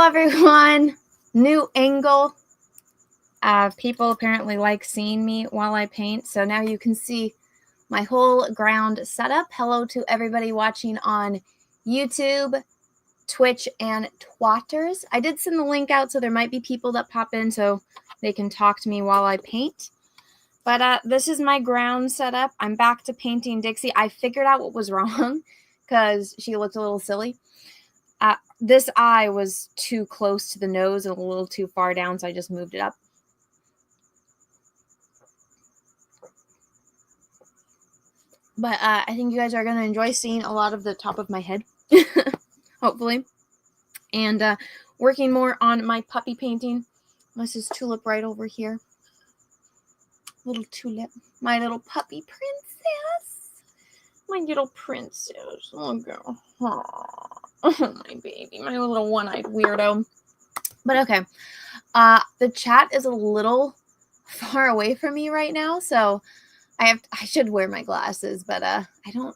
everyone. New angle. People apparently like seeing me while I paint, so now you can see my whole ground setup. Hello to everybody watching on YouTube, Twitch, and Twatters. I did send the link out, so there might be people that pop in so they can talk to me while I paint. But this is my ground setup. I'm back to painting Dixie. I figured out what was wrong because she looked a little silly. This eye was too close to the nose and a little too far down, so I just moved it up. But I think you guys are going to enjoy seeing a lot of the top of my head, hopefully. And working more on my puppy painting. This is Tulip right over here. Little Tulip. My little puppy princess. My little princess. Oh, girl. Aww. Oh, my baby. My little one-eyed weirdo. But okay. The chat is a little far away from me right now, so I should wear my glasses, but I don't.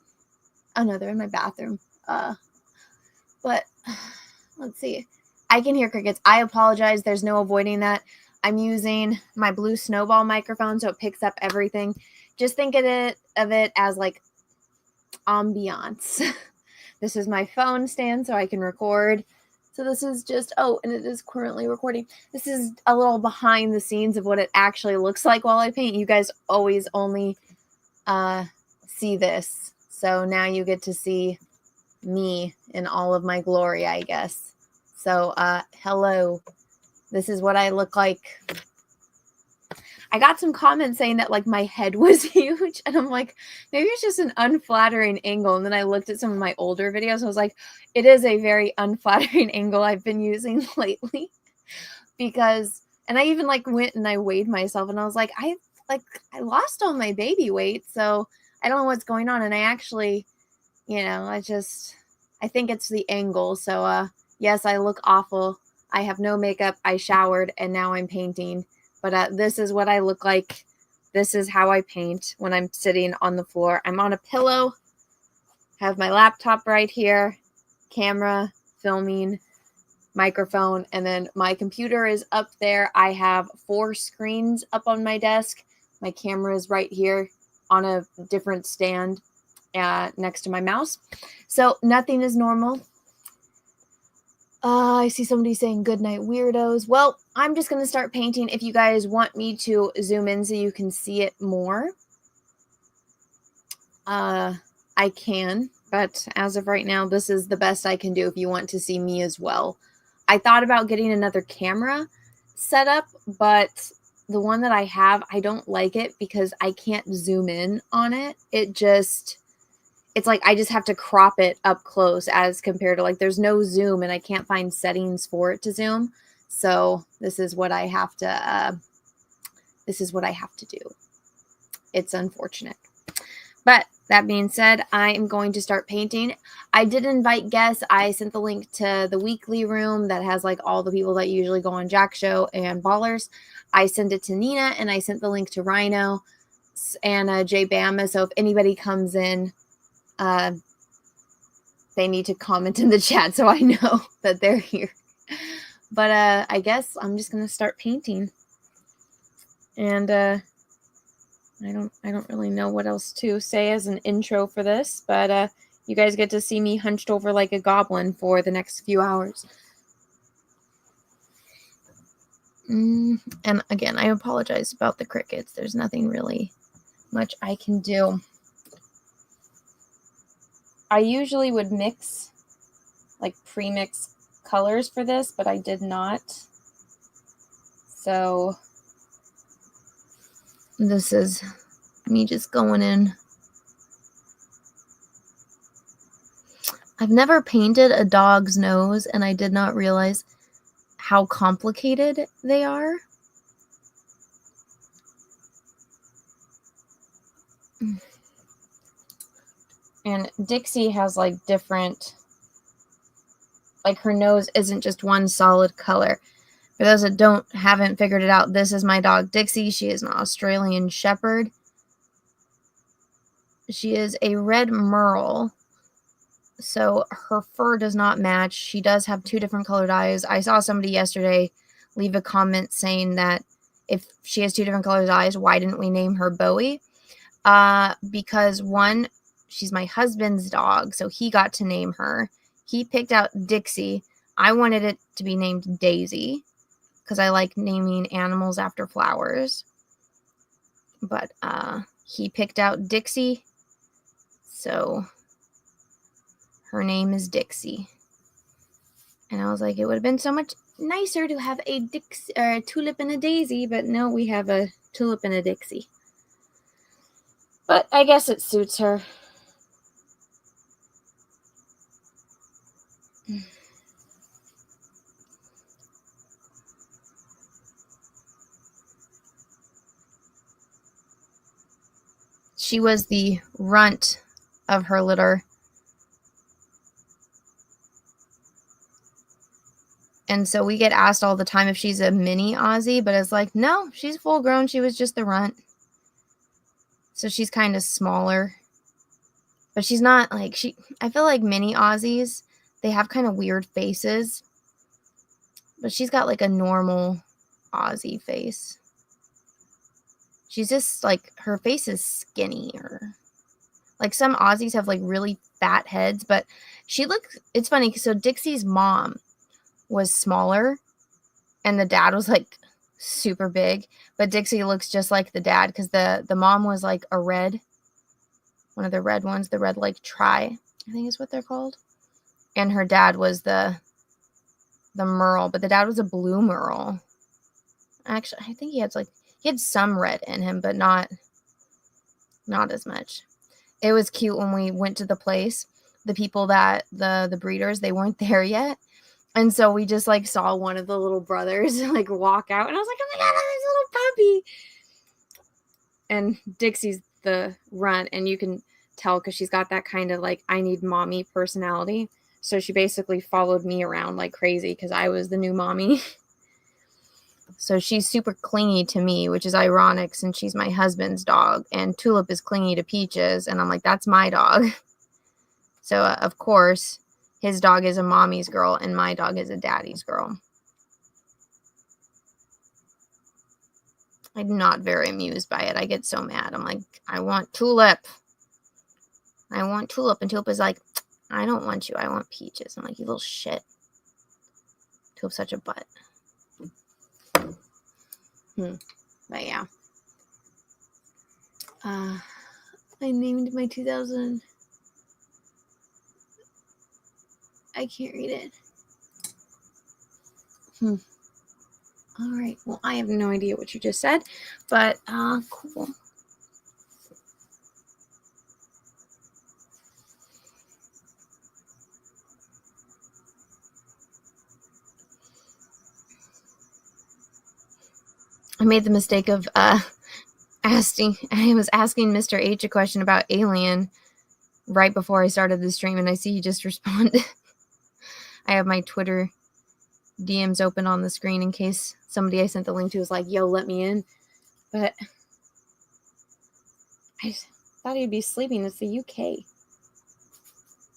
Oh no, they're in my bathroom. But let's see. I can hear crickets. I apologize. There's no avoiding that. I'm using my blue snowball microphone, so it picks up everything. Just think of it as like ambiance. This is my phone stand, so I can record. So this is just, and it is currently recording. This is a little behind the scenes of what it actually looks like while I paint. You guys always only see this. So now you get to see me in all of my glory, I guess. So hello. This is what I look like. I got some comments saying that like my head was huge, and I'm like, maybe it's just an unflattering angle. And then I looked at some of my older videos and I was like, it is a very unflattering angle I've been using lately. Because, and I even like went and I weighed myself and I was like, I lost all my baby weight, so I don't know what's going on. And I actually, I think it's the angle. So yes, I look awful. I have no makeup. I showered and now I'm painting. But this is what I look like. This is how I paint when I'm sitting on the floor. I'm on a pillow. Have my laptop right here. Camera, filming, microphone, and then my computer is up there. I have 4 screens up on my desk. My camera is right here on a different stand next to my mouse. So nothing is normal. I see somebody saying good night, weirdos. Well, I'm just going to start painting. If you guys want me to zoom in so you can see it more, I can. But as of right now, this is the best I can do if you want to see me as well. I thought about getting another camera set up, but the one that I have, I don't like it because I can't zoom in on it. It's like I just have to crop it up close as compared to like there's no zoom and I can't find settings for it to zoom. So this is what I have to do. It's unfortunate. But that being said, I am going to start painting. I did invite guests. I sent the link to the weekly room that has like all the people that usually go on Jack Show and Ballers. I sent it to Nina and I sent the link to Rhino and Jay Bama. So if anybody comes in, they need to comment in the chat so I know that they're here. But I guess I'm just gonna start painting. And I don't really know what else to say as an intro for this, but you guys get to see me hunched over like a goblin for the next few hours. And again, I apologize about the crickets. There's nothing really much I can do. I usually would mix, like pre-mix colors for this, but I did not. So this is me just going in. I've never painted a dog's nose, and I did not realize how complicated they are. And Dixie has like different, like her nose isn't just one solid color. For those that haven't figured it out, this is my dog Dixie. She is an Australian Shepherd. She is a red merle. So her fur does not match. She does have 2 different colored eyes. I saw somebody yesterday leave a comment saying that if she has 2 different colored eyes, why didn't we name her Bowie? Because one, she's my husband's dog, so he got to name her. He picked out Dixie. I wanted it to be named Daisy because I like naming animals after flowers. But he picked out Dixie, so her name is Dixie. And I was like, it would have been so much nicer to have a tulip and a daisy, but no, we have a tulip and a Dixie. But I guess it suits her. She was the runt of her litter. And so we get asked all the time if she's a mini Aussie, but it's like, no, she's full grown. She was just the runt. So she's kind of smaller. But she's not like, I feel like mini Aussies, they have kind of weird faces. But she's got like a normal Aussie face. She's just like, her face is skinnier. Like some Aussies have like really fat heads, but it's funny. So Dixie's mom was smaller and the dad was like super big, but Dixie looks just like the dad because the mom was like a red, one of the red ones, the red like I think is what they're called. And her dad was the Merle, but the dad was a blue Merle. Actually, I think he had some red in him, but not as much. It was cute when we went to the place. The people that the breeders, they weren't there yet. And so we just like saw one of the little brothers like walk out and I was like, oh my God, there's a little puppy. And Dixie's the runt and you can tell because she's got that kind of like, I need mommy personality. So she basically followed me around like crazy because I was the new mommy. So she's super clingy to me, which is ironic since she's my husband's dog. And Tulip is clingy to Peaches. And I'm like, that's my dog. So, of course, his dog is a mommy's girl and my dog is a daddy's girl. I'm not very amused by it. I get so mad. I'm like, I want Tulip. I want Tulip. And Tulip is like, I don't want you. I want Peaches. I'm like, you little shit. Tulip's such a butt. But yeah. I named my 2000. I can't read it. All right. Well, I have no idea what you just said, but cool. I made the mistake of asking Mr. H a question about Alien right before I started the stream, and I see he just responded. I have my Twitter DMs open on the screen in case somebody I sent the link to was like, yo, let me in. But I thought he'd be sleeping. It's the UK.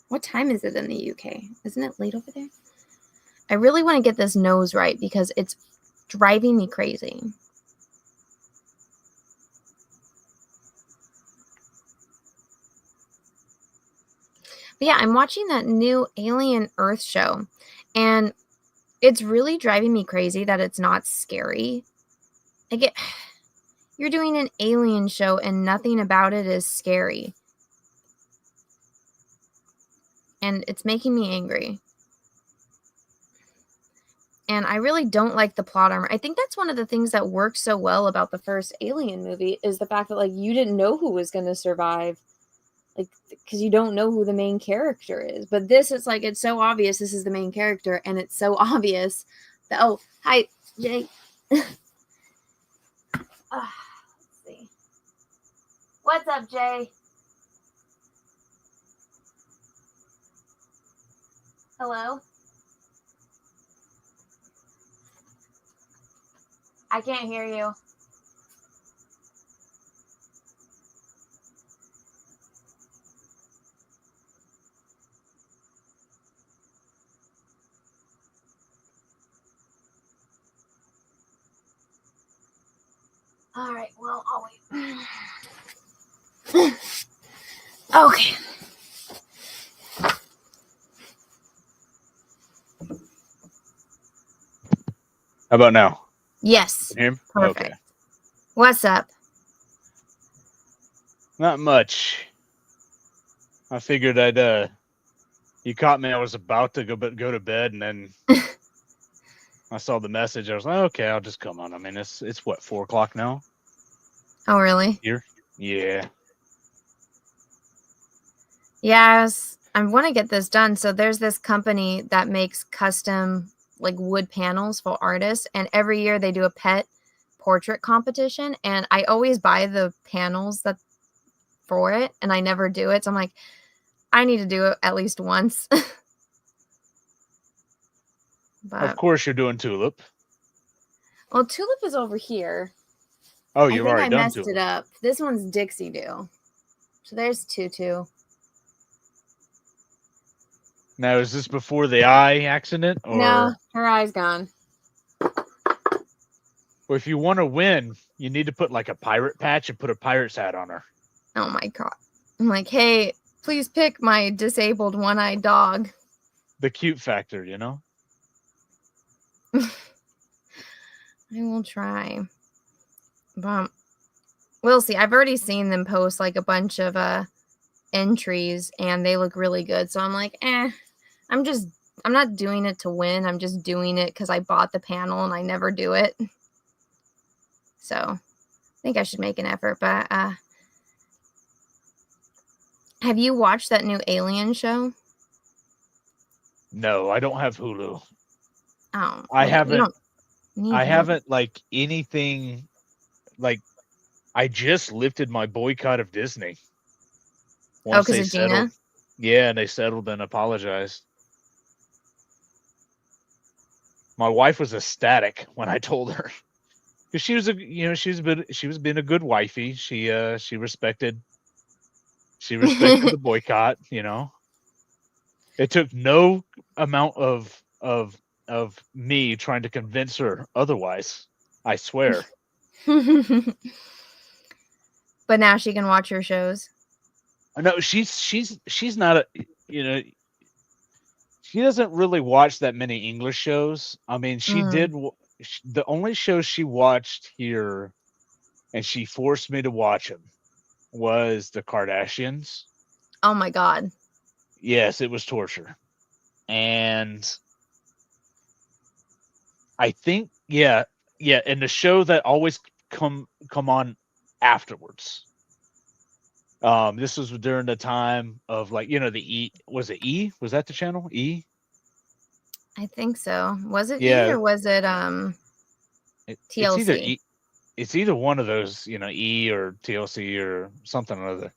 What time is it in the UK? Isn't it late over there? I really want to get this nose right because it's driving me crazy. But yeah, I'm watching that new Alien Earth show, and it's really driving me crazy that it's not scary. You're doing an alien show and nothing about it is scary. And it's making me angry. And I really don't like the plot armor. I think that's one of the things that works so well about the first Alien movie is the fact that like you didn't know who was going to survive. Like, because you don't know who the main character is. But this is like, it's so obvious this is the main character, and it's so obvious that, oh, hi, Jay. Let's see. What's up, Jay? Hello? I can't hear you. All right. Well, I'll wait. Okay. How about now? Yes. Can you hear me? Perfect. Okay. What's up? Not much. I figured you caught me. I was about to go to bed, and then I saw the message. I was like, okay, I'll just come on. I mean, it's what, 4 o'clock now Oh, really? here? Yeah. Yeah, I want to get this done. So there's this company that makes custom like wood panels for artists, and every year they do a pet portrait competition, and I always buy the panels that for it, and I never do it. So I'm like, I need to do it at least once. Of But course, you're doing Tulip. well, Tulip is over here. Oh, I you've think already I done messed it Tulip. up. This one's Dixie Doo. So there's Tutu. Now, is this before the eye accident, No, or her eye's gone. if you want to win, you need to put like a pirate patch and put a pirate's hat on her? Oh my god. I'm like, hey, please pick my disabled one-eyed dog. The cute factor, you know? I will try. But we'll see. I've already seen them post like a bunch of entries and they look really good. So I'm like, I'm not doing it to win. I'm just doing it because I bought the panel and I never do it. So I think I should make an effort. But have you watched that new Alien show? No, I don't have Hulu. Oh, I well, you haven't. don't need I Hulu. haven't like anything. Like I just lifted my boycott of Disney Oh, once because they of settled. Gina? Yeah, and they settled and apologized. My wife was ecstatic when I told her because she was she was being a good wifey. She respected the boycott. You know, it took no amount of me trying to convince her otherwise. I swear. But now she can watch her shows. No, she's not a, you know, she doesn't really watch that many English shows. I mean, Mm. the only shows she watched here, and she forced me to watch them, was the Kardashians. Oh my god. Yes, it was torture. And I think, yeah, and the show that always come on afterwards. This was during the time of, like, the E, was it E? Was that the channel? E? I think so. Was it E Yeah, or was it it's either TLC? E, it's either one of those, E or TLC or something or other.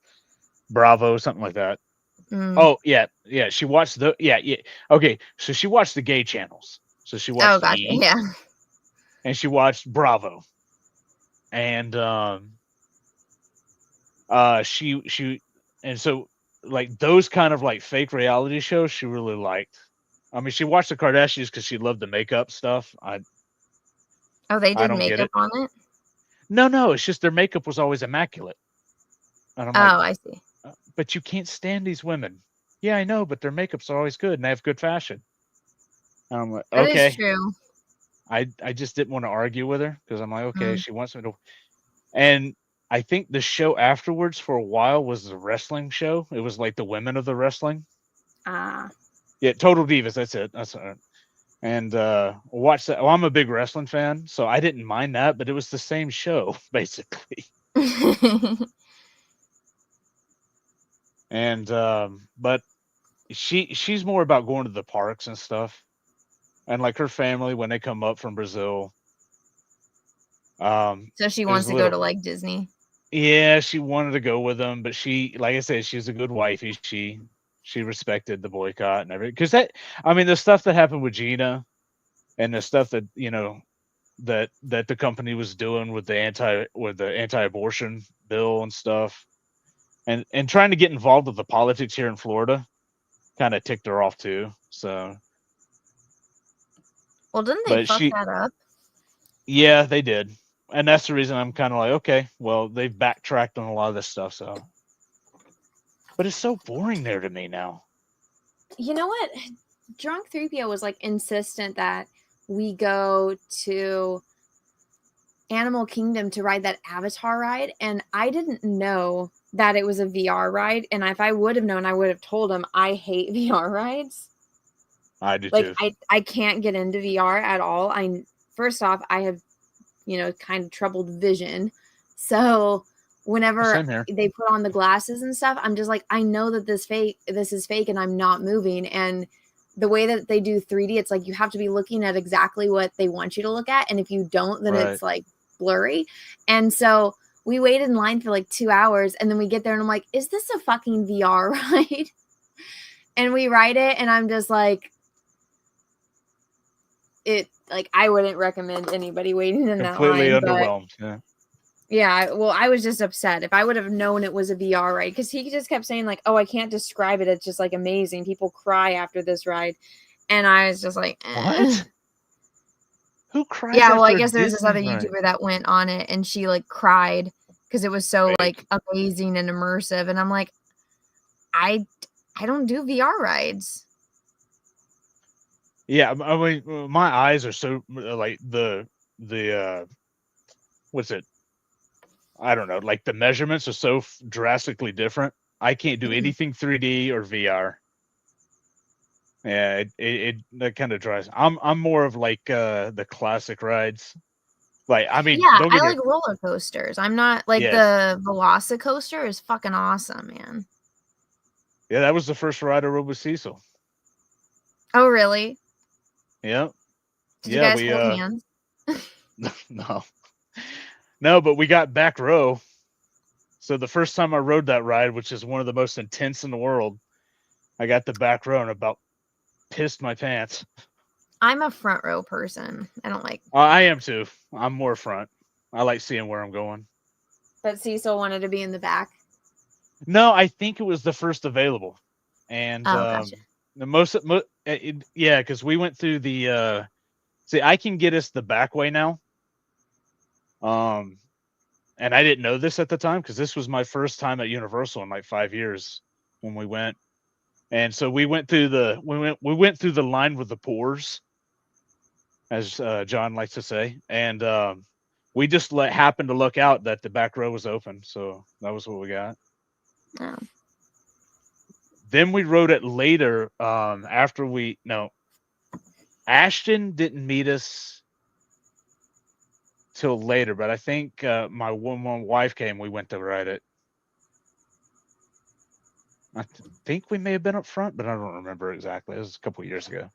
Bravo, something like that. Mm. Oh yeah, yeah. She watched yeah. Okay, so she watched the gay channels. So she Oh, watched gotcha. E Yeah. and she watched Bravo, and she and so, like, those kind of like fake reality shows she really liked. I mean, she watched the Kardashians because she loved the makeup stuff. Oh, they I did don't get makeup it. on it? No, it's just their makeup was always immaculate, and I'm like, Oh, I see. but you can't stand these women. Yeah, I know, but their makeup's always good and they have good fashion. And I'm like, That is okay. true. I just didn't want to argue with her because I'm like, okay, Mm. she wants me to. And I think the show afterwards for a while was the wrestling show. It was like the women of the wrestling. Ah. Yeah, Total Divas. That's it. That's it. And watch that. Well, I'm a big wrestling fan, so I didn't mind that, but it was the same show basically. And but she's more about going to the parks and stuff, and like her family when they come up from Brazil. So she It was wants a to go little. to like Disney. Yeah, she wanted to go with them, but she, like I said, she's a good wifey. She respected the boycott and everything. Because I mean, the stuff that happened with Gina and the stuff that that the company was doing with the anti-abortion bill and stuff, and trying to get involved with the politics here in Florida, kind of ticked her off too. So, Well, didn't they but fuck she, that up? yeah, they did. And that's the reason I'm kind of like, okay, well, they've backtracked on a lot of this stuff, so. But it's so boring there to me now. You know what? Drunk 3PO was like insistent that we go to Animal Kingdom to ride that Avatar ride, and I didn't know that it was a VR ride. And if I would have known, I would have told him I hate VR rides. I do Like too. I can't get into VR at all. First off, I have, kind of troubled vision. So whenever Same here. they put on the glasses and stuff, I'm just like, I know that this is fake and I'm not moving. And the way that they do 3D, it's like you have to be looking at exactly what they want you to look at. And if you don't, then Right. it's like blurry. And so we waited in line for like 2 hours, and then we get there and I'm like, is this a fucking VR ride? And we ride it, and I'm just like, I wouldn't recommend anybody waiting in that Completely line, but underwhelmed. Yeah. yeah, well, I was just upset. If I would have known it was a VR ride, because he just kept saying like, "Oh, I can't describe it. It's just like amazing. People cry after this ride," and I was just like, What? Who cries Yeah, well, I after a guess there's this Disney other ride? YouTuber that went on it, and she like cried because it was so like Fake. amazing and immersive, and I'm like, I I don't do VR rides. Yeah, I mean, my eyes are so like the what's it? I don't know. Like the measurements are so drastically different. I can't do anything 3D or VR. Yeah, it that kind of drives. I'm more of like the classic rides. Like, I mean, Yeah, don't I get me. like roller coasters. I'm not like Yes, the Velocicoaster is fucking awesome, man. yeah, that was the first ride I rode with Cecil. Oh, really? Yeah, Did you yeah, guys we hold hands? no, no, but we got back row. So the first time I rode that ride, which is one of the most intense in the world, I got the back row and about pissed my pants. I'm a front row person. I don't like, I am too. I'm more front. I like seeing where I'm going. but Cecil wanted to be in the back. No, I think it was the first available, and Oh, gotcha. the yeah, because we went through the. See, I can get us the back way now. Um, and I didn't know this at the time because this was my first time at Universal in like 5 years when we went, and so we went through we went through the line with the pores, as John likes to say, and we just happened to look out that the back row was open, so that was what we got. Oh. Then we rode it later. After we no, Ashton didn't meet us till later, but I think my wife came. We went to ride it. I think we may have been up front, but I don't remember exactly. It was a couple of years ago.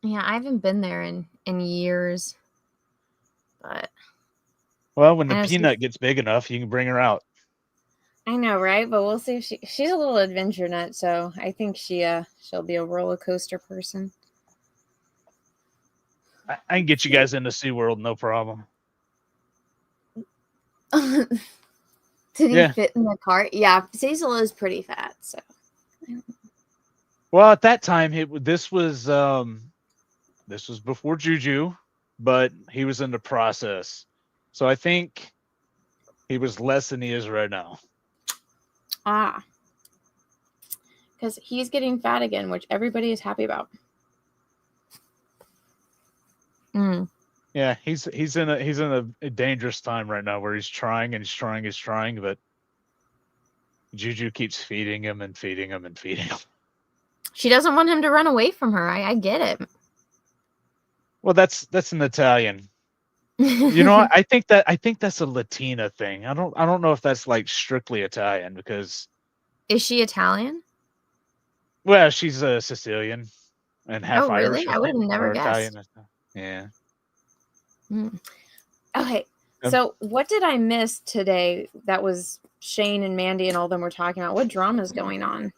Yeah, I haven't been there in years, but Well, when I the know peanut gets big enough, you can bring her out. I know, right? But we'll see if she's a little adventure nut, so I think she'll be a roller coaster person. I can get you guys into SeaWorld, no problem. Did he Yeah. fit in the cart? Yeah, Cecil is pretty fat, so. Well, at that time, this was before Juju, but he was in the process. So I think he was less than he is right now. Ah. Because he's getting fat again, which everybody is happy about. Mm. Yeah, he's in a dangerous time right now where he's trying and he's trying, but Juju keeps feeding him and feeding him and feeding him. She doesn't want him to run away from her. I get it. Well, that's an Italian. You know, I think that's a Latina thing. I don't know if that's like strictly Italian because Is she Italian? well, she's a Sicilian and half Oh, Irish, really? I I would think, have never or guessed. Italian. Yeah. Mm. Okay, so what did I miss today that was Shane and Mandy and all them were talking about? What drama is going on?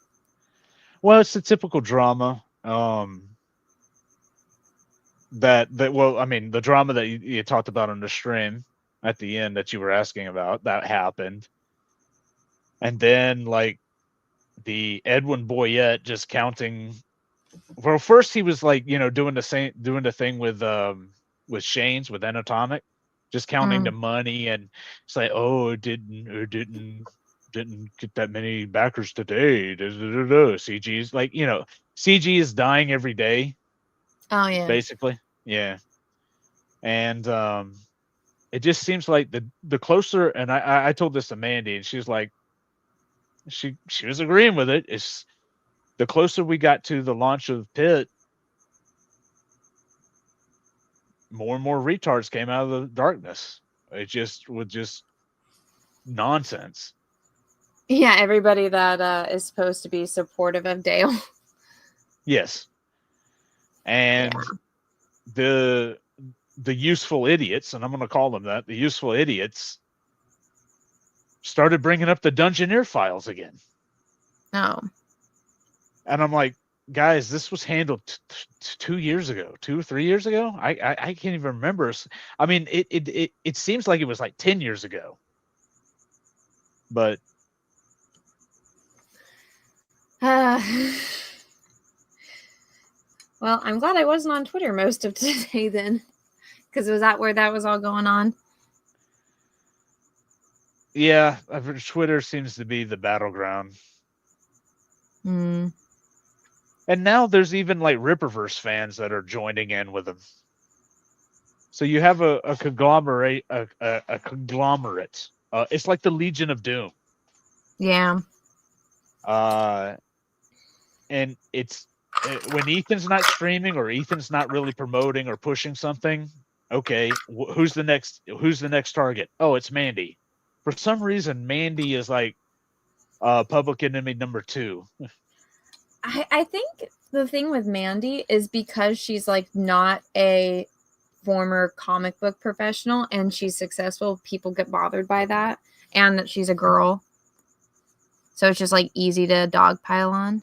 Well, it's the typical drama. That well, I mean, the drama that you talked about on the stream at the end that you were asking about that happened, and then like the Edwin Boyette just counting. Well, first he was like doing the thing with with Shane's with Anatomic, just counting the money and say, oh, it didn't get that many backers today. CG's like, CG is dying every day, Oh yeah. basically. Yeah. And it just seems like the closer, and I told this to Mandy, and she's like, she was agreeing with it. It's the closer we got to the launch of Pitt, more and more retards came out of the darkness. It just was just nonsense. Yeah, everybody that is supposed to be supportive of Dale. Yes. And the useful idiots, and I'm going to call them that, the useful idiots started bringing up the Dungeoneer files again. Oh. And I'm like, guys, this was handled 2 years ago, 2 or 3 years ago. I can't even remember. I mean, it seems like it was like 10 years ago. But well, I'm glad I wasn't on Twitter most of today then, because was that where that was all going on? yeah, Twitter seems to be the battleground. Mm. And now there's even like Ripperverse fans that are joining in with them. So you have a conglomerate, a conglomerate. It's like the Legion of Doom. Yeah. And it's when Ethan's not streaming or Ethan's not really promoting or pushing something. Okay, who's the next target? Oh, it's Mandy. For some reason, Mandy is like public enemy number 2. I think the thing with Mandy is because she's like not a former comic book professional and she's successful, people get bothered by that, and that she's a girl. So it's just like easy to dogpile on.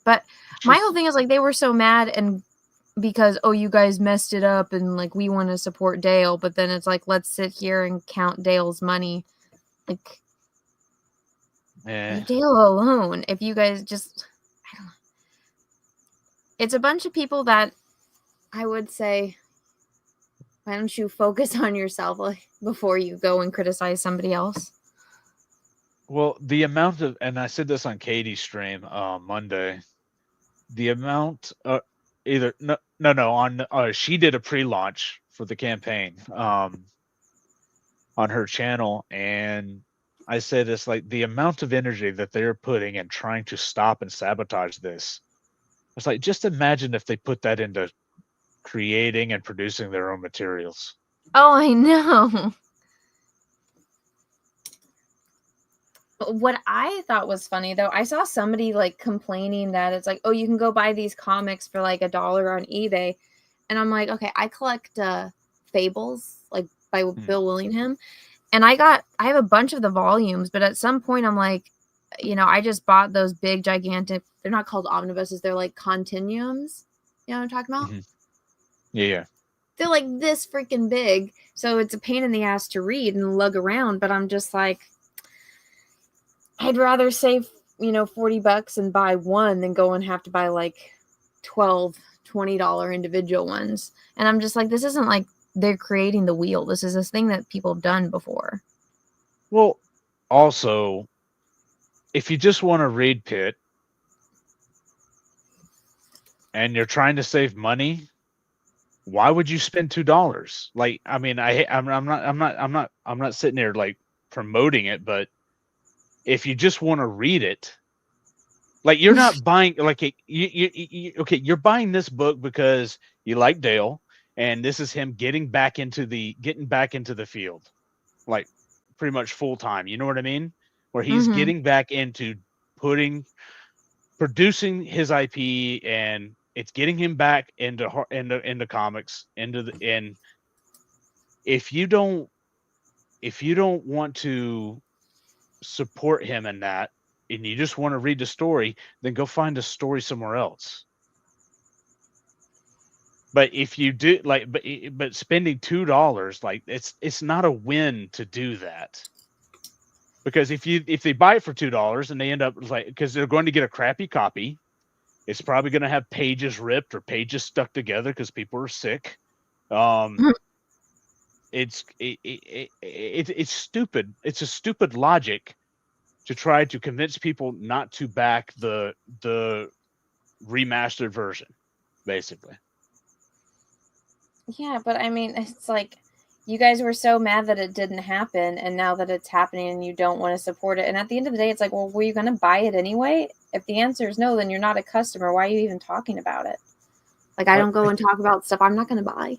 But my whole thing is like they were so mad and because, oh, you guys messed it up and like we want to support Dale, but then it's like, let's sit here and count Dale's money. Like, leave Dale alone. If you guys just, I don't know. It's a bunch of people that I would say, why don't you focus on yourself before you go and criticize somebody else? Well, the amount of, and I said this on Katie's stream Monday, the amount she did a pre-launch for the campaign on her channel, and I said it's like the amount of energy that they're putting in trying to stop and sabotage this. It's like, just imagine if they put that into creating and producing their own materials. Oh, I know. What I thought was funny, though, I saw somebody like complaining that it's like, oh, you can go buy these comics for like $1 on eBay. And I'm like, okay, I collect Fables, like by Bill Willingham. And I have a bunch of the volumes, but at some point I'm like, I just bought those big, gigantic, they're not called omnibuses, they're like continuums. You know what I'm talking about? Mm-hmm. Yeah. They're like this freaking big. So it's a pain in the ass to read and lug around, but I'm just like, I'd rather save, $40 and buy one than go and have to buy like $12, $20 individual ones. And I'm just like, this isn't like they're creating the wheel. This is this thing that people have done before. Well, also, if you just want to read Pitt and you're trying to save money, why would you spend $2? Like, I mean, I'm not sitting there like promoting it, but if you just want to read it, like you're not buying like you're buying this book because you like Dale, and this is him getting back into the field, like pretty much full time. You know what I mean? Where he's getting back into producing his IP, and it's getting him back into comics, and if you don't want to support him in that, and you just want to read the story, then go find a story somewhere else. But if you do but spending $2, like it's not a win to do that. Because if they buy it for $2 and they end up like, because they're going to get a crappy copy, it's probably going to have pages ripped or pages stuck together because people are sick. Um, it's stupid. It's a stupid logic to try to convince people not to back the remastered version, basically. Yeah, but I mean, it's like you guys were so mad that it didn't happen, and now that it's happening and you don't want to support it. And at the end of the day, it's like, well, were you going to buy it anyway? If the answer is no, then you're not a customer. Why are you even talking about it? Like, I Well, don't go and talk about stuff I'm not going to buy.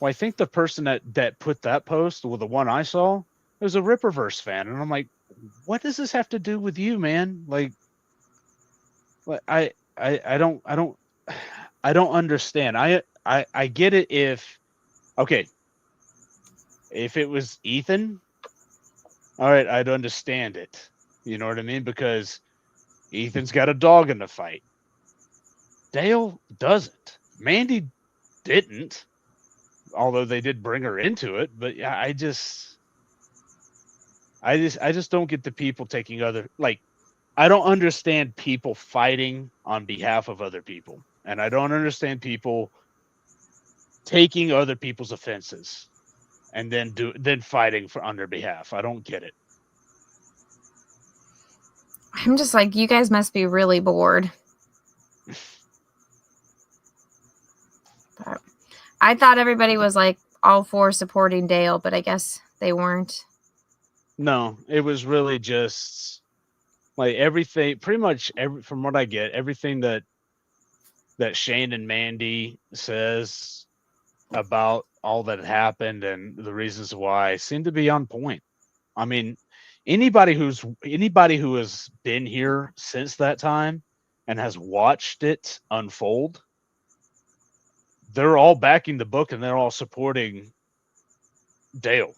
well, I think the person that put that post, well, the one I saw, was a Ripperverse fan, and I'm like, what does this have to do with you, man? Like I don't I don't understand. I get it if okay, if it was Ethan, all right, I'd understand it. You know what I mean? Because Ethan's got a dog in the fight. Dale doesn't. Mandy didn't, although they did bring her into it, but yeah, I just don't get the people taking other like I don't understand people fighting on behalf of other people. And I don't understand people taking other people's offenses and then fighting for on their behalf. I don't get it. I'm just like, you guys must be really bored. But I thought everybody was like all for supporting Dale, but I guess they weren't. No, it was really just like everything pretty much from what I get, everything that Shane and Mandy says about all that happened and the reasons why seem to be on point. I mean, anybody who has been here since that time and has watched it unfold, they're all backing the book and they're all supporting Dale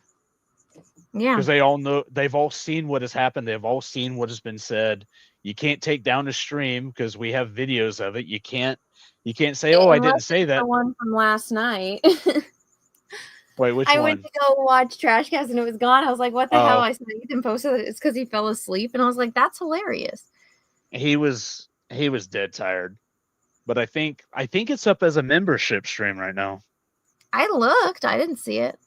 Yeah. because they all know they've all seen what has happened. They've all seen what has been said. You can't take down the stream because we have videos of it. You can't say, "Oh, I didn't Unless say it's the that." one from last night. Wait, which I went one? to go watch Trashcast and it was gone. I was like, what the hell? Oh, I saw Ethan posted it. It's because he fell asleep. And I was like, that's hilarious. he was dead tired. But I think it's up as a membership stream right now. I looked. I didn't see it.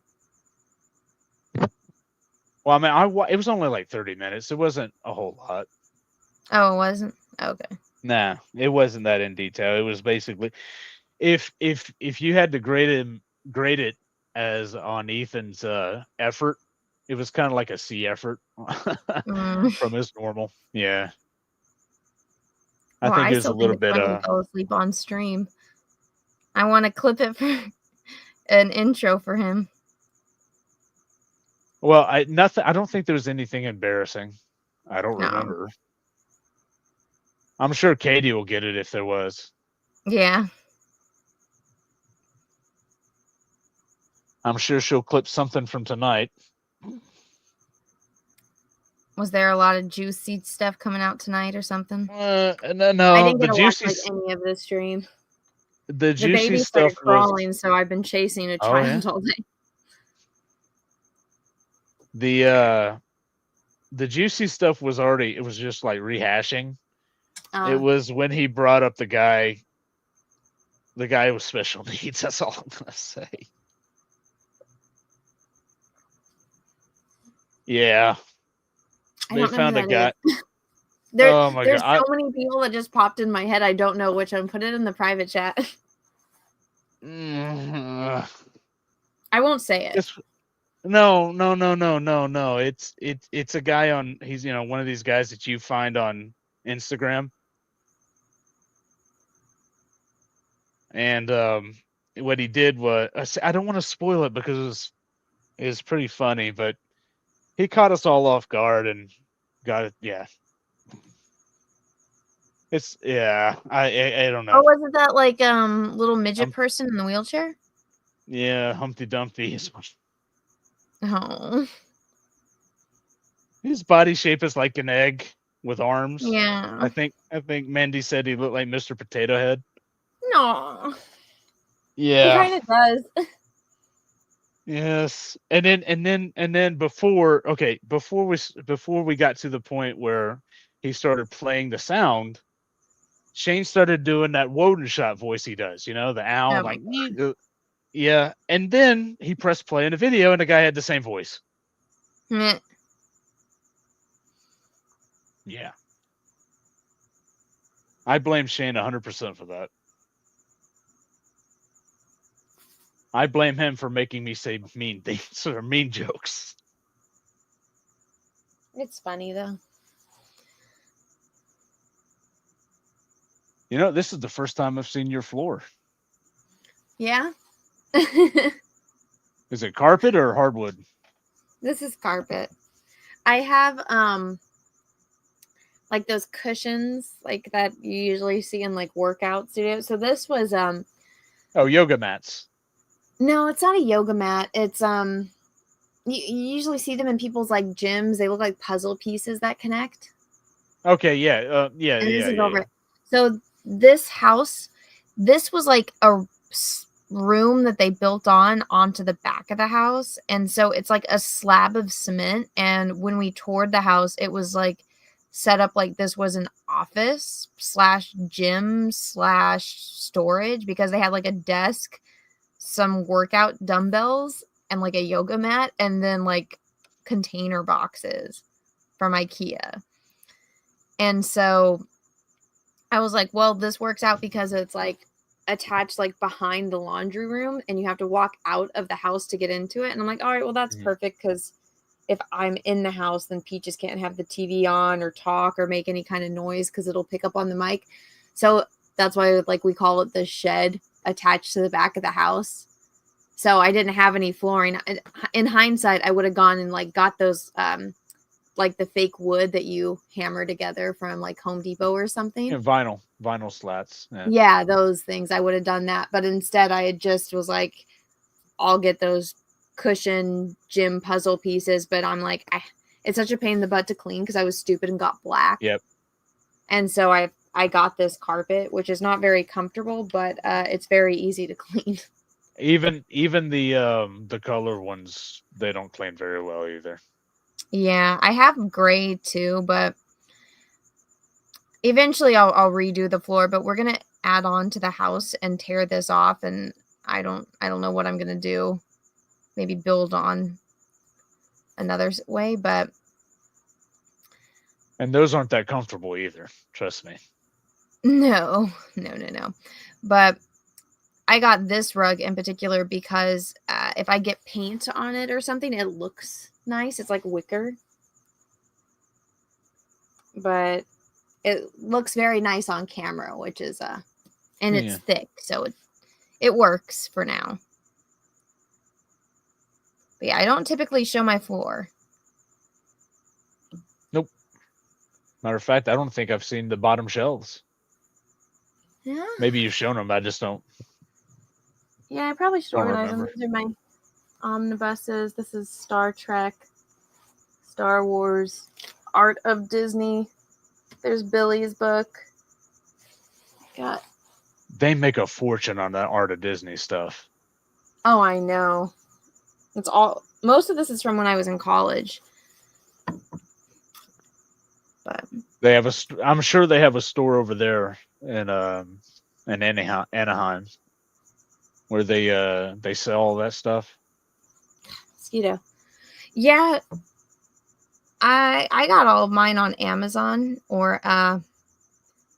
Well, I mean, it was only like 30 minutes. It wasn't a whole lot. Oh, it wasn't? Okay. Nah, it wasn't that in detail. It was basically if you had to grade it as on Ethan's effort, it was kind of like a C effort Mm. from his normal. Yeah. I Well, think I it was a still think little it's bit funny he fell asleep on stream. I want to clip it for an intro for him. well, I don't think there was anything embarrassing. I don't No. remember. I'm sure Katie will get it if there was. Yeah. I'm sure she'll clip something from tonight. Was there a lot of juicy stuff coming out tonight or something? I No, didn't get to watch like any of the stream. the The juicy baby stuff started was. crawling, so I've been chasing a Oh yeah. child all day. The juicy stuff was already. It was just like rehashing. It was when he brought up the guy with special needs. That's all I'm gonna say. Yeah, I they don't know who found a that guy. is. Oh my There's god! so many people that just popped in my head. I don't know which one. Put it in the private chat. I, I won't say it. no, no, no, no, no, no. It's a guy on. He's one of these guys that you find on Instagram, and what he did was I don't want to spoil it because it was pretty funny, but he caught us all off guard and got it. Yeah, it's yeah. I don't Oh, know. wasn't that like little midget Um, person in the wheelchair? yeah, Humpty Dumpty. Oh, His body shape is like an egg with arms. yeah. I think Mandy said he looked like Mr. Potato Head. No, he Yeah. kind of does. Yes. And then before we got to the point where he started playing the sound, Shane started doing that Woden shot voice he does, the owl Oh my like god. Yeah, and then he pressed play in a video, and the guy had the same voice. Meh. Yeah. I blame Shane 100% for that. I blame him for making me say mean things or mean jokes. It's funny though. You know, this is the first time I've seen your floor. Yeah. Is it carpet or hardwood? This is carpet. I have like those cushions like that you usually see in like workout studios. So this was Oh, yoga mats. no, it's not a yoga mat. It's you usually see them in people's like gyms. They look like puzzle pieces that connect. Okay, yeah, And this is yeah. over. So this house, this was like a room that they built onto the back of the house, and so it's like a slab of cement. And when we toured the house, it was like set up like this was an office slash gym slash storage because they had like a desk, some workout dumbbells, and like a yoga mat, and then like container boxes from IKEA. And so I was like, well, this works out because it's like attached like behind the laundry room and you have to walk out of the house to get into it. And I'm like, all right, well, that's perfect because if I'm in the house, then Peaches can't have the TV on or talk or make any kind of noise because it'll pick up on the mic. So that's why like we call it the shed attached to the back of the house. So I didn't have any flooring. In hindsight, I would have gone and like got those like the fake wood that you hammer together from like Home Depot or something. Yeah, vinyl slats. Yeah, those things. I would have done that. But instead I just was like, I'll get those cushion gym puzzle pieces. But I'm like, it's such a pain in the butt to clean because I was stupid and got black. Yep. And so I got this carpet, which is not very comfortable, but it's very easy to clean. Even the color ones, they don't clean very well either. Yeah, I have gray too, but eventually I'll redo the floor, but we're gonna add on to the house and tear this off, and I don't know what I'm gonna do. Maybe build on another way, but and those aren't that comfortable either. Trust me. No. But I got this rug in particular because if I get paint on it or something, it looks nice. It's like wicker, but it looks very nice on camera, which is and it's thick, so it works for now. But yeah, I don't typically show my floor. Nope. Matter of fact, I don't think I've seen the bottom shelves. Yeah. Maybe you've shown them. I just don't. Yeah, I probably should organize them. These are my omnibuses. This is Star Trek, Star Wars, Art of Disney. There's Billy's book. Got. They make a fortune on that Art of Disney stuff. Oh, I know. It's all. Most of this is from when I was in college. But they have I'm sure they have a store over there in Anaheim where they sell all that stuff. Mosquito. Yeah. I got all of mine on Amazon, or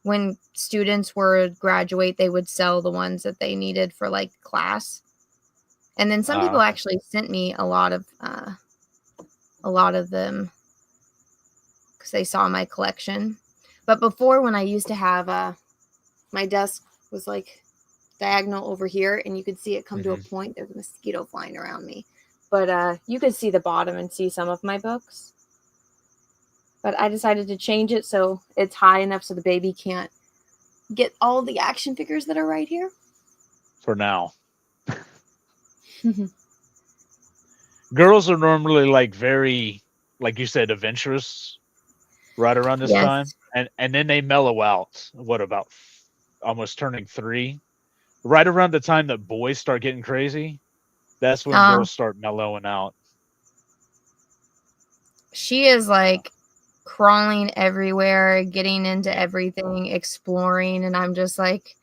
when students would graduate, they would sell the ones that they needed for like class. And then some people actually sent me a lot of them because they saw my collection. But before, when I used to have my desk was like diagonal over here, and you could see it come to a point. There's a mosquito flying around me, but you could see the bottom and see some of my books. But I decided to change it so it's high enough so the baby can't get all the action figures that are right here. For now. Girls are normally like very, like you said, adventurous right around this time. And then they mellow out, about almost turning 3. Right around the time that boys start getting crazy, that's when girls start mellowing out. She is like crawling everywhere, getting into everything, exploring, and I'm just like,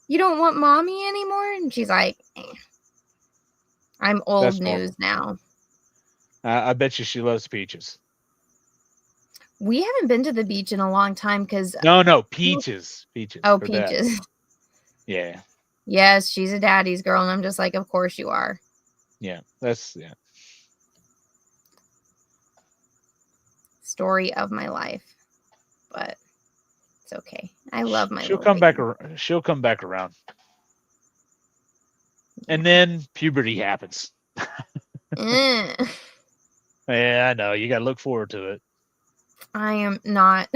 you don't want mommy anymore? And she's like, I'm old That's news normal. now. I bet you she loves peaches. We haven't been to the beach in a long time because No, peaches. Peaches oh, for dad. Peaches. Yeah. Yes, she's a daddy's girl, and I'm just like, of course you are. Yeah. That's Story of my life, but it's okay. I love my She'll little come back. baby. She'll come back around, Yeah. and then puberty happens. Eh, Yeah, I know. You got to look forward to it. I am not.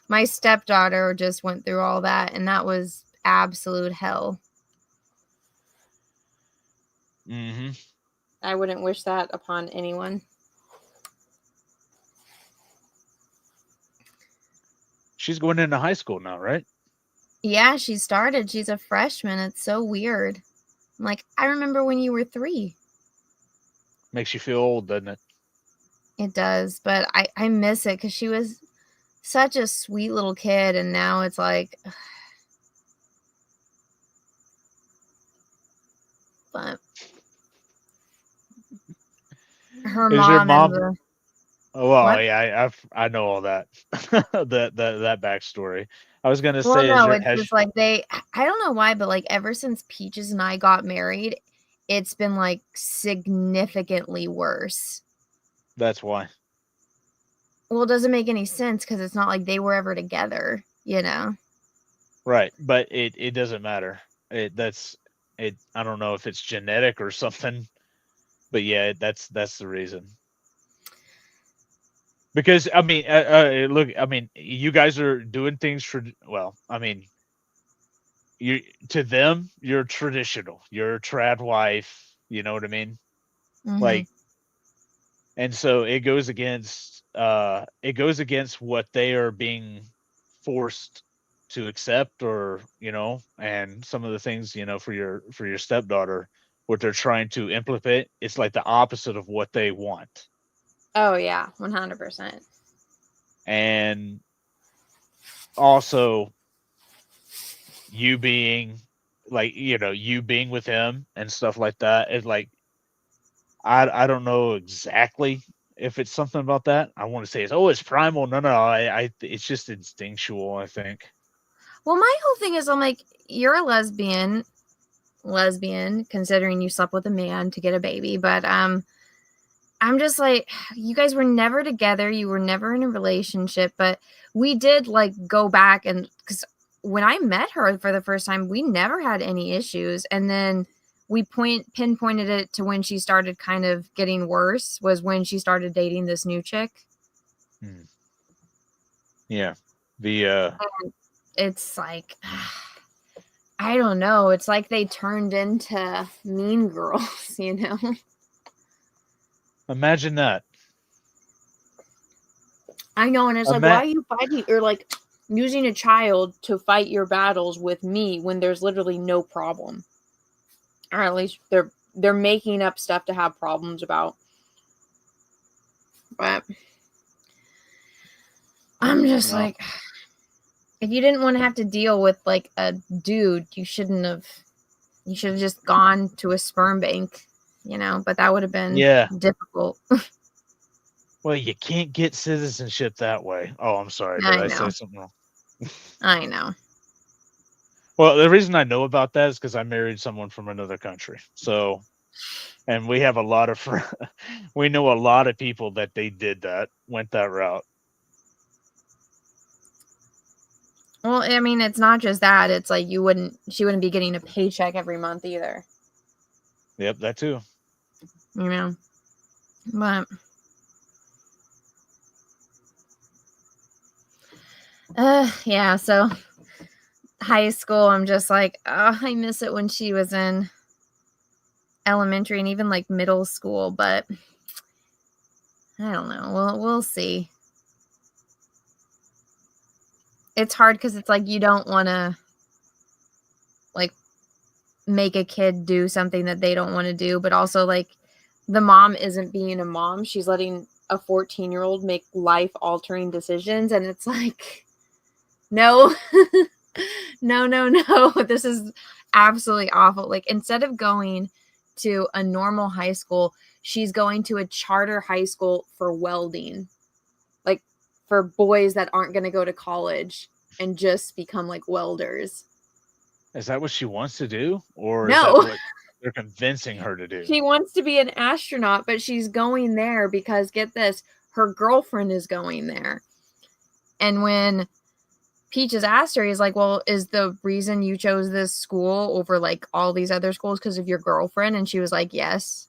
My stepdaughter just went through all that, and that was absolute hell. Mm-hmm. I wouldn't wish that upon anyone. She's going into high school now, right? Yeah, she started. She's a freshman. It's so weird. I'm like, I remember when you were 3. Makes you feel old, doesn't it? It does, but I miss it because she was such a sweet little kid, and now it's like, but her Is your mom and mom? the Oh, well, what? yeah, I know all that. that backstory. I was gonna Well, say, no, it's just like I don't know why, but like ever since Peaches and I got married, it's been like significantly worse. that's why. Well, it doesn't make any sense because it's not like they were ever together, you know? Right, but it doesn't matter. That's it. I don't know if it's genetic or something, but yeah, that's the reason. Because I mean, look, I mean, you guys are doing things for. Well, I mean, you to them, you're traditional. You're a trad wife. You know what I mean? Mm-hmm. Like, and so it goes against what they are being forced to accept, or and some of the things for your stepdaughter, what they're trying to implement, it's like the opposite of what they want. Oh yeah, 100%. And also, you being you being with him and stuff like that, it's like I don't know exactly if it's something about that. I want to say it's primal. No, I it's just instinctual, I think. Well, my whole thing is I'm like, you're a lesbian, considering you slept with a man to get a baby, but I'm just like, you guys were never together, you were never in a relationship, but we did like go back, and because when I met her for the first time, we never had any issues, and then we pinpointed it to when she started kind of getting worse was when she started dating this new chick. Hmm. Yeah. The It's like I don't know. It's like they turned into mean girls, you know? imagine that. I know. And it's like, why Ima- are you fighting or like using a child to fight your battles with me when there's literally no problem? Or at least they're making up stuff to have problems about. But I'm just well, like, if you didn't want to have to deal with like a dude, you should have just gone to a sperm bank, you know, but that would have been yeah. difficult. Well, you can't get citizenship that way. Oh, I'm sorry. Did I I say know. something wrong? I know. Well, the reason I know about that is because I married someone from another country. So, and we have a lot of we know a lot of people that they did that, went that route. Well, I mean, it's not just that. It's like she wouldn't be getting a paycheck every month either, Yep, that too. you know? But, yeah, so high school, I'm just like, oh, I miss it when she was in elementary and even like middle school, but I don't know. We'll see. It's hard because it's like you don't want to like make a kid do something that they don't want to do, but also like the mom isn't being a mom. She's letting a 14-year-old make life altering decisions. And it's like, no, no, no, no. This is absolutely awful. Like, instead of going to a normal high school. She's going to a charter high school for welding, like for boys that aren't going to go to college and just become like welders. Is that what she wants to do? Or is that No, what they're convincing her to do? she wants to be an astronaut, but she's going there because, get this, her girlfriend is going there. And when Peaches asked her, he's like, well, is the reason you chose this school over like all these other schools because of your girlfriend? And she was like, yes.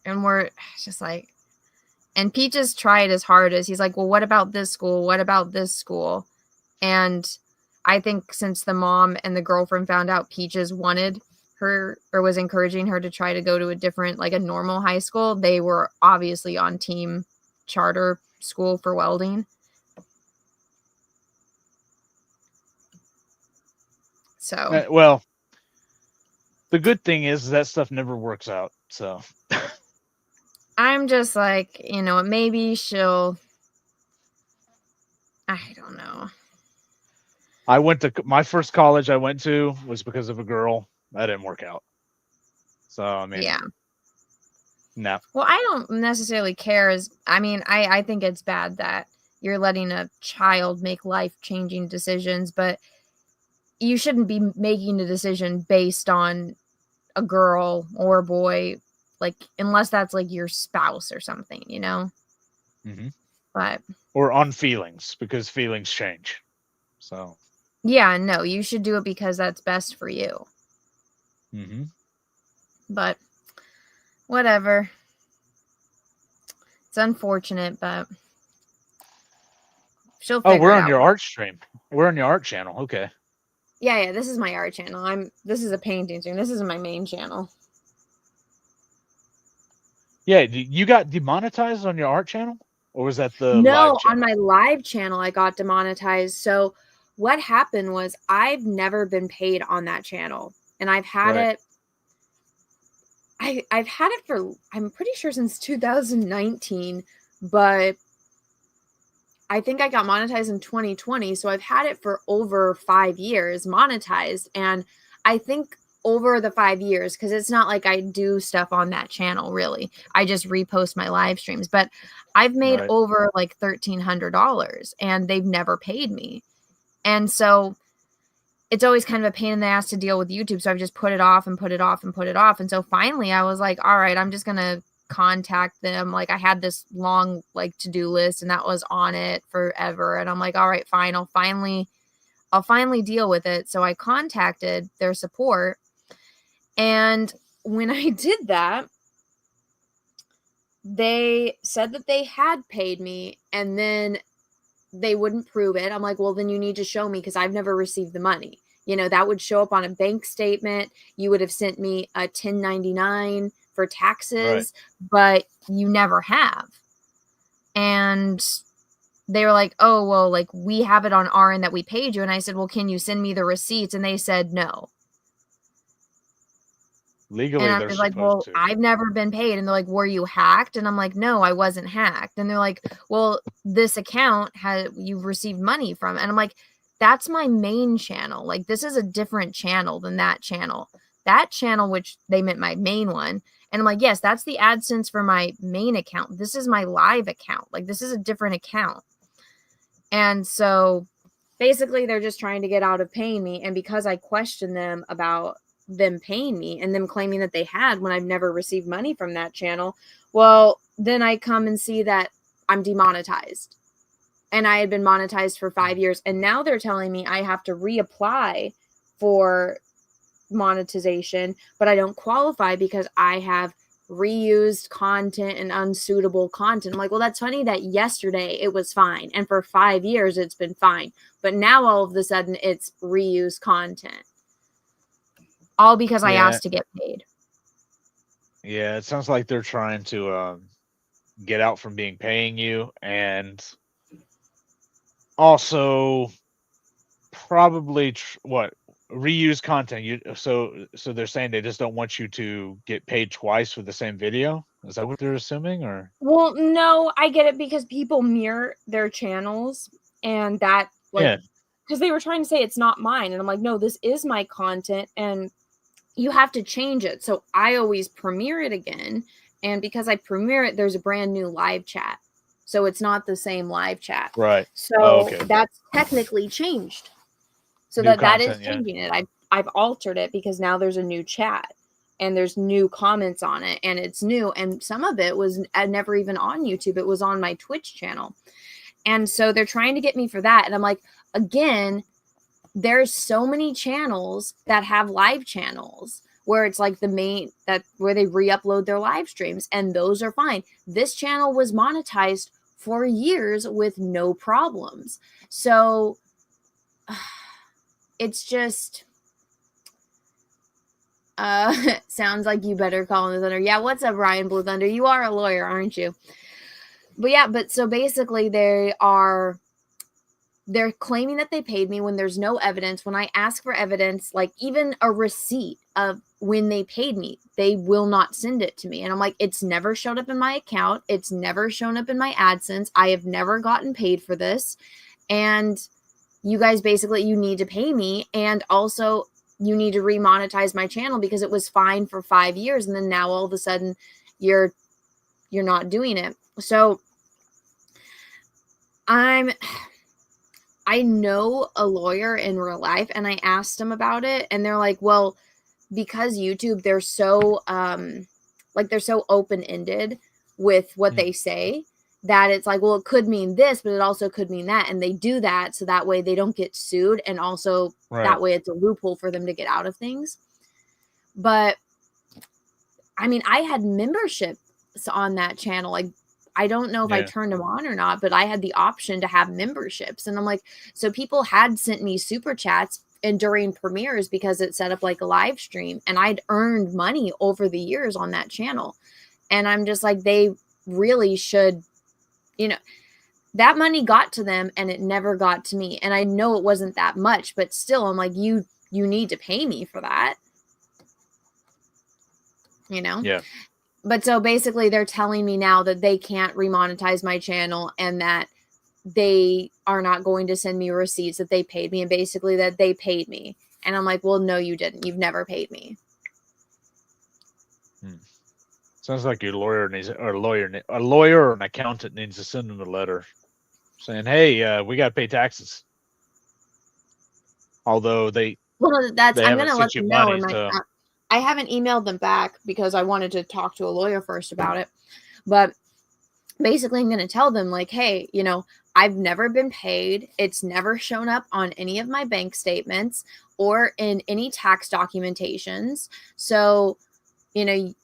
And we're just like, and Peaches tried as hard as he's like, well, what about this school? What about this school? And I think since the mom and the girlfriend found out Peaches wanted her or was encouraging her to try to go to a different, like a normal high school, they were obviously on team charter school for welding. So, Well, the good thing is that stuff never works out. So I'm just like, you know, maybe she'll, I don't know. I went to my first college I went to was because of a girl. That didn't work out. So I mean, Yeah. no. Well, I don't necessarily care. I think it's bad that you're letting a child make life-changing decisions, but you shouldn't be making a decision based on a girl or a boy, like unless that's like your spouse or something, you know. Mm-hmm. But Or on feelings, because feelings change. So yeah, no, you should do it because that's best for you. mm-hmm. But whatever. It's unfortunate, but she'll figure we're it on out. your art stream. We're on your art channel. Okay. Yeah, this is my art channel. This is a painting stream. This isn't my main channel. Yeah, you got demonetized on your art channel? Or was that the live No, channel? on my live channel, I got demonetized. So what happened was I've never been paid on that channel. And I've had Right. it. I've had it for, I'm pretty sure since 2019, but I think I got monetized in 2020. So I've had it for over 5 years monetized. And I think over the 5 years, because it's not like I do stuff on that channel really. I just repost my live streams. But I've made Right. over like $1,300 and they've never paid me. And so it's always kind of a pain in the ass to deal with YouTube. So I've just put it off and put it off and put it off. And so finally I was like, all right, I'm just going to contact them. Like I had this long like to-do list and that was on it forever. And I'm like, all right, fine. I'll finally deal with it. So I contacted their support. And when I did that, they said that they had paid me and then they wouldn't prove it. I'm like, well, then you need to show me because I've never received the money. You know, that would show up on a bank statement. You would have sent me a 1099 for taxes, but you never have. And they were like, oh, well, like we have it on our end that we paid you. And I said, well, can you send me the receipts? And they said no. Legally, and they're I'm like, supposed well, to. I've never been paid. And they're like, were you hacked? And I'm like, no, I wasn't hacked. And they're like, well, this account you've received money from. And I'm like, that's my main channel. Like, this is a different channel than that channel. That channel, which they meant my main one. And I'm like, yes, that's the AdSense for my main account. This is my live account. Like, this is a different account. And so basically, they're just trying to get out of paying me. And because I questioned them about them paying me and them claiming that they had when I've never received money from that channel, well, then I come and see that I'm demonetized. And I had been monetized for 5 years. And now they're telling me I have to reapply for monetization, but I don't qualify because I have reused content and unsuitable content. I'm like, well, that's funny that yesterday it was fine. And for 5 years, it's been fine. But now all of a sudden it's reused content. All because I asked to get paid. Yeah, it sounds like they're trying to get out from paying you, and also probably reuse content. So they're saying they just don't want you to get paid twice for the same video. Is that what they're assuming, or? Well, no, I get it because people mirror their channels, and that like because they were trying to say it's not mine. And I'm like, no, this is my content and you have to change it. So I always premiere it again. And because I premiere it, there's a brand new live chat. So it's not the same live chat. Right. So okay. that's technically changed. So New that is content, yeah. changing it. I've altered it because now there's a new chat and there's new comments on it and it's new. And some of it was never even on YouTube. It was on my Twitch channel. And so they're trying to get me for that. And I'm like, again, there's so many channels that have live channels where it's like the main that where they re-upload their live streams, and those are fine. This channel was monetized for years with no problems. So it's just sounds like you better call in the Thunder. Yeah, what's up, Ryan Blue Thunder? You are a lawyer, aren't you? But yeah, but so basically they're claiming that they paid me when there's no evidence. When I ask for evidence, like even a receipt of when they paid me, they will not send it to me. And I'm like, it's never showed up in my account. It's never shown up in my AdSense. I have never gotten paid for this. And you guys basically, you need to pay me. And also you need to remonetize my channel because it was fine for 5 years. And then now all of a sudden you're not doing it. So I know a lawyer in real life, and I asked them about it, and they're like, well, because YouTube, they're so they're so open-ended with what they say that it's like, well, it could mean this, but it also could mean that. And they do that so that way they don't get sued. And also that way it's a loophole for them to get out of things. But I mean, I had memberships on that channel. Like, I don't know if I turned them on or not, but I had the option to have memberships. And I'm like, so people had sent me super chats and during premieres because it set up like a live stream, and I'd earned money over the years on that channel. And I'm just like, they really should, that money got to them and it never got to me. And I know it wasn't that much, but still I'm like, you need to pay me for that. Yeah. But so basically they're telling me now that they can't remonetize my channel and that they are not going to send me receipts that they paid me, and basically that they paid me. And I'm like, well, no, you didn't. You've never paid me. Sounds like your lawyer or an accountant needs to send them a letter saying, hey, we got to pay taxes. Although I'm going to let them know. I haven't emailed them back because I wanted to talk to a lawyer first about it. But basically I'm going to tell them like, hey, I've never been paid. It's never shown up on any of my bank statements or in any tax documentations. So, you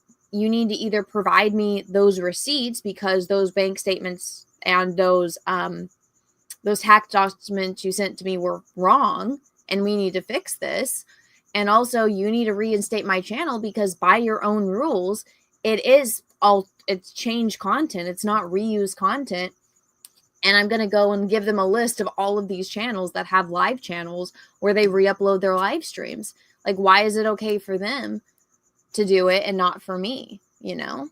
need to either provide me those receipts because those bank statements and those tax documents you sent to me were wrong and we need to fix this. And also you need to reinstate my channel because by your own rules, it's changed content. It's not reused content. And I'm going to go and give them a list of all of these channels that have live channels where they re-upload their live streams. Like, why is it okay for them to do it and not for me, Yeah.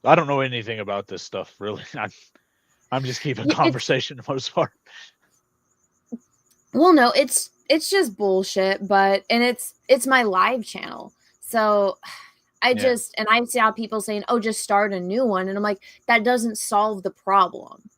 I don't know anything about this stuff, really. I'm just keeping conversation the most part. Well, no, it's just bullshit, and it's my live channel. So I see how people saying, oh, just start a new one. And I'm like, that doesn't solve the problem.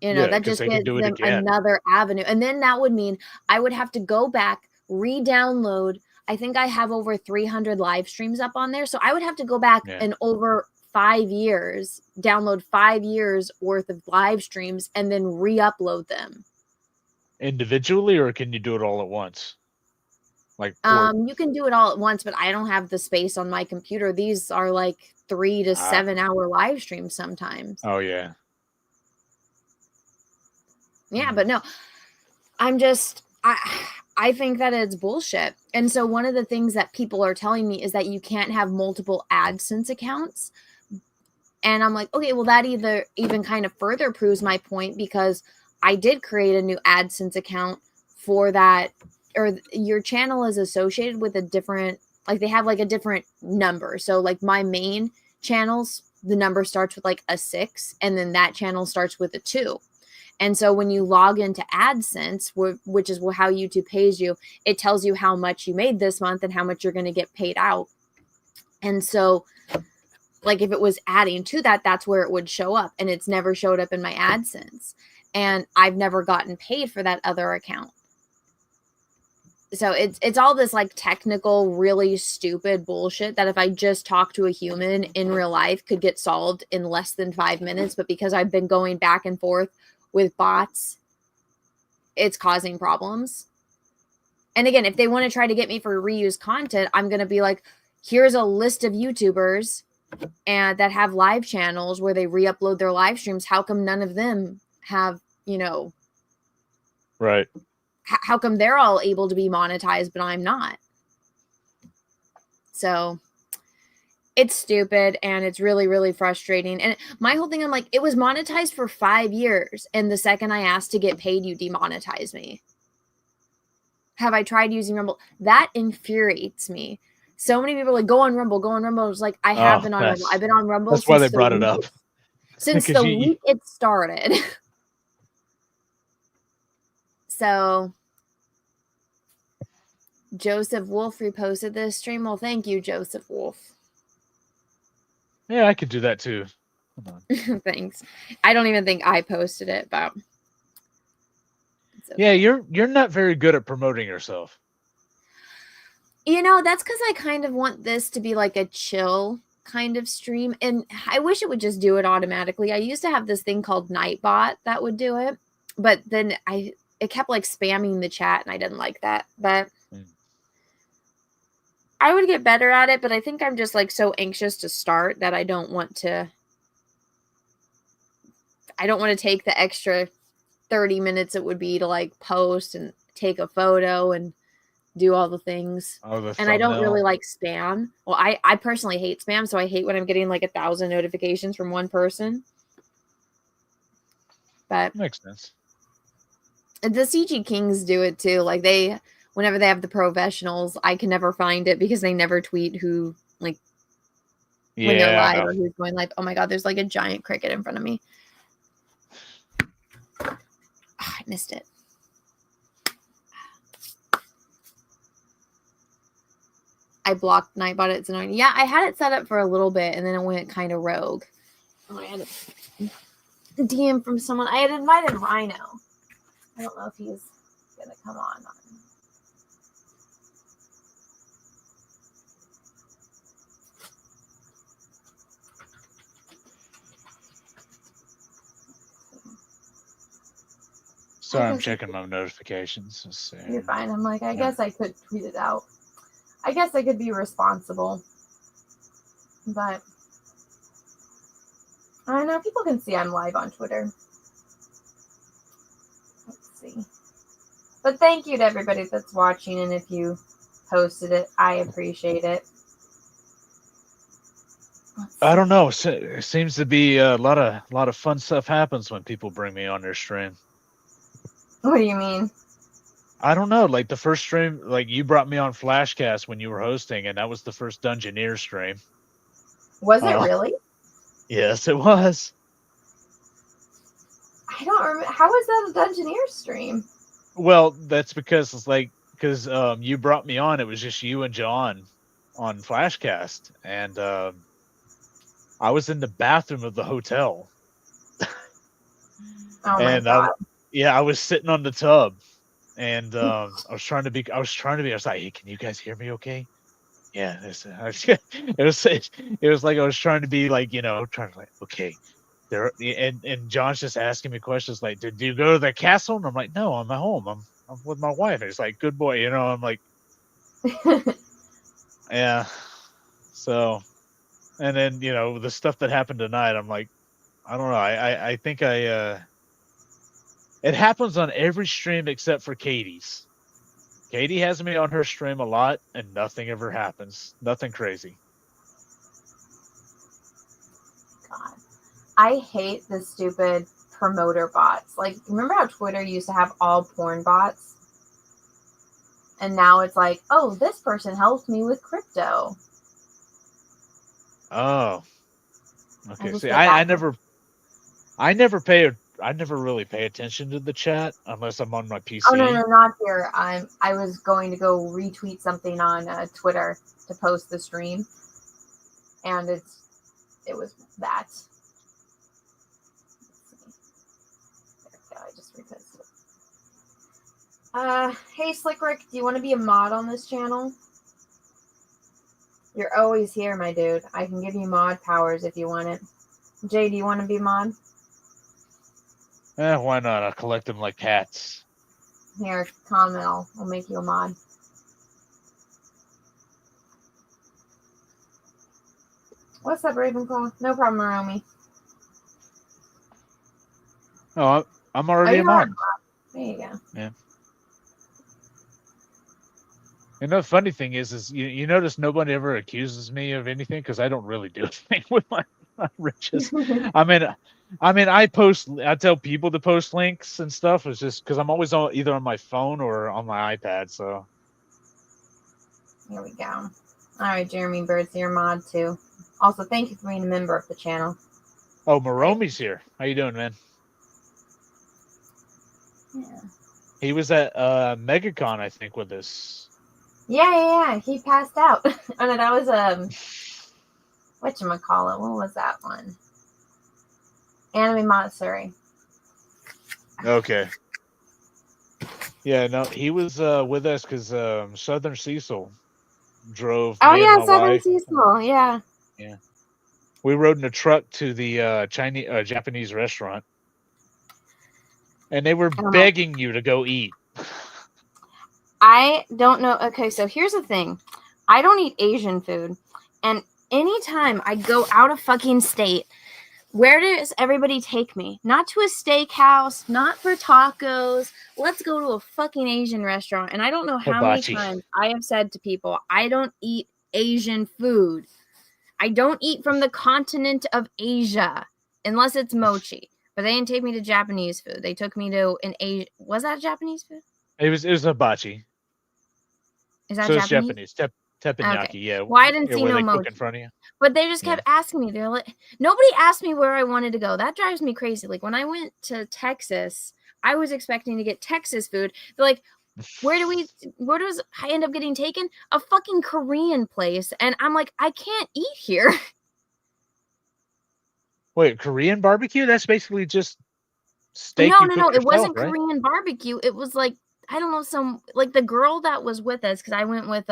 That just gives them another avenue. And then that would mean I would have to go back, re-download. I think I have over 300 live streams up on there. So I would have to go back and over 5 years, download 5 years worth of live streams and then re-upload them. Individually, or can you do it all at once? You can do it all at once, but I don't have the space on my computer. These are like 3 to 7 hour live streams sometimes. Oh yeah. Yeah, but no, I think that it's bullshit. And so one of the things that people are telling me is that you can't have multiple AdSense accounts. And I'm like, okay, well, that even kind of further proves my point because I did create a new AdSense account for that, or your channel is associated with a different, like they have like a different number. So like my main channel's the number starts with like a 6, and then that channel starts with a 2. And so when you log into AdSense, which is how YouTube pays you, it tells you how much you made this month and how much you're going to get paid out. And so, like, if it was adding to that, that's where it would show up. And it's never showed up in my AdSense. And I've never gotten paid for that other account. So it's all this like technical, really stupid bullshit that if I just talk to a human in real life could get solved in less than 5 minutes. But because I've been going back and forth with bots, it's causing problems. And again, if they want to try to get me for reused content, I'm going to be like, here's a list of YouTubers and that have live channels where they re-upload their live streams. How come none of them have, right? How come they're all able to be monetized, but I'm not? So it's stupid and it's really, really frustrating. And my whole thing, I'm like, it was monetized for 5 years. And the second I asked to get paid, you demonetized me. Have I tried using Rumble? That infuriates me. So many people are like, go on Rumble, go on Rumble. It's like, I have been on Rumble. I've been on Rumble. That's why they brought it up. Since the week it started. So Joseph Wolf reposted this stream. Well, thank you, Joseph Wolf. Yeah, I could do that too. Thanks. I don't even think I posted it, but okay. Yeah, you're not very good at promoting yourself. That's because I kind of want this to be like a chill kind of stream, and I wish it would just do it automatically. I used to have this thing called Nightbot that would do it, but then it kept like spamming the chat, and I didn't like that. But I would get better at it, but I think I'm just like so anxious to start that I don't want to take the extra 30 minutes it would be to like post and take a photo and do all the things. And I don't really like spam. Well, I personally hate spam, so I hate when I'm getting like 1,000 notifications from one person. But makes sense. The CG Kings do it too. Like whenever they have the professionals, I can never find it because they never tweet who when they're live or who's going live. Oh my god, there's like a giant cricket in front of me. Oh, I missed it. I blocked Nightbot. It's annoying. Yeah, I had it set up for a little bit and then it went kind of rogue. Oh, I had a DM from someone. I had invited Rhino. I don't know if he's going to come on. Sorry, I'm checking my notifications. Let's see. You're fine. I'm like, I guess I could tweet it out. I guess I could be responsible. But I don't know. People can see I'm live on Twitter. Let's see. But thank you to everybody that's watching. And if you posted it, I appreciate it. I don't know. It seems to be a lot of fun stuff happens when people bring me on their stream. What do you mean? I don't know. Like the first stream, like you brought me on Flashcast when you were hosting, and that was the first Dungeoneer stream. Was it really? Yes, it was. I don't remember. How was that a Dungeoneer stream? Well, that's because it's like you brought me on. It was just you and John on Flashcast, and I was in the bathroom of the hotel. Oh my god! I was sitting on the tub. And I was trying to be. I was like, "Hey, can you guys hear me? Okay?" Yeah. It was like I was trying to be like, trying to like, okay. There and John's just asking me questions like, "Did you go to the castle?" And I'm like, "No, I'm at home. I'm with my wife." And he's like, "Good boy," I'm like, yeah. So, and then the stuff that happened tonight, I'm like, I don't know. I think it happens on every stream except for Katie's. Katie has me on her stream a lot, and nothing ever happens. Nothing crazy. God, I hate the stupid promoter bots. Like, remember how Twitter used to have all porn bots? And now it's like, oh, this person helped me with crypto. Oh. Okay. just See, get I that. never really pay attention to the chat unless I'm on my Oh no, PC. not here. I was going to go retweet something on Twitter to post the stream, and it was that. There we go. I just reposted it. Hey Slick Rick, do you want to be a mod on this channel? You're always here, my dude. I can give you mod powers if you want it. Jay, do you want to be mod? Why not? I'll collect them like cats. Here, comment. I'll make you a mod. What's up, Ravenclaw? No problem, Romy. Oh, I'm already a mod. There you go. Yeah. And the funny thing is you notice nobody ever accuses me of anything because I don't really do anything with my riches. I mean, I tell people to post links and stuff. It's just because I'm always either on my phone or on my iPad. So Here we go. All right, Jeremy Bird's your mod too. Also, thank you for being a member of the channel. oh, Maromi's here. How you doing, man? Yeah. He was at MegaCon, I think, with us. Yeah. He passed out. Oh no, that was whatchamacallit? What was that one? Anime Montessori. Okay. Yeah, no, he was with us because Southern Cecil drove Oh me and yeah, my Southern wife. Cecil. Yeah. Yeah. We rode in a truck to the Japanese restaurant, and they were begging you to go eat. I don't know. Okay, so here's the thing. I don't eat Asian food, and anytime I go out of fucking state, where does everybody take me? Not to a steakhouse, not for tacos. Let's go to a fucking Asian restaurant. And I don't know how Hibachi. many times I have said to people, I don't eat Asian food. I don't eat from the continent of Asia unless it's mochi. But they didn't take me to Japanese food. They took me to an Asia. Was that Japanese food? It was hibachi. Is that So it's Japanese? teppanyaki. Okay. Yeah. Well, I didn't see Where no they cook in mochi. front of you. But they just kept asking me. They're like, nobody asked me where I wanted to go. That drives me crazy. Like when I went to Texas, I was expecting to get Texas food. They're like, where does I end up getting taken? A fucking Korean place. And I'm like, I can't eat here. Wait, Korean barbecue? That's basically just steak No. you cook It yourself, wasn't right? Korean barbecue. It was like, I don't know, some like the girl that was with us, because I went with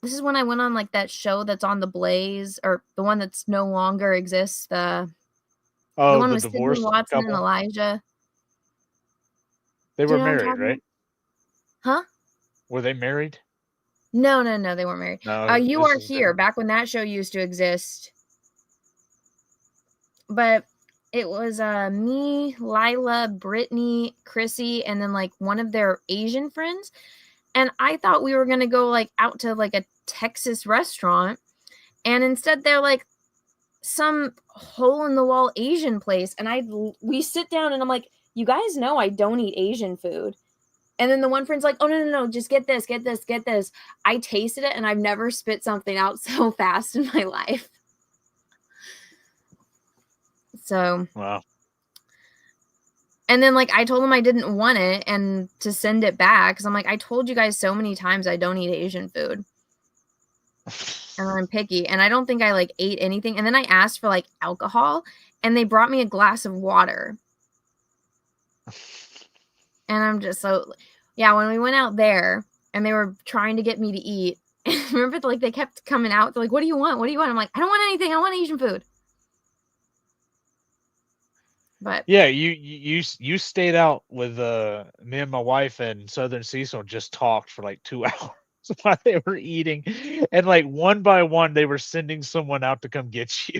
this is when I went on like that show that's on the Blaze, or the one that's no longer exists. The one The with Sydney divorced Watson and couple. Elijah. They Do were you know what I'm married, talking right? about? Huh? Were they married? No, they weren't married. No, You this Are is Here, different. back when that show used to exist. But it was me, Lila, Brittany, Chrissy, and then like one of their Asian friends. And I thought we were gonna go like out to like a Texas restaurant, and instead they're like some hole in the wall Asian place. And we sit down, and I'm like, you guys know I don't eat Asian food. And then the one friend's like, oh, no, just get this. I tasted it, and I've never spit something out so fast in my life. So, wow. And then like I told them I didn't want it and to send it back, because I'm like, I told you guys so many times I don't eat Asian food. And I'm picky, and I don't think I like ate anything. And then I asked for like alcohol, and they brought me a glass of water. And I'm just so, yeah, when we went out there and they were trying to get me to eat, remember, like they kept coming out. They're like, what do you want? I'm like, I don't want anything. I want Asian food. But yeah, you stayed out with me and my wife, and Southern Cecil just talked for like 2 hours while they were eating, and like one by one they were sending someone out to come get you.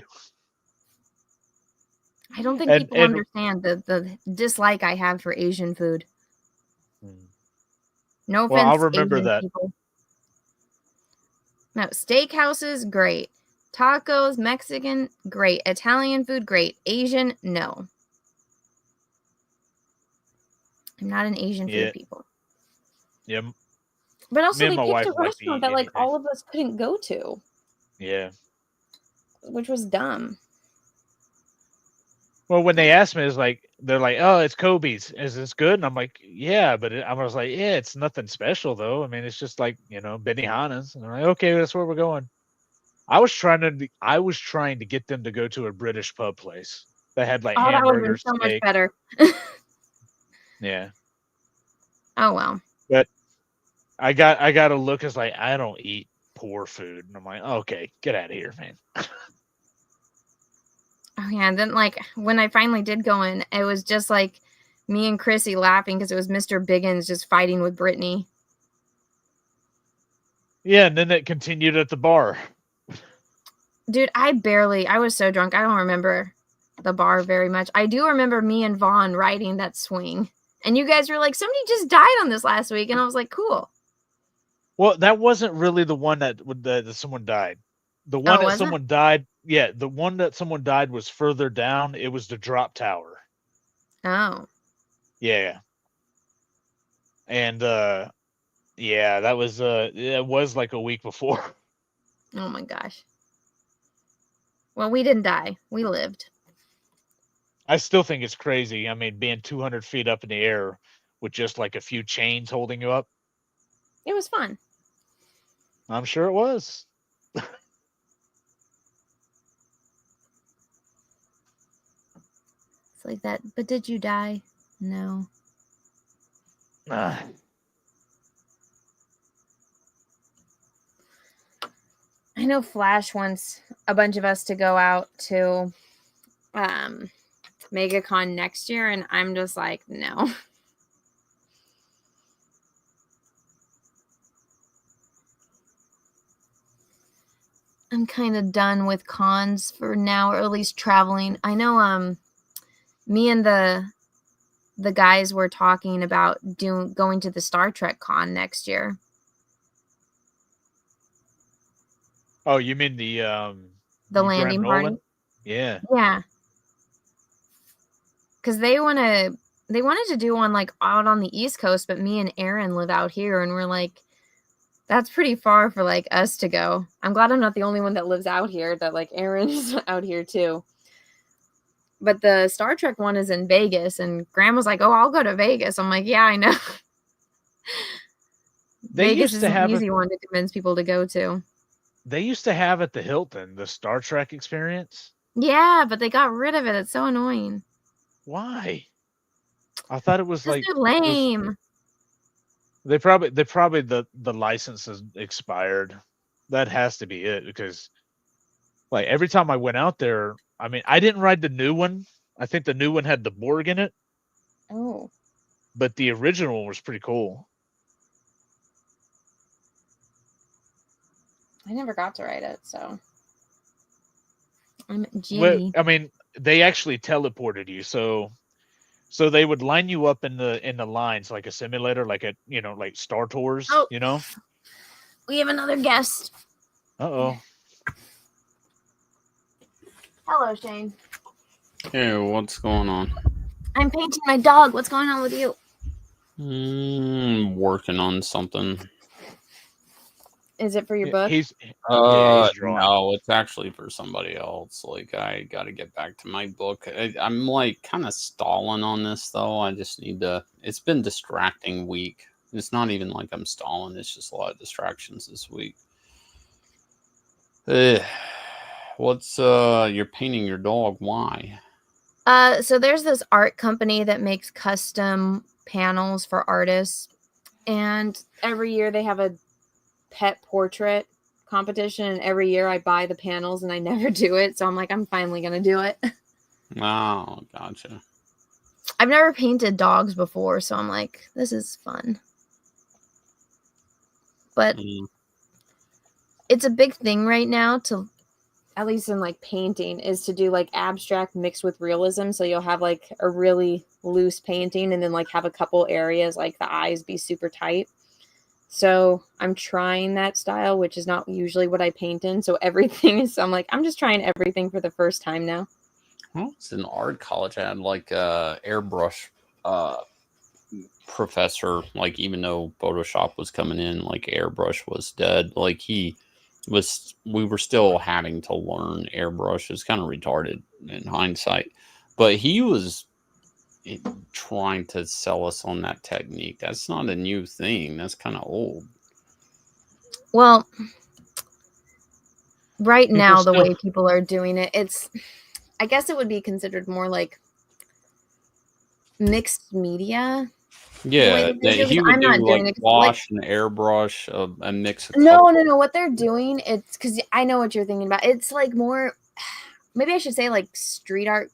I don't think people understand the dislike I have for Asian food. No offense, well, I'll remember Asian that. people. No, steakhouses, great. Tacos, Mexican, great. Italian food, great. Asian, no. I'm not an Asian food people. Yeah. But also, me and they my picked wife a like to restaurant eat that like anything. all of us couldn't go to. Yeah. which was dumb. Well, when they asked me, it's like they're like, "Oh, it's Kobe's. Is this good?" And I'm like, "Yeah," but I was like, "Yeah, it's nothing special though. I mean, it's just like Benihana's." And they're like, "Okay, that's where we're going." I was trying to get them to go to a British pub place that had like Oh, that would have been hamburgers, so much steak. better. Yeah, Oh well. but I got a look as like I don't eat poor food, and I'm like, okay, get out of here, man. Oh yeah, and then like when I finally did go in, it was just like me and Chrissy laughing because it was Mr. Biggins just fighting with Brittany. Yeah, and then it continued at the bar. Dude, I was so drunk. I don't remember the bar very much. I do remember me and Vaughn riding that swing. And you guys were like, somebody just died on this last week. And I was like, cool. Well, that wasn't really the one that someone died. The one Oh, that was it? someone died, yeah, the one that someone died was further down. It was the drop tower. Oh. Yeah. And yeah, that was it was like a week before. Oh my gosh. Well, we didn't die. We lived. I still think it's crazy. I mean, being 200 feet up in the air with just like a few chains holding you up. It was fun. I'm sure it was. It's like that. But did you die? No. Ah. I know Flash wants a bunch of us to go out to MegaCon next year, and I'm just like, no. I'm kind of done with cons for now, or at least traveling. I know me and the guys were talking about going to the Star Trek con next year. Oh, you mean the landing party? Yeah. Yeah. Cuz they wanted to do one like out on the East Coast, but me and Aaron live out here and we're like, that's pretty far for like us to go. I'm glad I'm not the only one that lives out here, that like Aaron's out here too. But the Star Trek one is in Vegas, and Grandma's like, "Oh, I'll go to Vegas." I'm like, "Yeah, I know." Vegas is an easy one to convince people to go to. They used to have at the Hilton the Star Trek experience. Yeah, but they got rid of it. It's so annoying. Why? I thought it was like they're lame. They probably the license is expired. That has to be it, because like every time I went out there, I mean, I didn't ride the new one. I think the new one had the Borg in it. Oh. But the original one was pretty cool. I never got to ride it, so I'm Well, I mean, they actually teleported you, so they would line you up in the lines like a simulator, like a like Star Tours. Oh, we have another guest. Uh-oh. Hello, Shane. Hey, what's going on? I'm painting my dog. What's going on with you? Working on something. Is it for your book? He's drawing. No, it's actually for somebody else. Like, I got to get back to my book. I'm like kind of stalling on this though. I just need to. It's been distracting week. It's not even like I'm stalling. It's just a lot of distractions this week. What's you're painting your dog? Why? So there's this art company that makes custom panels for artists, and every year they have a pet portrait competition, and every year I buy the panels and I never do it, so I'm like, I'm finally gonna do it. Oh, gotcha. I've never painted dogs before, so I'm like, this is fun. But it's a big thing right now, to at least in like painting, is to do like abstract mixed with realism. So you'll have like a really loose painting and then like have a couple areas like the eyes be super tight. So I'm trying that style, which is not usually what I paint in. So everything is, I'm like, I'm just trying everything for the first time now. Well, it's in art college. I had like a airbrush professor, like even though Photoshop was coming in, like airbrush was dead. Like he we were still having to learn airbrush. It's kind of retarded in hindsight, but he was trying to sell us on that technique. That's not a new thing. That's kind of old. Well, right People now, the still- way people are doing it, I guess it would be considered more like mixed media. Yeah, he would I'm do not doing like it. wash and airbrush, a mix of No. colors. What they're doing, it's because I know what you're thinking about. It's like more, maybe I should say like street art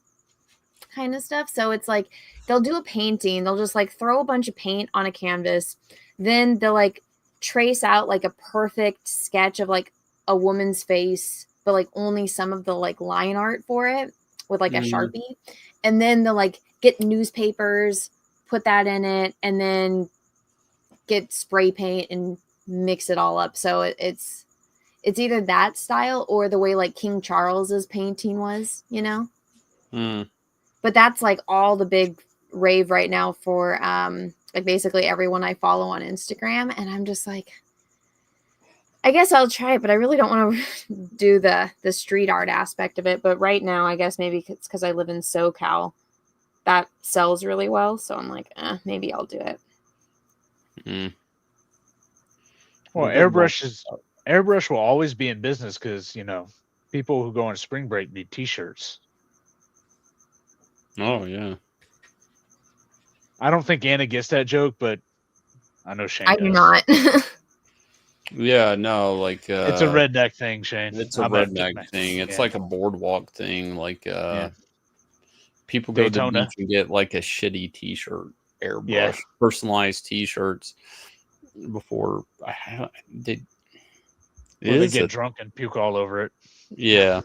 kind of stuff. So it's like they'll do a painting, they'll just like throw a bunch of paint on a canvas, then they'll like trace out like a perfect sketch of like a woman's face, but like only some of the like line art for it with like a Sharpie. And then they'll like get newspapers, put that in it, and then get spray paint and mix it all up. So it's either that style or the way like King Charles's painting was, you know? But that's like all the big rave right now for like basically everyone I follow on Instagram. And I'm just like, I guess I'll try it, but I really don't want to do the street art aspect of it. But right now, I guess maybe it's because I live in SoCal, that sells really well. So I'm like, maybe I'll do it. Well, airbrush will always be in business because, you know, people who go on spring break need t-shirts. Oh yeah. I don't think Anna gets that joke, but I know Shane does. do not. Yeah, no, like it's a redneck thing, Shane. It's a redneck thing. It's like a boardwalk thing. Like people go Daytona. to the beach and get like a shitty t-shirt, airbrush, personalized t-shirts before they get drunk and puke all over it. Yeah.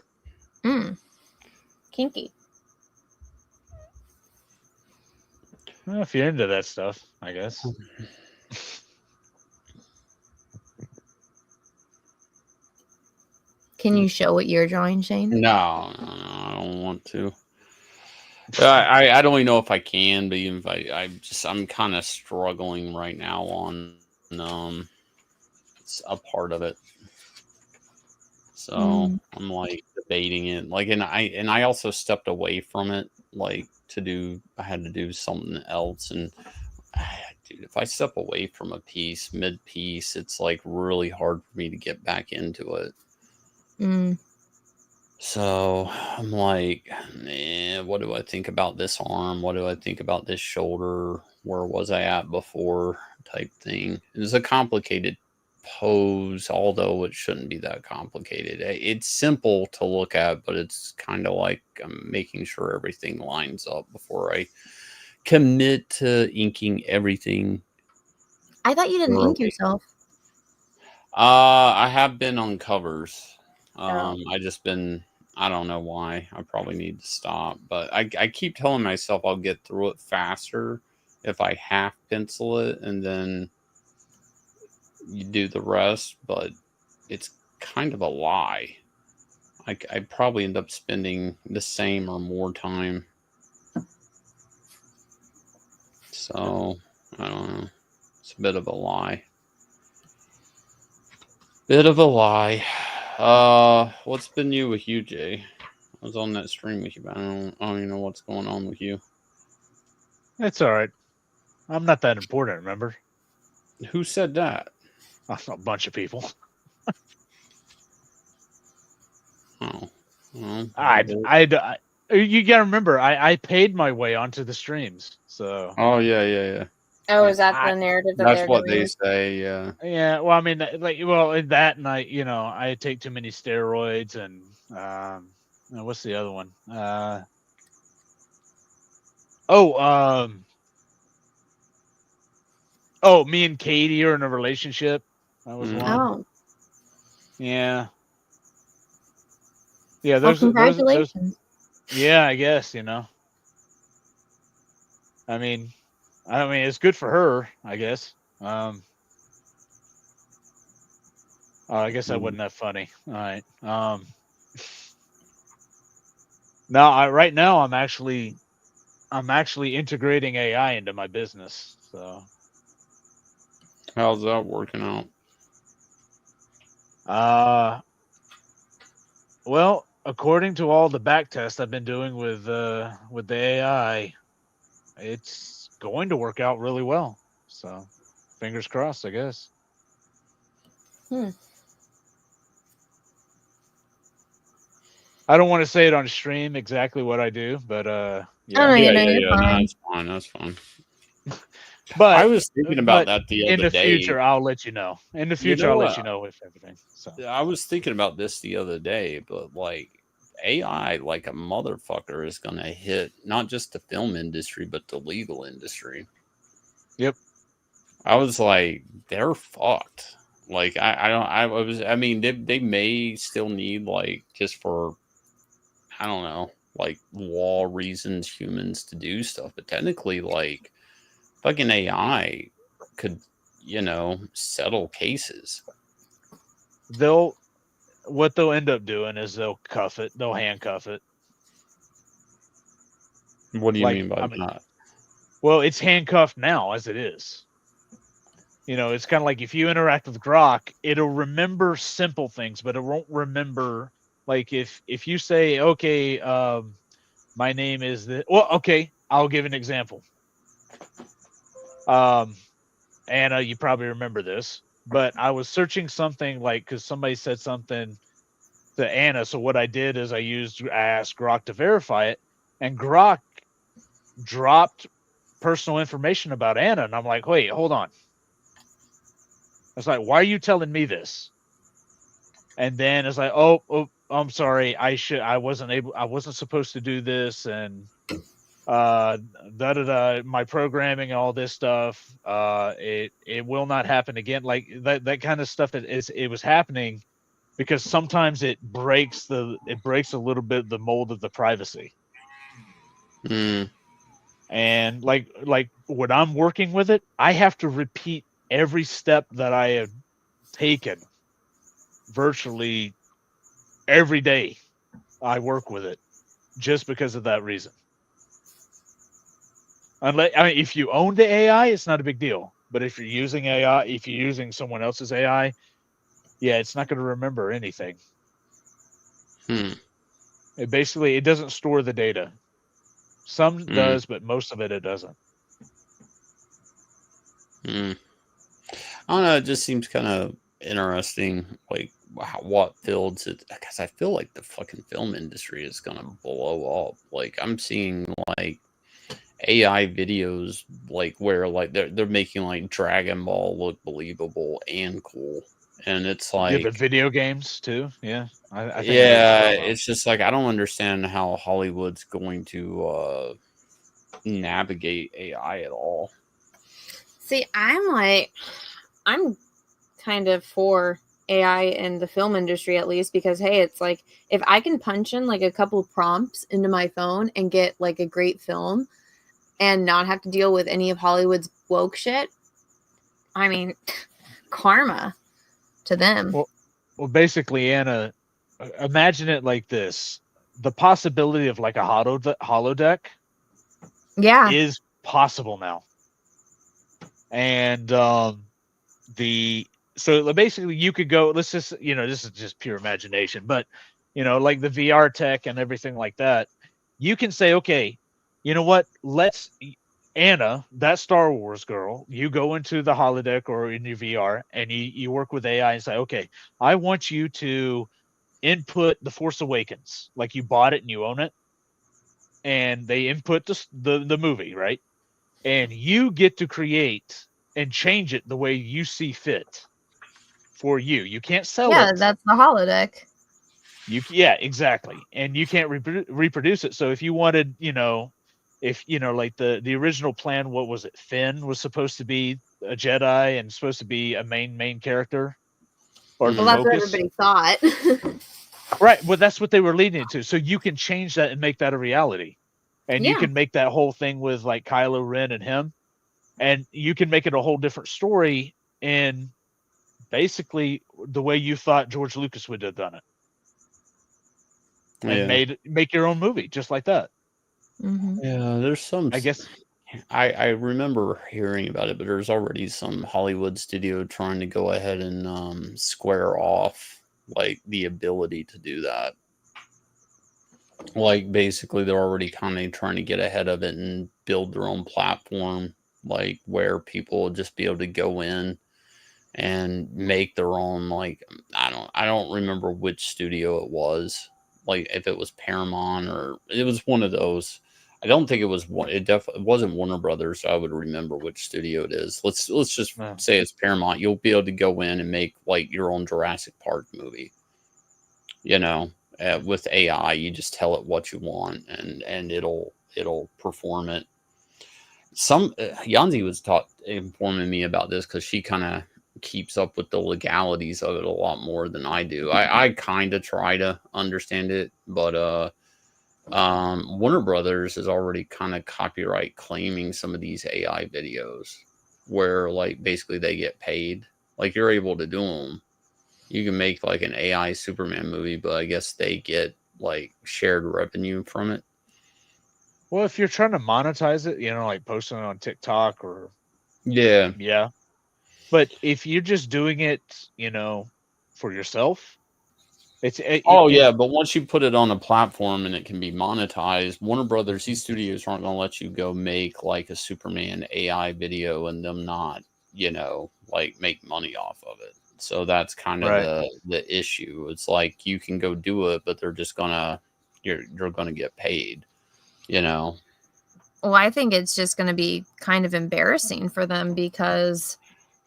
Kinky. Well, if you're into that stuff, I guess. Can you show what you're drawing, Shane? No, I don't want to. I don't even know if I can, but even if I'm kind of struggling right now on a part of it. So I'm like debating it. Like, and I also stepped away from it, like I had to do something else. And dude, if I step away from a piece mid-piece, it's like really hard for me to get back into it. So I'm like, what do I think about this arm? What do I think about this shoulder? Where was I at before? Type thing. It's a complicated pose, although it shouldn't be that complicated. It's simple to look at, but it's kind of like I'm making sure everything lines up before I commit to inking everything. I thought you didn't ink yourself. I have been on covers. I don't know why. I probably need to stop, but I keep telling myself I'll get through it faster if I half pencil it and then you do the rest, but it's kind of a lie. I probably end up spending the same or more time. So, I don't know. It's a bit of a lie. What's been new with you, Jay? I was on that stream with you, but I don't even know what's going on with you. It's all right. I'm not that important, remember? Who said that? A bunch of people. Oh. Well, you gotta remember, I paid my way onto the streams, so. Oh yeah. Oh, is that the narrative? That's what they say. Yeah. Yeah. Well, I mean, that, and I take too many steroids, and what's the other one? Me and Katie are in a relationship. That was one. Oh. Yeah. Yeah. Congratulations. Yeah, I guess, I mean, it's good for her, I guess. I guess that wasn't that funny. All right. Now, right now, I'm actually integrating AI into my business. So, how's that working out? Well, according to all the back tests I've been doing with the AI, it's going to work out really well. So, fingers crossed, I guess. I don't want to say it on stream exactly what I do, but yeah. Oh, no, Yeah. you're fine. That's fine. That's fine. But I was thinking about that the in other the day. future, I'll let you know. In the future, I'll let you know with everything. So I was thinking about this the other day, but like AI, like a motherfucker, is going to hit not just the film industry, but the legal industry. Yep. I was like, they're fucked. Like, I mean, they may still need, like, just for, I don't know, like law reasons, humans to do stuff, but technically, like, fucking AI could, settle cases. What they'll end up doing is they'll handcuff it. What do you mean by that? Well, it's handcuffed now as it is. It's kind of like if you interact with Grok, it'll remember simple things, but it won't remember, like if you say, okay, my name is this. Well, okay, I'll give an example. Anna, you probably remember this, but I was searching something because somebody said something to Anna. So what I did is I asked Grok to verify it, and Grok dropped personal information about Anna, and I'm like, wait, hold on. I was like, why are you telling me this? And then it's like, oh, I'm sorry, I wasn't supposed to do this, and my programming, all this stuff, it will not happen again. Like that kind of stuff it was happening because sometimes it breaks a little bit the mold of the privacy. And like when I'm working with it, I have to repeat every step that I have taken virtually every day I work with it, just because of that reason. If you own the AI, it's not a big deal. But if you're using someone else's AI, yeah, it's not going to remember anything. It doesn't store the data. Some does, but most of it doesn't. I don't know. It just seems kind of interesting, like what fields it. Because I feel like the fucking film industry is gonna blow up. Like I'm seeing like AI videos, like where like they're making like Dragon Ball look believable and cool, and it's like the video games too. Yeah, I think it's just like I don't understand how Hollywood's going to navigate AI at all. See, I'm kind of for AI in the film industry, at least, because hey, it's like if I can punch in like a couple of prompts into my phone and get like a great film and not have to deal with any of Hollywood's woke shit, I mean, karma to them. Well, basically, Anna, imagine it like this: the possibility of like a holodeck, is possible now, and so basically you could go. Let's just this is just pure imagination, but like the VR tech and everything like that, you can say, okay, you know what? Let's Anna, that Star Wars girl, you go into the holodeck or in your VR and you work with AI and say, okay, I want you to input The Force Awakens, like you bought it and you own it, and they input the movie, right? And you get to create and change it the way you see fit for you. You can't sell it. Yeah, that's the holodeck. Yeah, exactly. And you can't reproduce it. So if you wanted, like the original plan, what was it? Finn was supposed to be a Jedi and supposed to be a main character. Or well, that's what everybody thought. Right. Well, that's what they were leading to. So you can change that and make that a reality. And you can make that whole thing with like Kylo Ren and him. And you can make it a whole different story in basically the way you thought George Lucas would have done it. And make your own movie just like that. Mm-hmm. Yeah, there's some. I guess I remember hearing about it, but there's already some Hollywood studio trying to go ahead and square off like the ability to do that. Like basically they're already kind of trying to get ahead of it and build their own platform, like where people will just be able to go in and make their own, like I don't remember which studio it was, like if it was Paramount or it was one of those. I don't think it was one. It wasn't Warner Brothers. So I would remember which studio it is. Let's just say it's Paramount. You'll be able to go in and make like your own Jurassic Park movie. You know, with AI, you just tell it what you want, and it'll perform it. Some Yanzi was informing me about this because she kind of keeps up with the legalities of it a lot more than I do. I kind of try to understand it, but Warner Brothers is already kind of copyright claiming some of these AI videos where like basically they get paid. Like you're able to do them. You can make like an AI Superman movie, but I guess they get like shared revenue from it. Well, if you're trying to monetize it, like posting it on TikTok or yeah. But if you're just doing it, for yourself, yeah, but once you put it on a platform and it can be monetized, Warner Brothers, these studios aren't going to let you go make like a Superman AI video and them not, like make money off of it. So that's kind of the issue. It's like you can go do it, but they're just gonna you're gonna get paid, Well, I think it's just going to be kind of embarrassing for them because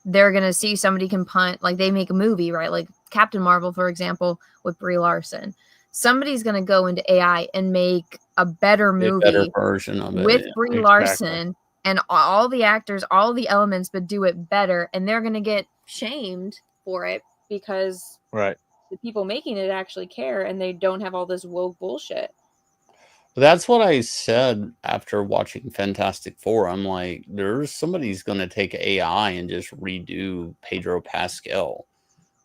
they're going to see somebody can punt, like they make a movie, right? Like Captain Marvel, for example, with Brie Larson. Somebody's going to go into AI and make a better movie, a better version of it with Brie Larson and all the actors, all the elements, but do it better. And they're going to get shamed for it because the people making it actually care and they don't have all this woke bullshit. That's what I said after watching Fantastic Four. I'm like, there's somebody's going to take AI and just redo Pedro Pascal.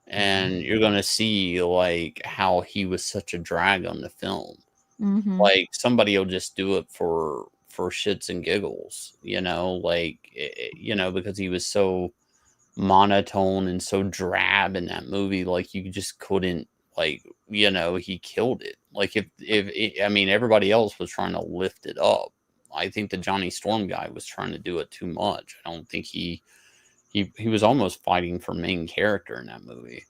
And you're going to see like how he was such a drag on the film. Mm-hmm. Like somebody will just do it for shits and giggles, because he was so monotone and so drab in that movie. Like you just couldn't, like, he killed it. Like I mean, everybody else was trying to lift it up. I think the Johnny Storm guy was trying to do it too much. I don't think he was almost fighting for main character in that movie.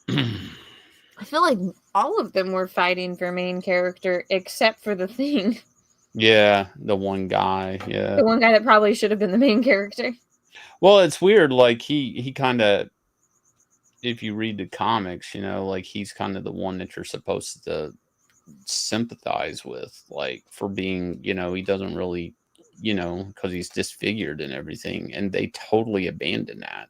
I feel like all of them were fighting for main character except for the Thing. Yeah, the one guy. Yeah, the one guy that probably should have been the main character. Well, it's weird. Like he kind of, if you read the comics, like he's kind of the one that you're supposed to sympathize with, like for being, he doesn't really, because he's disfigured and everything, and they totally abandon that.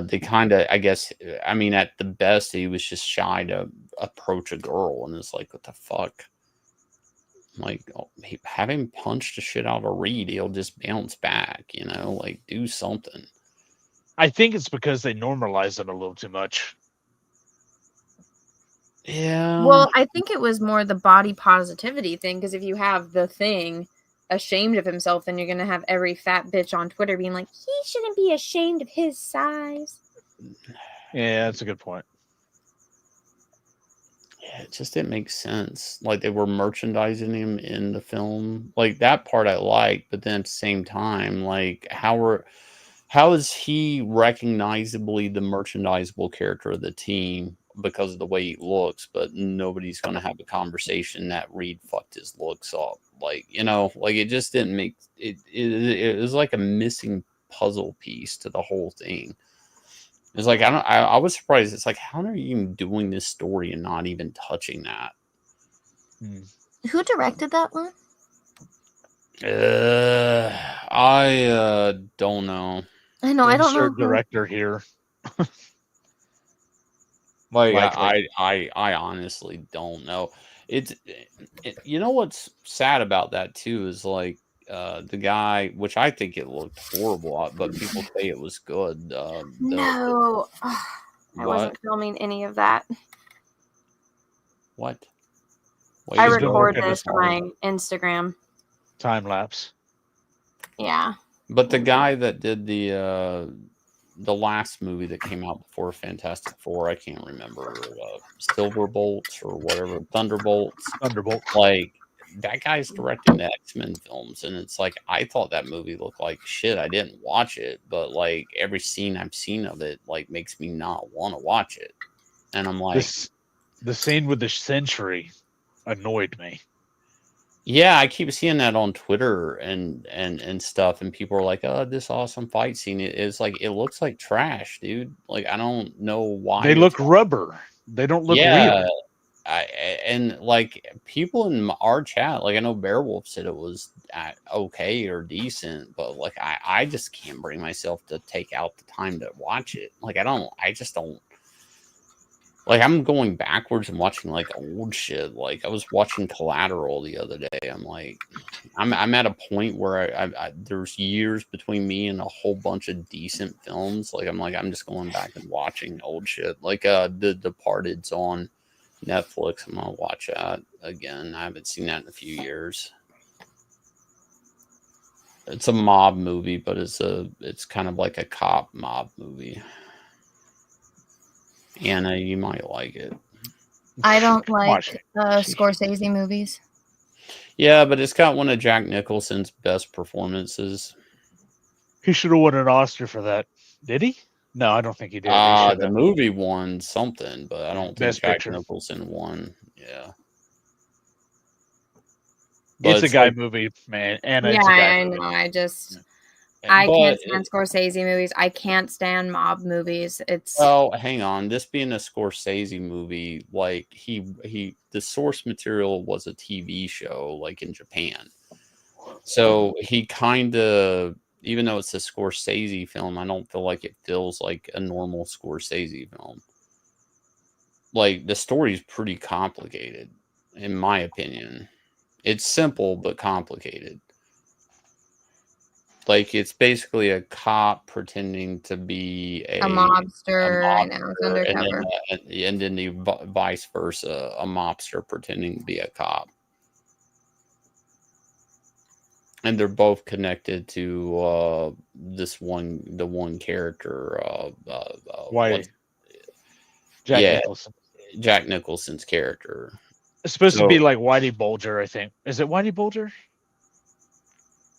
They kind of, I guess, I mean, at the best, he was just shy to approach a girl, and it's like, what the fuck? Like, have him punch the shit out of Reed, he'll just bounce back, like do something. I think it's because they normalize it a little too much. Yeah. Well, I think it was more the body positivity thing, because if you have the Thing ashamed of himself, then you're going to have every fat bitch on Twitter being like, he shouldn't be ashamed of his size. Yeah, that's a good point. Yeah, it just didn't make sense. Like they were merchandising him in the film. Like that part I liked, but then at the same time, like how is he recognizably the merchandisable character of the team because of the way he looks, but nobody's going to have a conversation that Reed fucked his looks up. Like, like it just didn't make it. It was like a missing puzzle piece to the whole thing. It's like I was surprised. It's like, how are you even doing this story and not even touching that? Who directed that one? I don't know. I know. I don't know. Director here. Like I honestly don't know. It's you know what's sad about that too is like the guy, which I think it looked horrible, but people say it was good. No, I wasn't filming any of that. What? I record this for my Instagram. Time lapse. Yeah. But the guy that did the last movie that came out before Fantastic Four, I can't remember, Silverbolts or whatever, Thunderbolts. Like, that guy's directing the X-Men films, and it's like, I thought that movie looked like shit. I didn't watch it, but like every scene I've seen of it like makes me not want to watch it. And I'm like, the scene with the Sentry annoyed me. yeah, I keep seeing that on Twitter and stuff, and people are like, "Oh, this awesome fight scene." It's like, it looks like trash, dude. Like, I don't know why they look rubber. They don't look real. And like, people in our chat, like, I know Beowulf said it was okay or decent, but like, I just can't bring myself to take out the time to watch it. Like, I just don't. Like, I'm going backwards and watching like old shit. Like, I was watching Collateral the other day. I'm like, I'm at a point where I there's years between me and a whole bunch of decent films. Like, I'm just going back and watching old shit. Like, The Departed's on Netflix. I'm gonna watch that again. I haven't seen that in a few years. It's a mob movie, but it's kind of like a cop mob movie. Anna, you might like it. I don't like Scorsese movies. Yeah, but it's got one of Jack Nicholson's best performances. He should have won an Oscar for that. Did he? No, I don't think he did. The movie won something, but I don't think Jack Nicholson won. Yeah. But it's a guy movie, man. Anna, it's a guy movie. I know. I can't stand Scorsese movies. I can't stand mob movies. Oh, hang on. This being a Scorsese movie, like the source material was a TV show, like in Japan. So he kind of, even though it's a Scorsese film, I don't feel like it feels like a normal Scorsese film. Like, the story is pretty complicated, in my opinion. It's simple but complicated. Like, it's basically a cop pretending to be a mobster, and now it's undercover. And then the vice versa, a mobster pretending to be a cop. And they're both connected to the one character. Jack Nicholson's character. It's supposed to be like Whitey Bulger, I think. Is it Whitey Bulger?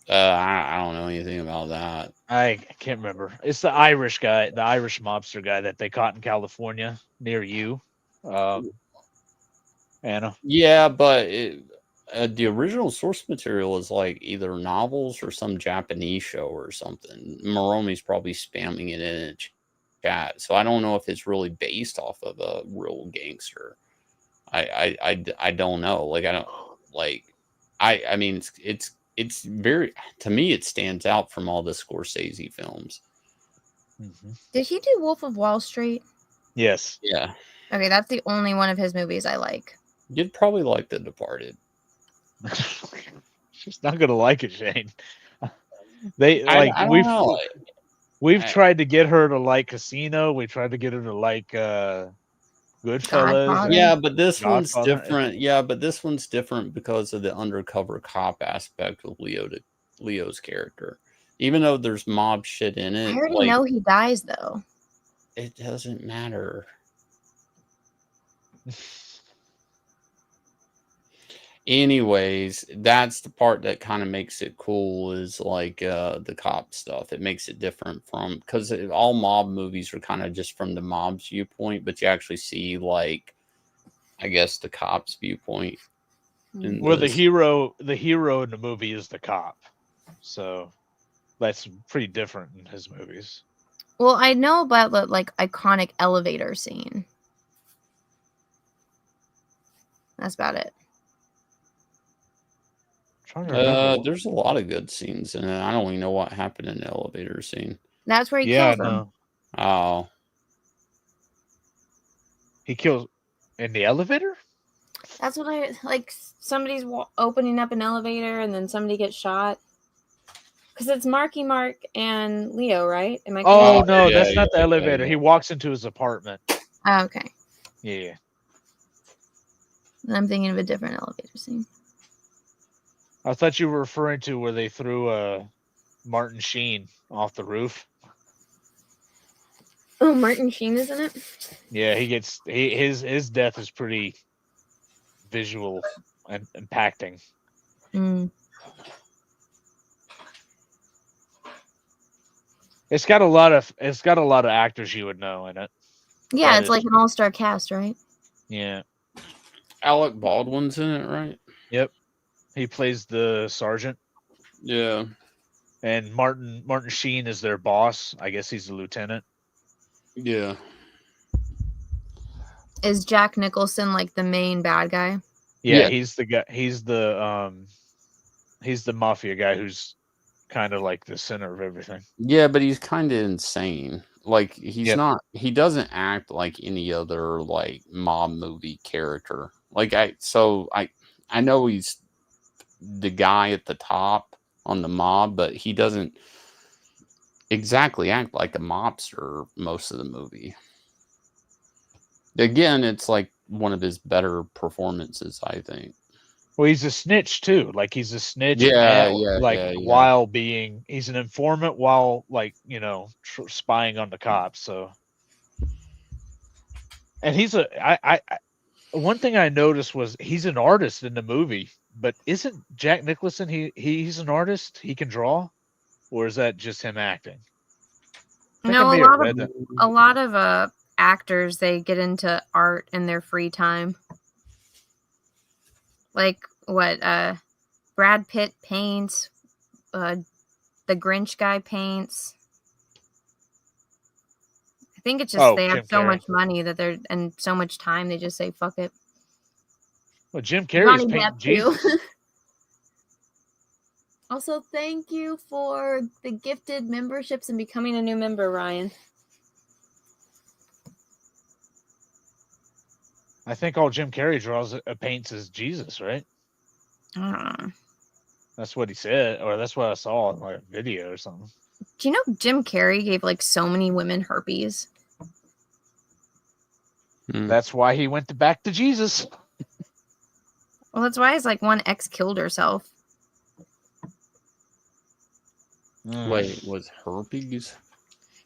I don't know anything about that. I can't remember. It's the Irish guy, the Irish mobster guy that they caught in California near you, Anna. Yeah, but the original source material is like either novels or some Japanese show or something. Moromi's probably spamming it in chat, so I don't know if it's really based off of a real gangster. I don't know. Like, I don't like. I mean, it's very, to me, it stands out from all the Scorsese films. Mm-hmm. Did he do Wolf of Wall Street? Yes. Yeah. Okay, that's the only one of his movies I like. You'd probably like The Departed. She's not gonna like it, Shane. We've tried to get her to like Casino. We tried to get her to like Goodfellas. Yeah, but this one's different. Yeah, but this one's different because of the undercover cop aspect of Leo's character. Even though there's mob shit in it. I already know he dies, though. It doesn't matter. Anyways, that's the part that kind of makes it cool, is like the cop stuff. It makes it different from, because all mob movies are kind of just from the mob's viewpoint, but you actually see, like, I guess, the cop's viewpoint. Well, the hero in the movie is the cop, so that's pretty different in his movies. Well, I know about the like iconic elevator scene. That's about it. There's a lot of good scenes, and I don't even know what happened in the elevator scene. That's where he kills them. Oh, he kills in the elevator. That's what I like. Somebody's opening up an elevator, and then somebody gets shot. Because it's Marky Mark and Leo, right? Am I correct? Oh no, that's not the elevator. He walks into his apartment. Oh, okay. Yeah. And I'm thinking of a different elevator scene. I thought you were referring to where they threw Martin Sheen off the roof. Oh, Martin Sheen is in it? Yeah, his death is pretty visual and impacting. Mm. It's got a lot of actors you would know in it. Yeah, it's like an all-star cast, right? Yeah. Alec Baldwin's in it, right? Yep. He plays the sergeant. Yeah. And Martin Sheen is their boss. I guess he's the lieutenant. Yeah. Is Jack Nicholson like the main bad guy? Yeah, he's the guy. He's the mafia guy who's kind of like the center of everything. Yeah, but he's kind of insane. Like he's Yep. not. He doesn't act like any other like mob movie character. Like I know he's the guy at the top on the mob, but he doesn't exactly act like a mobster most of the movie. Again, it's like one of his better performances, I think. Well, he's a snitch too. Like he's a snitch. While being, he's an informant while spying on the cops. So, and one thing I noticed was he's an artist in the movie, but isn't Jack Nicholson? He's an artist. He can draw, or is that just him acting? No, a lot of actors, they get into art in their free time. Like what? Brad Pitt paints. The Grinch guy paints. I think it's just they have so much money and so much time, they just say fuck it. Well, Jim Carrey's painting Jesus. Also, thank you for the gifted memberships and becoming a new member, Ryan. I think all Jim Carrey paints is Jesus, right? That's what he said, or that's what I saw in like a video or something. Do you know Jim Carrey gave like so many women herpes? That's why he went back to Jesus. Well, that's why his like one ex killed herself. Wait, was herpes?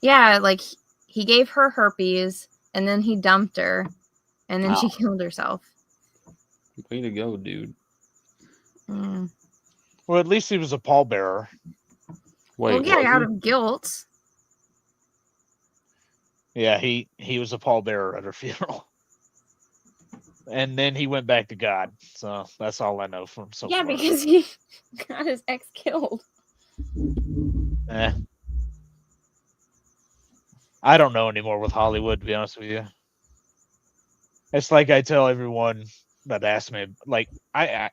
Yeah, like he gave her herpes and then he dumped her and then she killed herself. Way to go, dude. Well, at least he was a pallbearer. Out of guilt. Yeah, he was a pallbearer at her funeral. And then he went back to God. So that's all I know from so far. Yeah, because he got his ex killed. I don't know anymore with Hollywood, to be honest with you. It's like I tell everyone that asks me, like I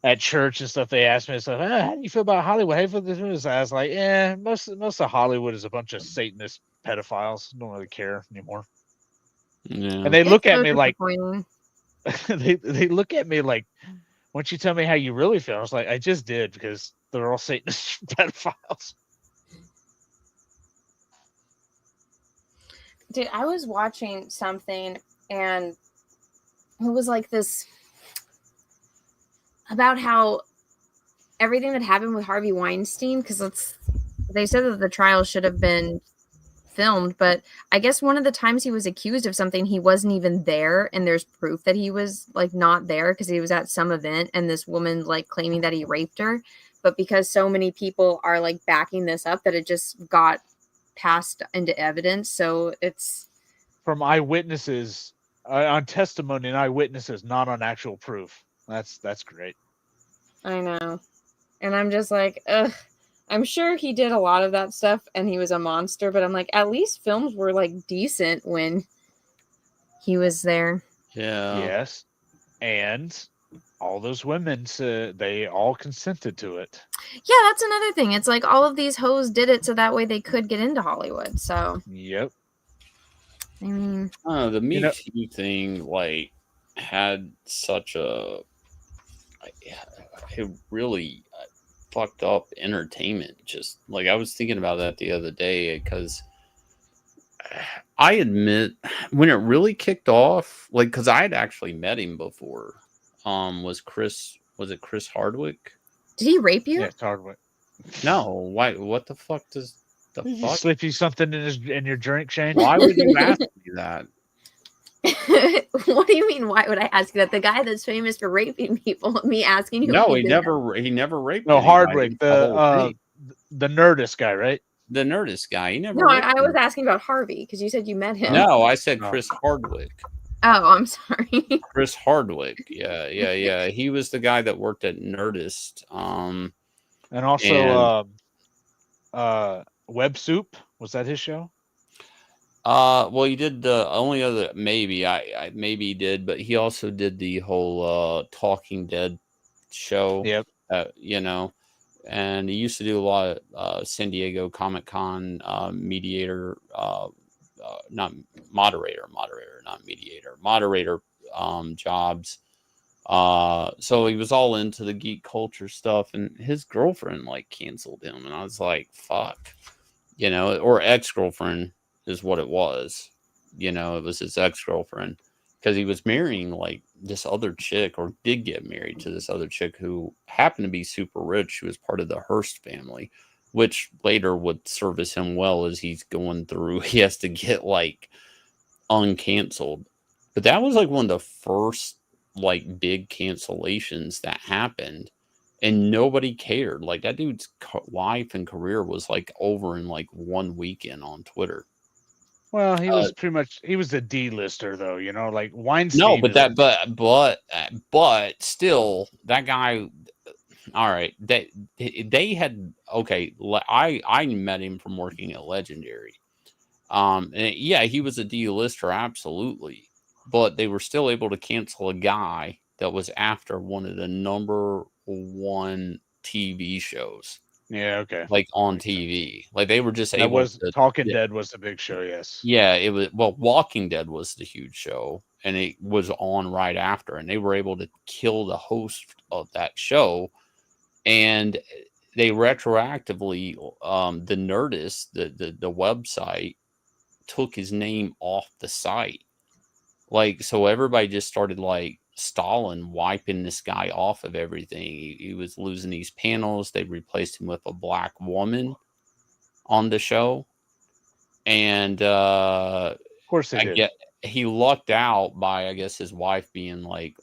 at church and stuff, they ask me stuff, how do you feel about Hollywood? How do you feel this news? I was like, most of Hollywood is a bunch of Satanist pedophiles. Don't really care anymore. Yeah. And they look at me like they look at me like, why don't you tell me how you really feel? I was like, I just did, because they're all Satanist pedophiles. Dude, I was watching something and it was like this about how everything that happened with Harvey Weinstein, because they said that the trial should have been filmed, but I guess one of the times he was accused of something, he wasn't even there, and there's proof that he was like not there because he was at some event and this woman like claiming that he raped her, but because so many people are like backing this up that it just got passed into evidence. So it's from eyewitnesses, on testimony and eyewitnesses, not on actual proof. That's great. I know. And I'm just like, ugh. I'm sure he did a lot of that stuff and he was a monster, but I'm like, at least films were like decent when he was there. Yeah. Yes. And all those women, they all consented to it. Yeah, that's another thing. It's like all of these hoes did it so that way they could get into Hollywood. So, yep. I mean, the Me Too thing, like, had such a, it really fucked up entertainment. Just like I was thinking about that the other day, because I admit, when it really kicked off, like, because I had actually met him before. Was it Chris Hardwick? Did he rape you? Yeah, it's Hardwick. No, why? What the fuck does the Did he fuck? slip you something in your drink, Shane? Why would you ask me that? What do you mean? Why would I ask you that? The guy that's famous for raping people, me asking you? No, if he did that. never raped. No, anybody. Hardwick, the Nerdist guy, right? The Nerdist guy. He never. No, raped I was anybody. asking about Harvey because you said you met him. No, I said No. Chris Hardwick. Oh, I'm sorry. Chris Hardwick. Yeah. He was the guy that worked at Nerdist. And also, Web Soup, was that his show? Well, he did the only other maybe maybe he did, but he also did the whole Talking Dead show. Yep. You know, and he used to do a lot of San Diego Comic-Con mediator, not moderator, not mediator, moderator jobs. So he was all into the geek culture stuff, and his girlfriend like canceled him, and I was like, fuck, you know, or ex-girlfriend is what it was. You know, it was his ex-girlfriend because he was marrying like this other chick, or did get married to this other chick who happened to be super rich. She was part of the Hearst family, which later would service him well as he's going through. He has to get like uncanceled. But that was like one of the first like big cancellations that happened, and nobody cared. Like that dude's life and career was like over in like one weekend on Twitter. Well, he was pretty much, he was a D-lister though, you know, like Weinstein. No, but still, that guy. All right, they had okay. I met him from working at Legendary. And yeah, he was a D-lister, absolutely, but they were still able to cancel a guy that was after one of the #1 TV shows. Yeah, okay. Like on TV, like they were just That able was to. Talking Dead was the big show, yes. Yeah, it was. Well, Walking Dead was the huge show, and it was on right after, and they were able to kill the host of that show, and they retroactively, the Nerdist, the website, took his name off the site. Like, so everybody just started like Stalin wiping this guy off of everything. He was losing these panels. They replaced him with a black woman on the show. And Of course they did. He lucked out by, I guess, his wife being like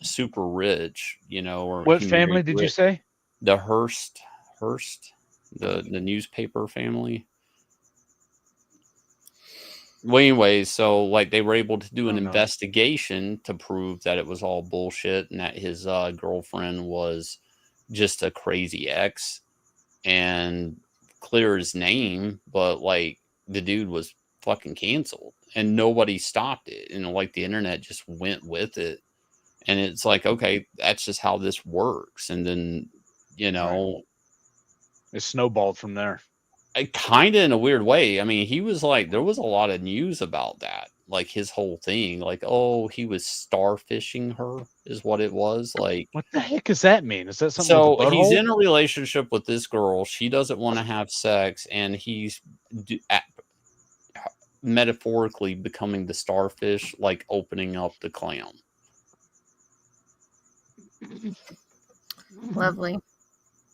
super rich, you know. Or what family did you say? The Hearst, the newspaper family. Well, anyways, so like they were able to do an investigation to prove that it was all bullshit and that his girlfriend was just a crazy ex, and clear his name, but like the dude was fucking canceled and nobody stopped it, and like the internet just went with it, and it's like, okay, that's just how this works. And then, you know, it snowballed from there. Kind of in a weird way. I mean, he was like, there was a lot of news about that, like his whole thing, like, oh, he was starfishing her is what it was. Like, what the heck does that mean? Is that something so with a butthole? he's in a relationship with this girl, she doesn't want to have sex, and he's metaphorically becoming the starfish, like opening up the clam. Lovely.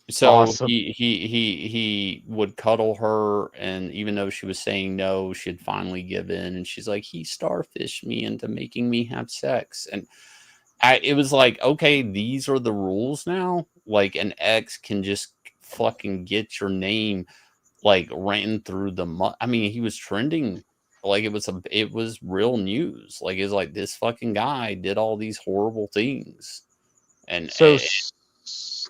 So awesome. he would cuddle her, and even though she was saying no, she'd finally give in, and she's like, he starfished me into making me have sex. And it was like, okay, these are the rules now. Like, an ex can just fucking get your name like ran through the mud. I mean, he was trending like it was real news. Like, it's like, this fucking guy did all these horrible things. And so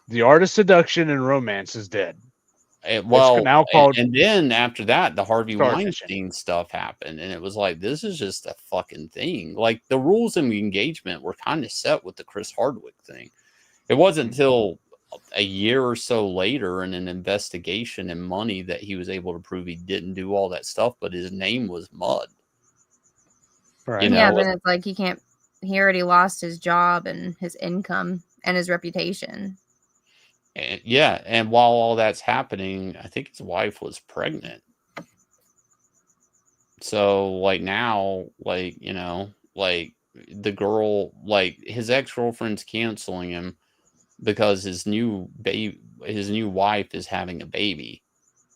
the art of seduction and romance is dead. Well, now called, and then after that, the Harvey Weinstein stuff happened, and it was like, this is just a fucking thing. Like, the rules of engagement were kind of set with the Chris Hardwick thing. It wasn't until a year or so later in an investigation and money that he was able to prove he didn't do all that stuff, but his name was mud. Right. You know? Yeah, but it's like he already lost his job and his income and his reputation. And, yeah, and while all that's happening, I think his wife was pregnant. So like now, like, you know, like the girl, like his ex-girlfriend's canceling him because his new wife is having a baby,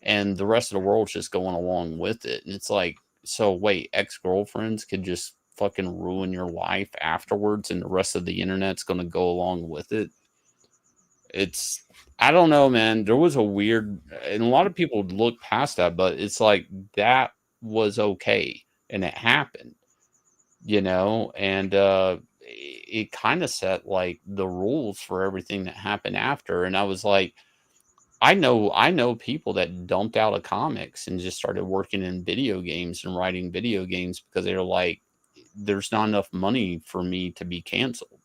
and the rest of the world's just going along with it. And it's like, so wait, ex-girlfriends could just fucking ruin your life afterwards, and the rest of the internet's going to go along with it. It's, I don't know, man. There was a weird, and a lot of people look past that, but it's like that was okay, and it happened, you know, and it kind of set like the rules for everything that happened after. And I was like, I know people that dumped out of comics and just started working in video games and writing video games because they're like, there's not enough money for me to be canceled.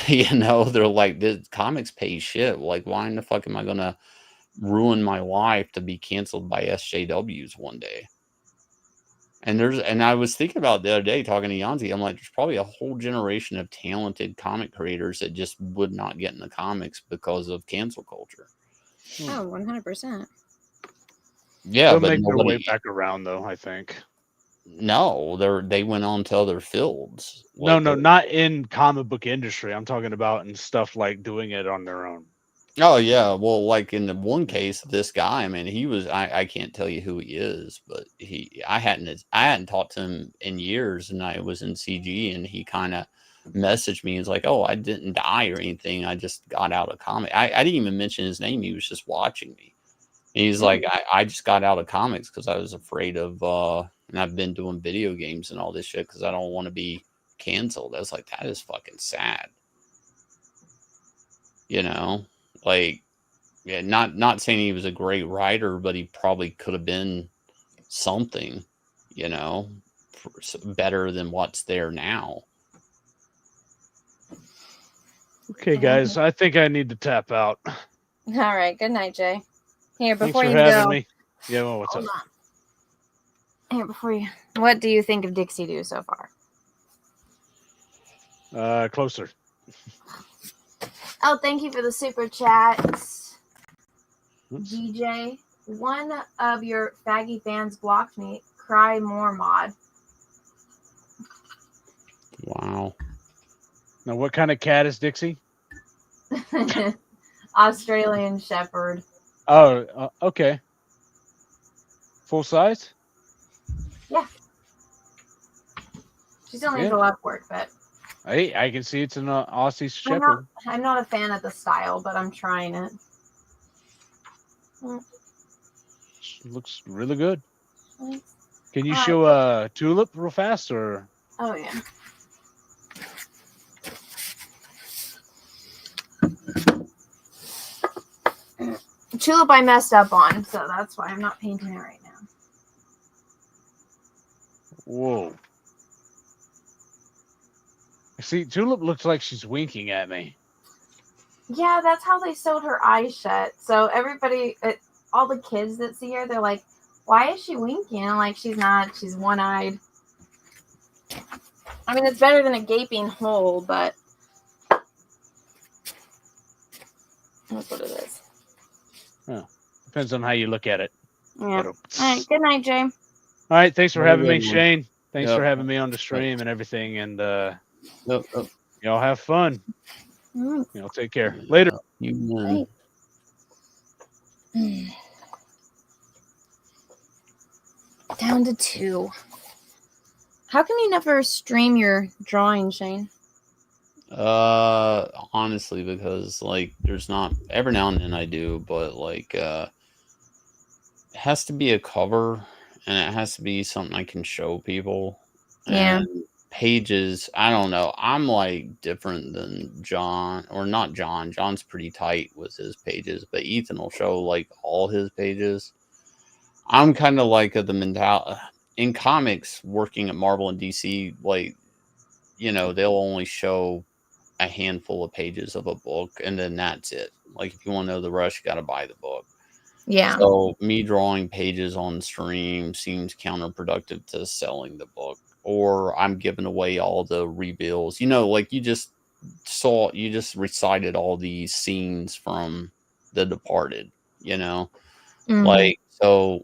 You know, they're like, the comics pay shit. Like, why in the fuck am I gonna ruin my life to be canceled by SJWs one day? And I was thinking about the other day talking to Yanzi, I'm like, there's probably a whole generation of talented comic creators that just would not get in the comics because of cancel culture. Oh, 100%. Yeah, They'll but make their way nobody. back around, though, I think. No, they went on to other fields. No, Like, no, not in comic book industry. I'm talking about in stuff like doing it on their own. oh yeah, well, like in the one case, this guy, I mean, he was, I can't tell you who he is, but I hadn't talked to him in years, and I was in CG, and he kind of messaged me. He's like, "Oh, I didn't die or anything. I just got out of comic." I didn't even mention his name. He was just watching me. And he's like, I just got out of comics because I was afraid of, and I've been doing video games and all this shit because I don't want to be canceled. I was like, that is fucking sad. You know, like, yeah, not saying he was a great writer, but he probably could have been something, you know, better than what's there now. Okay, guys, I think I need to tap out. All right. Good night, Jay. Here, Thanks before for you having go. me. Yeah, well, what's Hold up? on. Here, before you. What do you think of Dixie Do so far? Closer. Oh, thank you for the super chats. DJ, one of your faggy fans blocked me. Cry more, mod. Wow. Now, what kind of cat is Dixie? Australian Shepherd. Oh, okay. Full size? Yeah. She still needs a lot of work, but I can see it's an Aussie Shepherd. I'm not a fan of the style, but I'm trying it. Looks really good. Thanks. Can you show Tulip real fast, or? Oh yeah. Tulip I messed up on, so that's why I'm not painting it right now. Whoa. See, Tulip looks like she's winking at me. Yeah, that's how they sewed her eyes shut. So everybody, all the kids that see her, they're like, why is she winking? I'm like, she's not. She's one-eyed. I mean, it's better than a gaping hole, but that's what it is. Oh, depends on how you look at it. Yeah. All right. Good night, Jay. All right. Thanks for having me, one. Shane. Thanks for having me on the stream and everything. And y'all have fun. Y'all take care. Later. Down to 2. How come you never stream your drawing, Shane? Honestly, because like there's not, every now and then I do, but like it has to be a cover and it has to be something I can show people. Yeah. And pages, I don't know. I'm like different than John, or not John. John's pretty tight with his pages, but Ethan will show like all his pages. I'm kind of like the mentality in comics, working at Marvel and DC, like, you know, they'll only show a handful of pages of a book, and then that's it. Like, if you want to know the rest, you got to buy the book. Yeah. So me drawing pages on stream seems counterproductive to selling the book, or I'm giving away all the reveals. You know, like you just recited all these scenes from The Departed, you know, like, so,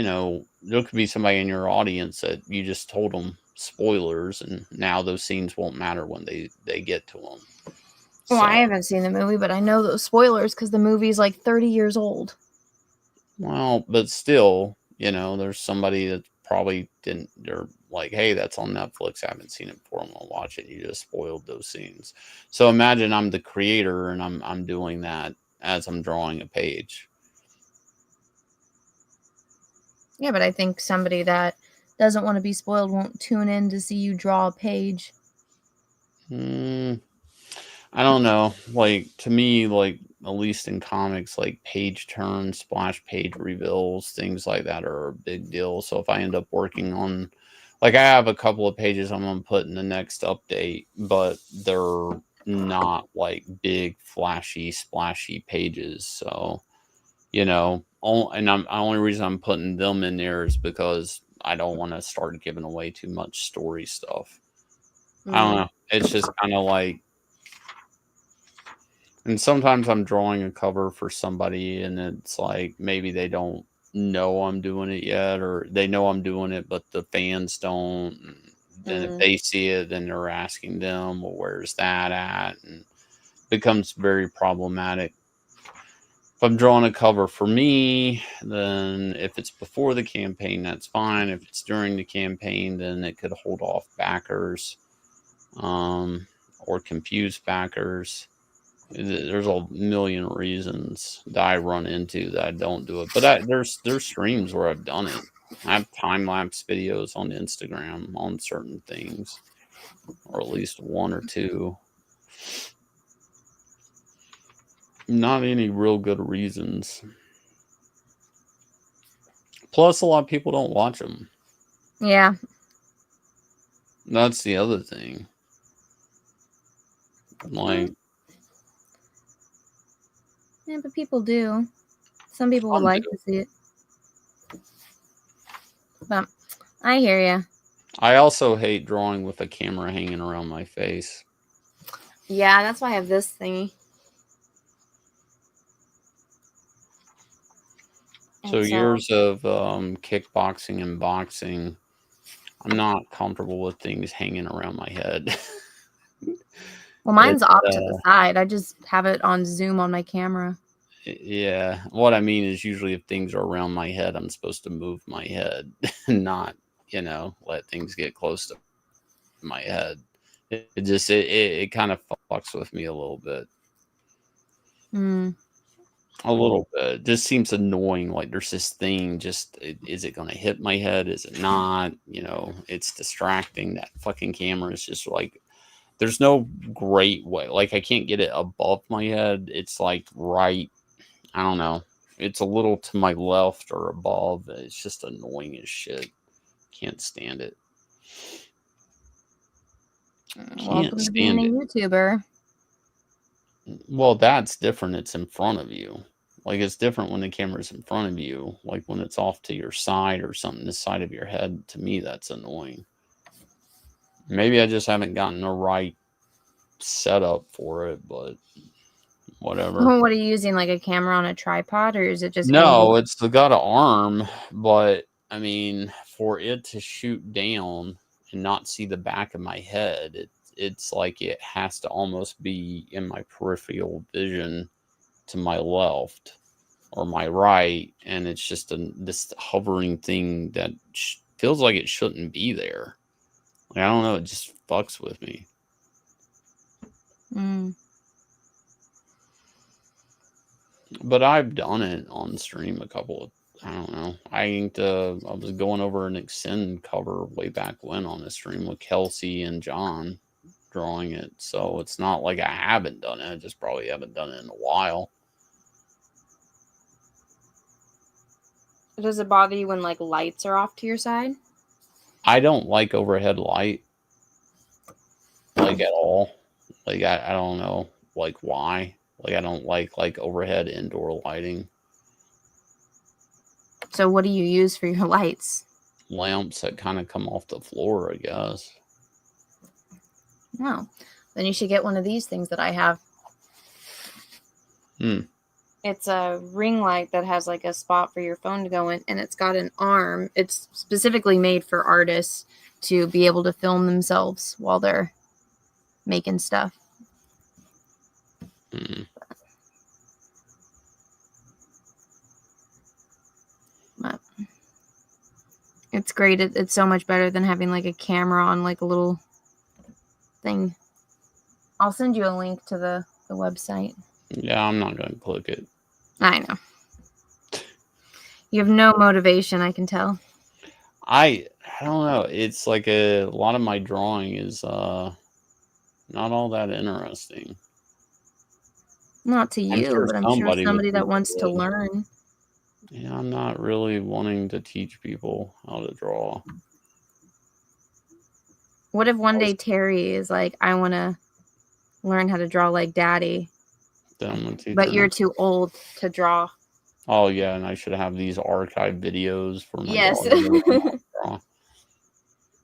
there could be somebody in your audience that you just told them spoilers, and now those scenes won't matter when they get to them. Well, I haven't seen the movie, but I know those spoilers because the movie's like 30 years old. Well, but still, there's somebody that probably didn't. They're like, hey, that's on Netflix. I haven't seen it before. I'm gonna watch it. You just spoiled those scenes. So imagine I'm the creator and I'm doing that as I'm drawing a page. Yeah, but I think somebody that doesn't want to be spoiled won't tune in to see you draw a page. I don't know. Like, to me, like, at least in comics, like page turns, splash page reveals, things like that are a big deal. So if I end up working on, like, I have a couple of pages I'm gonna put in the next update, but they're not like big, flashy, splashy pages. So, and the only reason I'm putting them in there is because I don't want to start giving away too much story stuff. I don't know. It's just kind of like, and sometimes I'm drawing a cover for somebody and it's like maybe they don't know I'm doing it yet, or they know I'm doing it, but the fans don't. And then if they see it, then they're asking them, well, where's that at? And it becomes very problematic. If I'm drawing a cover for me, then if it's before the campaign, that's fine. If it's during the campaign, then it could hold off backers, or confuse backers. There's a million reasons that I run into that I don't do it, but there's streams where I've done it. I have time-lapse videos on Instagram on certain things, or at least one or two. Not any real good reasons. Plus, a lot of people don't watch them. Yeah. That's the other thing. Like, yeah, but people do. Some people would like to see it. But I hear you. I also hate drawing with a camera hanging around my face. Yeah, that's why I have this thingy. So years of kickboxing and boxing, I'm not comfortable with things hanging around my head. Well, mine's off to the side. I just have it on zoom on my camera. Yeah. What I mean is usually if things are around my head, I'm supposed to move my head and not, let things get close to my head. It kind of fucks with me a little bit. A little bit. It just seems annoying. Like there's this thing, is it going to hit my head? Is it not? It's distracting. That fucking camera is just like, there's no great way. Like I can't get it above my head. It's like right, I don't know. It's a little to my left or above. It's just annoying as shit. Can't stand it. Welcome to being a YouTuber. Well, that's different. It's in front of you. Like it's different when the camera's in front of you. Like when it's off to your side or something, the side of your head. To me, that's annoying. Maybe I just haven't gotten the right setup for it, but whatever. What are you using? Like a camera on a tripod, or is it just? No, it's got an arm, but I mean, for it to shoot down and not see the back of my head, it's like it has to almost be in my peripheral vision to my left or my right, and it's just this hovering thing that feels like it shouldn't be there. Like, I don't know, it just fucks with me. But I've done it on stream a couple of, I don't know. I was going over an Extend cover way back when on the stream with Kelsey and John drawing it. So it's not like I haven't done it. I just probably haven't done it in a while. Does it bother you when like lights are off to your side? I don't like overhead light, like at all. Like I don't know like why. Like I don't like overhead indoor lighting. So what do you use for your lights? Lamps that kind of come off the floor, I guess. No. Then you should get one of these things that I have. It's a ring light that has like a spot for your phone to go in, and it's got an arm. It's specifically made for artists to be able to film themselves while they're making stuff. But it's great. It's so much better than having like a camera on like a little thing. I'll send you a link to the website. Yeah, I'm not going to click it. I know. You have no motivation, I can tell. I don't know. It's like a lot of my drawing is not all that interesting. Not to you, but I'm sure somebody that wants to would. learn. Yeah, I'm not really wanting to teach people how to draw. What if one day Terry is like, I want to learn how to draw like Daddy, Then I'm gonna teach but her. you're too old to draw? Oh yeah, and I should have these archive videos for my Yes. draw.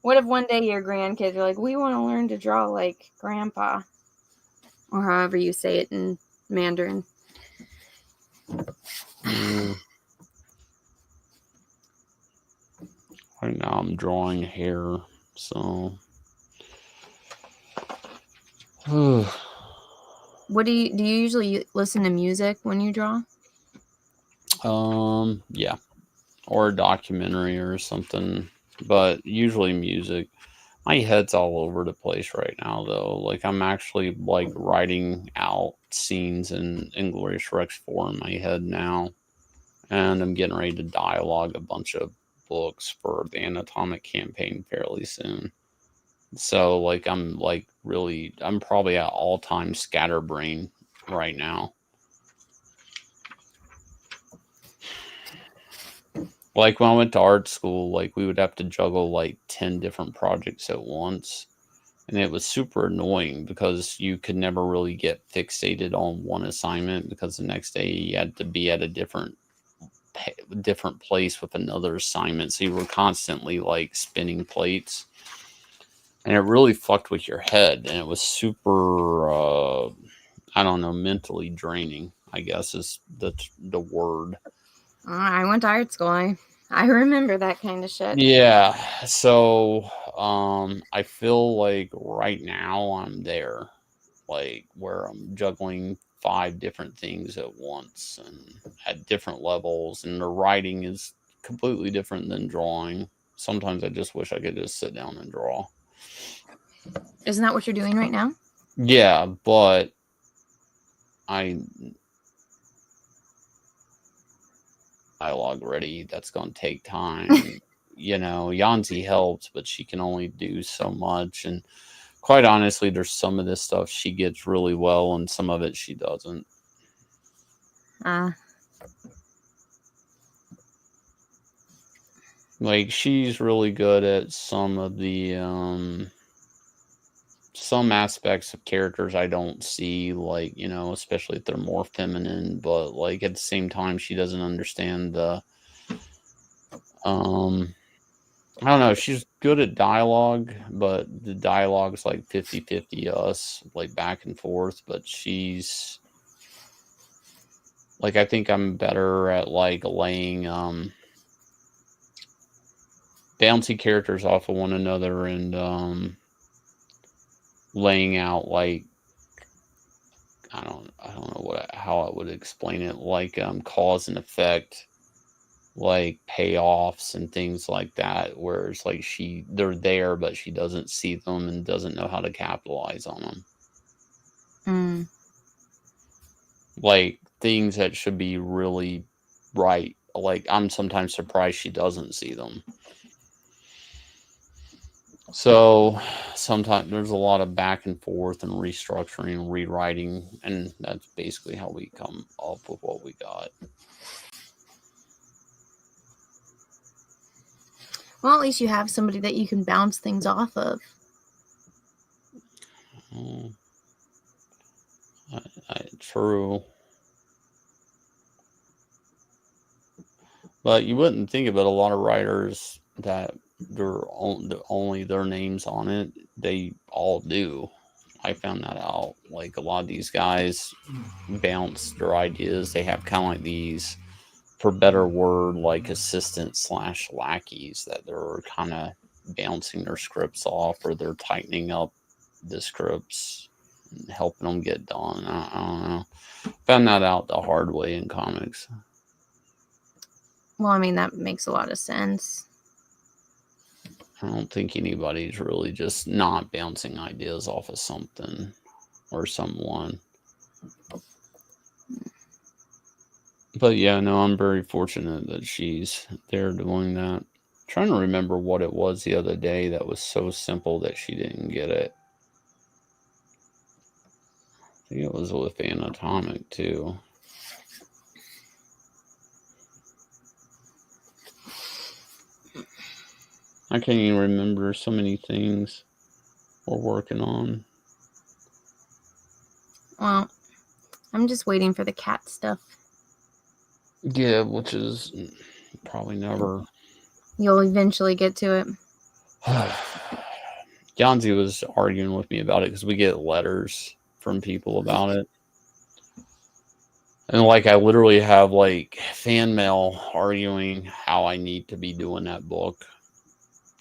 What if one day your grandkids are like, we want to learn to draw like Grandpa, or however you say it in Mandarin? Right now I'm drawing hair, so. What do you usually listen to music when you draw? Yeah, or a documentary or something, but usually music. My head's all over the place right now, though. Like, I'm actually like writing out scenes in Inglorious Rex 4 in my head now, and I'm getting ready to dialogue a bunch of books for the Anatomic campaign fairly soon. So, like, I'm probably at all-time scatterbrain right now. Like, when I went to art school, like, we would have to juggle like 10 different projects at once. And it was super annoying because you could never really get fixated on one assignment, because the next day you had to be at a different place with another assignment. So you were constantly like spinning plates. And it really fucked with your head. And it was super, I don't know, mentally draining, I guess is the word. I went to art school. I remember that kind of shit. Yeah. So I feel like right now I'm there, like where I'm juggling 5 different things at once and at different levels, and the writing is completely different than drawing. Sometimes I just wish I could just sit down and draw. Isn't that what you're doing right now? Yeah, but dialogue ready. That's going to take time. You know, Yanzi helps, but she can only do so much. And quite honestly, there's some of this stuff she gets really well, and some of it she doesn't. Like, she's really good at some of the some aspects of characters I don't see, like, you know, especially if they're more feminine, but like at the same time she doesn't understand the I don't know, she's good at dialogue, but the dialogue's like 50-50 us, like back and forth, but she's like, I think I'm better at like laying bouncy characters off of one another and laying out like, I don't know how I would explain it, like cause and effect, like payoffs and things like that, where it's like they're there but she doesn't see them and doesn't know how to capitalize on them. Like things that should be really right, like I'm sometimes surprised she doesn't see them. So sometimes there's a lot of back and forth and restructuring and rewriting, and that's basically how we come up with what we got. Well, at least you have somebody that you can bounce things off of. True. But you wouldn't think about a lot of writers that they're only their names on it. They all do. I found that out. Like a lot of these guys bounce their ideas. They have kind of like these, for better word, like assistants / lackeys that they're kind of bouncing their scripts off, or they're tightening up the scripts and helping them get done. I don't know. Found that out the hard way in comics. Well, I mean, that makes a lot of sense. I don't think anybody's really just not bouncing ideas off of something or someone. But yeah, no, I'm very fortunate that she's there doing that. I'm trying to remember what it was the other day that was so simple that she didn't get it. I think it was with Anatomic too. I can't even remember so many things we're working on. Well, I'm just waiting for the cat stuff. Yeah, which is probably never. You'll eventually get to it. Janzi was arguing with me about it because we get letters from people about it. And like I literally have like fan mail arguing how I need to be doing that book.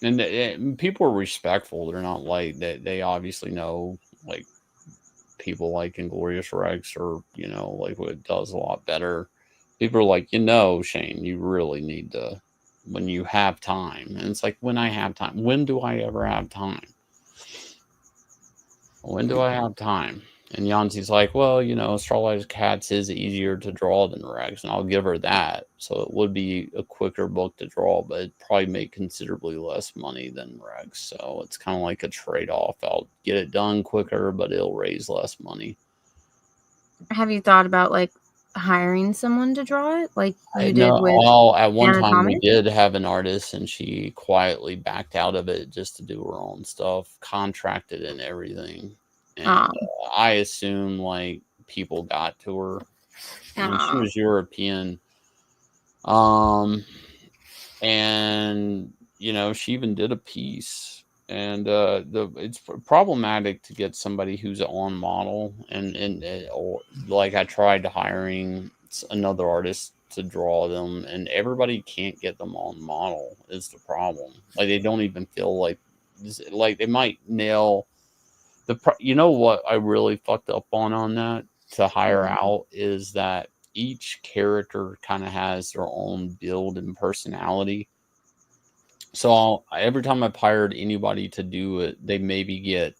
And people are respectful. They're not like that. They obviously know like people like Inglorious Rex, or like what does a lot better. People are like, Shane, you really need to, when you have time. And it's like, when I have time. When do I ever have time? When do I have time? And Yanzi's like, well, Starlight's Cats is easier to draw than Rex, and I'll give her that. So it would be a quicker book to draw, but it'd probably make considerably less money than Rex. So it's kind of like a trade-off. I'll get it done quicker, but it'll raise less money. Have you thought about like hiring someone to draw it, like you did with? Well, at one time Anatomic? we did have an artist, and she quietly backed out of it just to do her own stuff, contracted and everything. And I assume like people got to her. I mean, she was European. And she even did a piece. And it's problematic to get somebody who's on model, or like I tried hiring another artist to draw them, and everybody can't get them on model is the problem. Like they don't even feel like they might nail what I really fucked up on that to hire out is that each character kind of has their own build and personality. So every time I've hired anybody to do it, they maybe get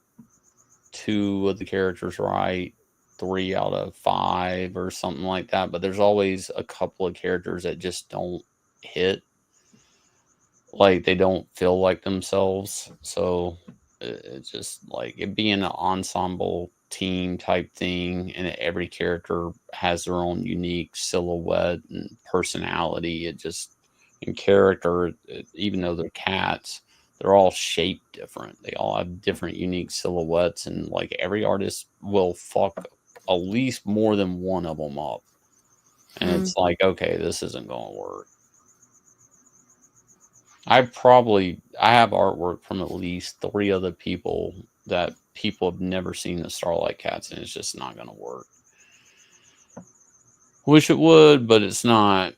2 of the characters right, 3 out of 5 or something like that. But there's always a couple of characters that just don't hit. Like they don't feel like themselves. So it's just like it being an ensemble team type thing, and every character has their own unique silhouette and personality. It just, in character, even though they're cats, they're all shaped different. They all have different unique silhouettes, and like every artist will fuck at least more than one of them up. And it's like, okay, this isn't going to work. I have artwork from at least 3 other people that people have never seen the Starlight Cats, and it's just not going to work. Wish it would, but it's not.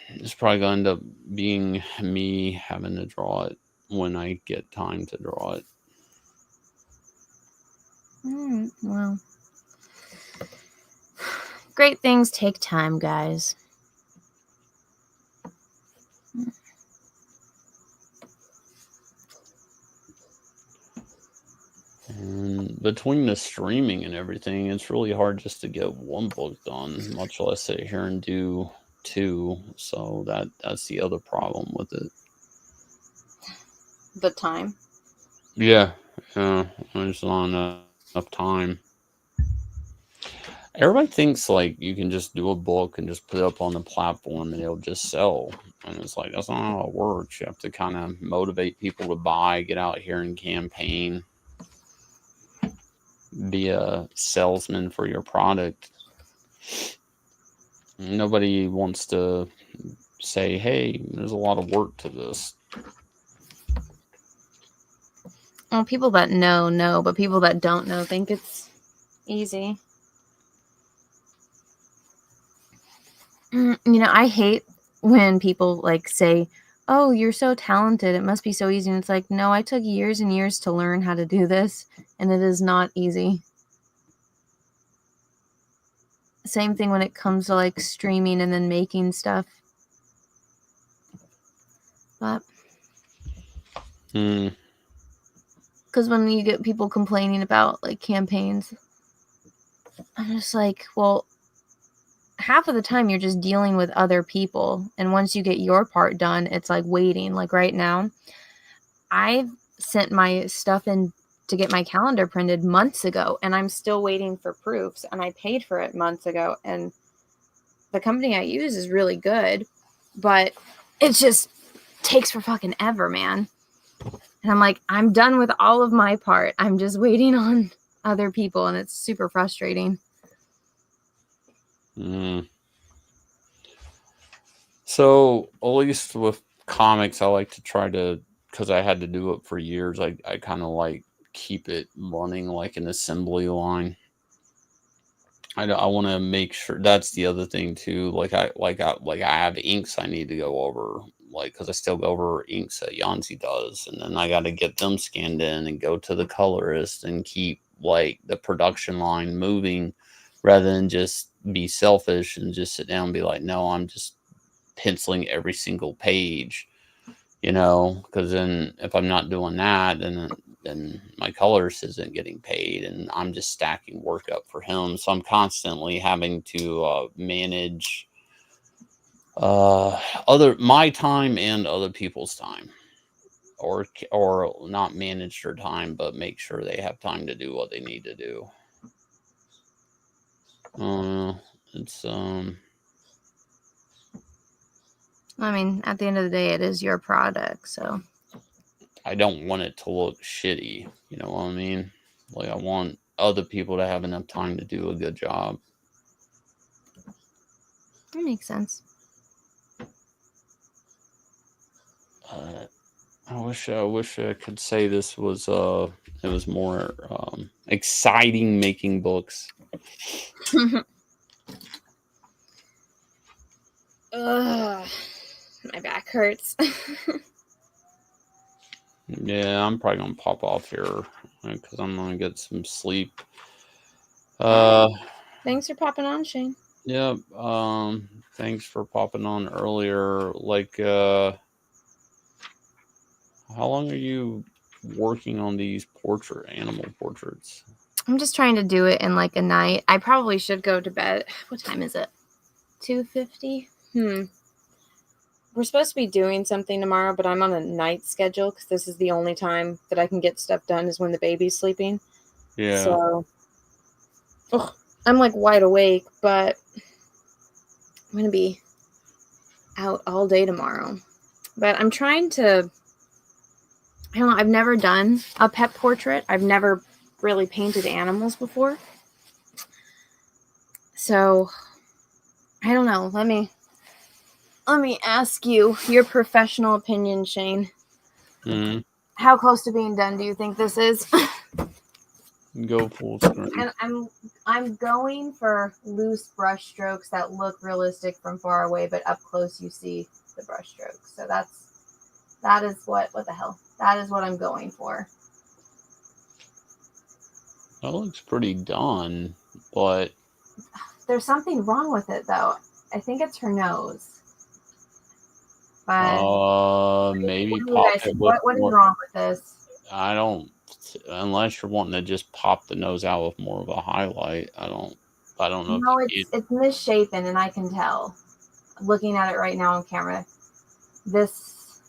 It's probably going to end up being me having to draw it when I get time to draw it. Well, great things take time, guys. And between the streaming and everything, it's really hard just to get one book done, much less sit here and do 2. So that's the other problem with it. The time? Yeah. There's not enough time. Everybody thinks like you can just do a book and just put it up on the platform and it'll just sell. And it's like, that's not how it works. You have to kind of motivate people to buy, get out here and campaign, be a salesman for your product. Nobody wants to say, hey, there's a lot of work to this. Well, people that know, but people that don't know think it's easy. I hate when people like say, "Oh, you're so talented. It must be so easy." And it's like, no, I took years and years to learn how to do this, and it is not easy. Same thing when it comes to like streaming and then making stuff. But because when you get people complaining about like campaigns, I'm just like, well, half of the time you're just dealing with other people, and once you get your part done, it's like waiting. Like right now, I've sent my stuff in to get my calendar printed months ago, and I'm still waiting for proofs, and I paid for it months ago, and the company I use is really good, but it just takes for fucking ever, man. And I'm like, I'm done with all of my part. I'm just waiting on other people, and it's super frustrating. So, at least with comics, I like to try to, because I had to do it for years, I kind of like keep it running like an assembly line. I want to make sure that's the other thing too. I have inks I need to go over, like, because I still go over inks that Yanzi does, and then I got to get them scanned in and go to the colorist and keep like the production line moving, rather than just be selfish and just sit down and be like, no, I'm just penciling every single page, because then if I'm not doing that, then my colorist isn't getting paid, and I'm just stacking work up for him. So I'm constantly having to manage my time and other people's time, or not manage their time, but make sure they have time to do what they need to do. It's I mean, at the end of the day, it is your product, so I don't want it to look shitty. You know what I mean? Like, I want other people to have enough time to do a good job. that makes sense. I wish I could say this was it was more exciting making books. Ugh, my back hurts. Yeah, I'm probably gonna pop off here because I'm gonna get some sleep. Thanks for popping on, Shane. Yeah. Thanks for popping on earlier. Like, how long are you working on these animal portraits? I'm just trying to do it in like a night. I probably should go to bed. What time is it? 2:50? We're supposed to be doing something tomorrow, but I'm on a night schedule because this is the only time that I can get stuff done is when the baby's sleeping. Yeah. So, I'm like wide awake, but I'm going to be out all day tomorrow. But I'm trying to, I don't know, I've never done a pet portrait. I've never really painted animals before. So, I don't know. Let me ask you your professional opinion, Shane. Mm-hmm. How close to being done do you think this is? Go full screen. And I'm going for loose brush strokes that look realistic from far away, but up close you see the brush strokes. So that is what the hell? That is what I'm going for. That looks pretty done, but there's something wrong with it though. I think it's her nose. But maybe what is wrong with this? I don't, unless you're wanting to just pop the nose out with more of a highlight. I don't know. No, it's misshapen, and I can tell. Looking at it right now on camera, this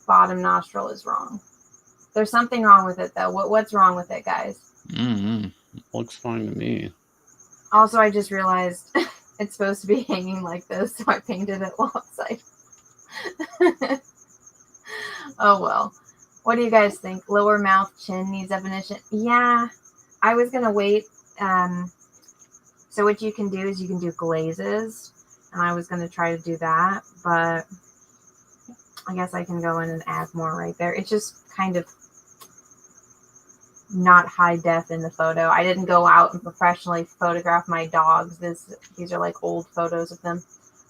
bottom nostril is wrong. There's something wrong with it though. What's wrong with it, guys? Looks fine to me. Also, I just realized it's supposed to be hanging like this, so I painted it lopsided. Oh well. What do you guys think? Lower mouth, chin needs definition? Yeah, I was gonna wait. So what you can do is you can do glazes, and I was gonna try to do that, but I guess I can go in and add more right there. It's just kind of not high def in the photo. I didn't go out and professionally photograph my dogs. These are like old photos of them.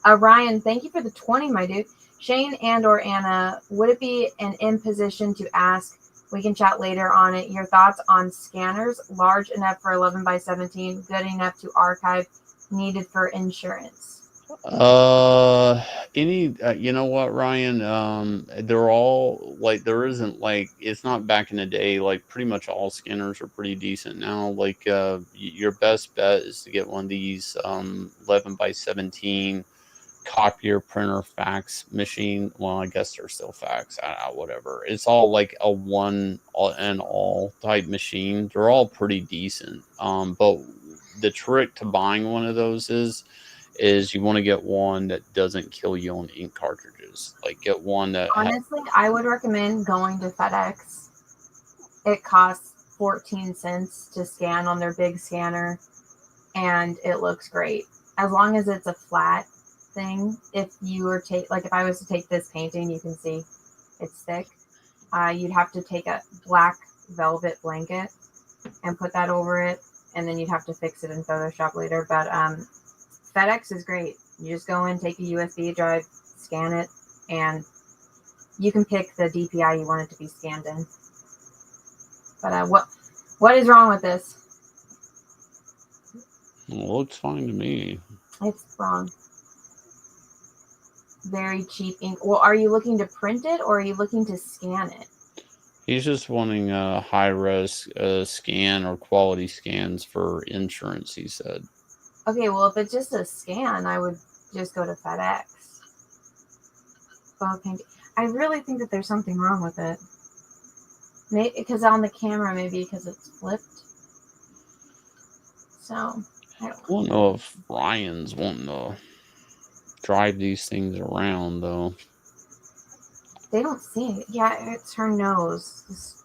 Ryan, thank you for the 20, my dude. Shane and or Anna, would it be an imposition to ask, we can chat later on it, your thoughts on scanners, large enough for 11 by 17, good enough to archive, needed for insurance? You know what, Ryan? They're all like, there isn't like, it's not back in the day. Like pretty much all scanners are pretty decent now. Like, your best bet is to get one of these 11 by 17 copier, printer, fax machine. Well, I guess they're still fax. Whatever. It's all like a one and all type machine. They're all pretty decent. But the trick to buying one of those is you want to get one that doesn't kill you on ink cartridges. Like, get one that honestly, I would recommend going to FedEx. It costs 14 cents to scan on their big scanner, and it looks great. As long as it's a flat thing. If you were if I was to take this painting, you can see it's thick. You'd have to take a black velvet blanket and put that over it, and then you'd have to fix it in Photoshop later. But FedEx is great. You just go in, take a USB drive, scan it, and you can pick the DPI you want it to be scanned in. But what is wrong with this? It looks fine to me. It's wrong. Very cheap ink. Well, are you looking to print it or are you looking to scan it? He's just wanting a high-res scan or quality scans for insurance, he said. Okay, well, if it's just a scan, I would just go to FedEx. I really think that there's something wrong with it. Maybe because on the camera, maybe because it's flipped. So, I don't know if Ryan's wanting to drive these things around, though. They don't see it. Yeah, it's her nose.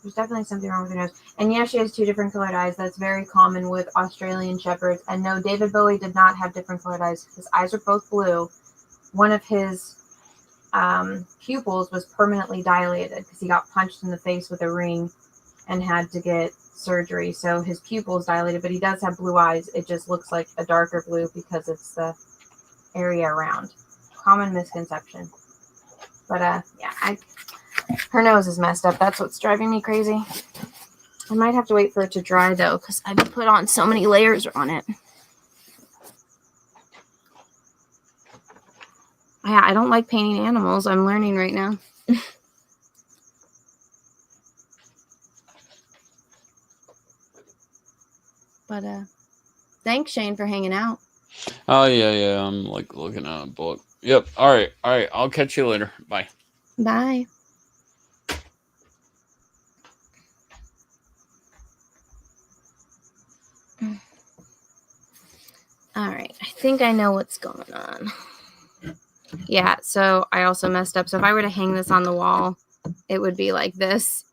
There's definitely something wrong with her nose. And yeah, she has 2 different colored eyes. That's very common with Australian Shepherds. And no, David Bowie did not have different colored eyes. His eyes are both blue. One of his pupils was permanently dilated because he got punched in the face with a ring and had to get surgery. So his pupil is dilated, but he does have blue eyes. It just looks like a darker blue because it's the area around. Common misconception. But yeah, her nose is messed up. That's what's driving me crazy. I might have to wait for it to dry though, because I've put on so many layers on it. Yeah, I don't like painting animals. I'm learning right now. But thanks, Shane, for hanging out. Oh yeah. I'm like looking at a book. Yep. All right. I'll catch you later. Bye. Bye. All right. I think I know what's going on. Yeah, so I also messed up. So if I were to hang this on the wall, it would be like this.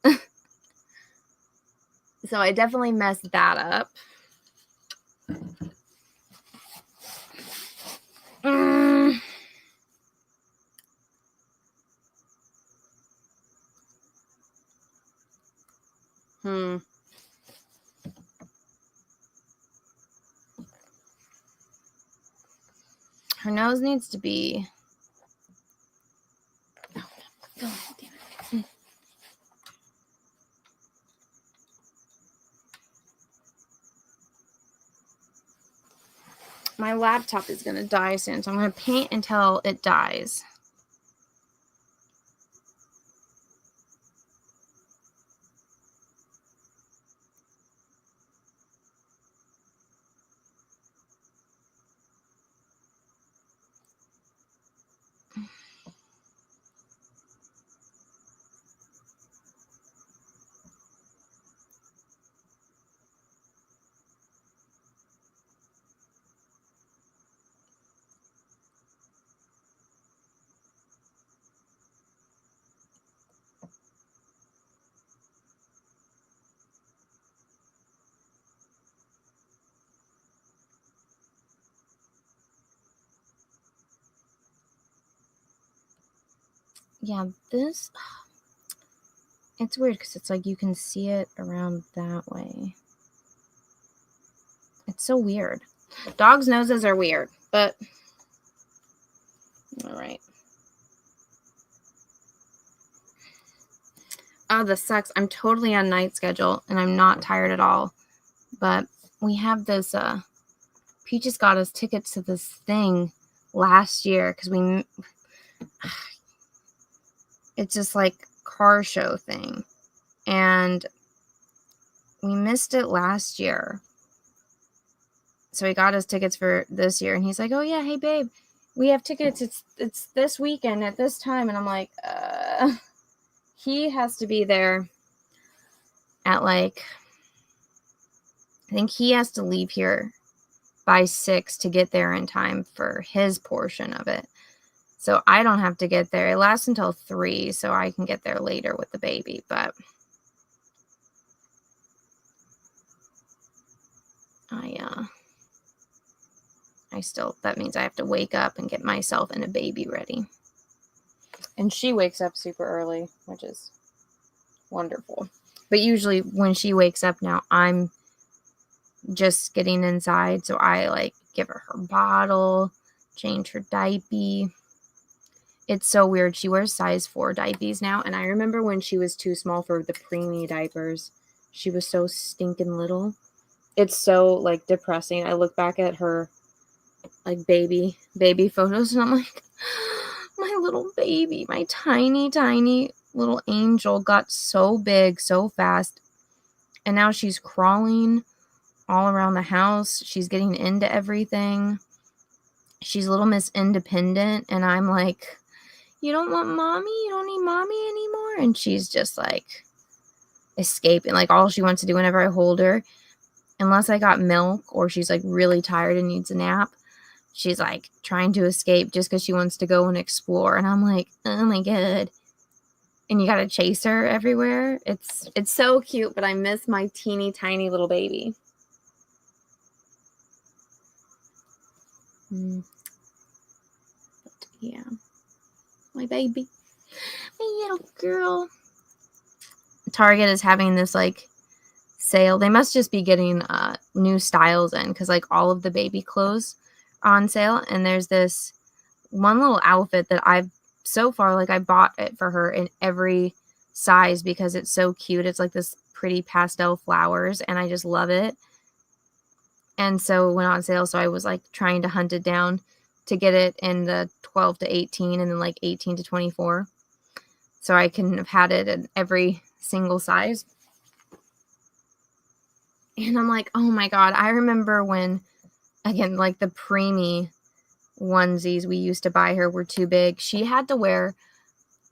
So I definitely messed that up. Her nose needs to be... Oh, damn it. My laptop is going to die soon, so I'm going to paint until it dies. Yeah, this... It's weird because it's like you can see it around that way. It's so weird. Dogs' noses are weird, but all right. Oh, this sucks. I'm totally on night schedule and I'm not tired at all. But we have this, Peaches got us tickets to this thing last year because it's just like car show thing. And we missed it last year. So he got us tickets for this year and he's like, oh yeah, hey babe, we have tickets. It's this weekend at this time. And I'm like, he has to be there at like, I think he has to leave here by 6 to get there in time for his portion of it. So I don't have to get there. It lasts until 3, so I can get there later with the baby. But that means I have to wake up and get myself and a baby ready. And she wakes up super early, which is wonderful. But usually when she wakes up now, I'm just getting inside. So I like give her bottle, change her diaper. It's so weird. She wears size 4 diapers now. And I remember when she was too small for the preemie diapers, she was so stinking little. It's so like depressing. I look back at her like baby photos and I'm like, my little baby, my tiny little angel got so big so fast. And now she's crawling all around the house. She's getting into everything. She's Little Miss Independent. And I'm like, you don't want mommy? You don't need mommy anymore? And she's just like escaping. Like all she wants to do whenever I hold her, unless I got milk or she's like really tired and needs a nap, she's like trying to escape just because she wants to go and explore. And I'm like, oh my God. And you got to chase her everywhere. It's so cute, but I miss my teeny tiny little baby. But yeah, my baby, my little girl. Target is having this like sale. They must just be getting new styles in because like all of the baby clothes are on sale. And there's this one little outfit that I've so far, like I bought it for her in every size because it's so cute. It's like this pretty pastel flowers and I just love it. And so it went on sale. So I was like trying to hunt it down to get it in the 12 to 18 and then like 18 to 24. So I can have had it in every single size. And I'm like, oh my God, I remember when, again, like the preemie onesies we used to buy her were too big. She had to wear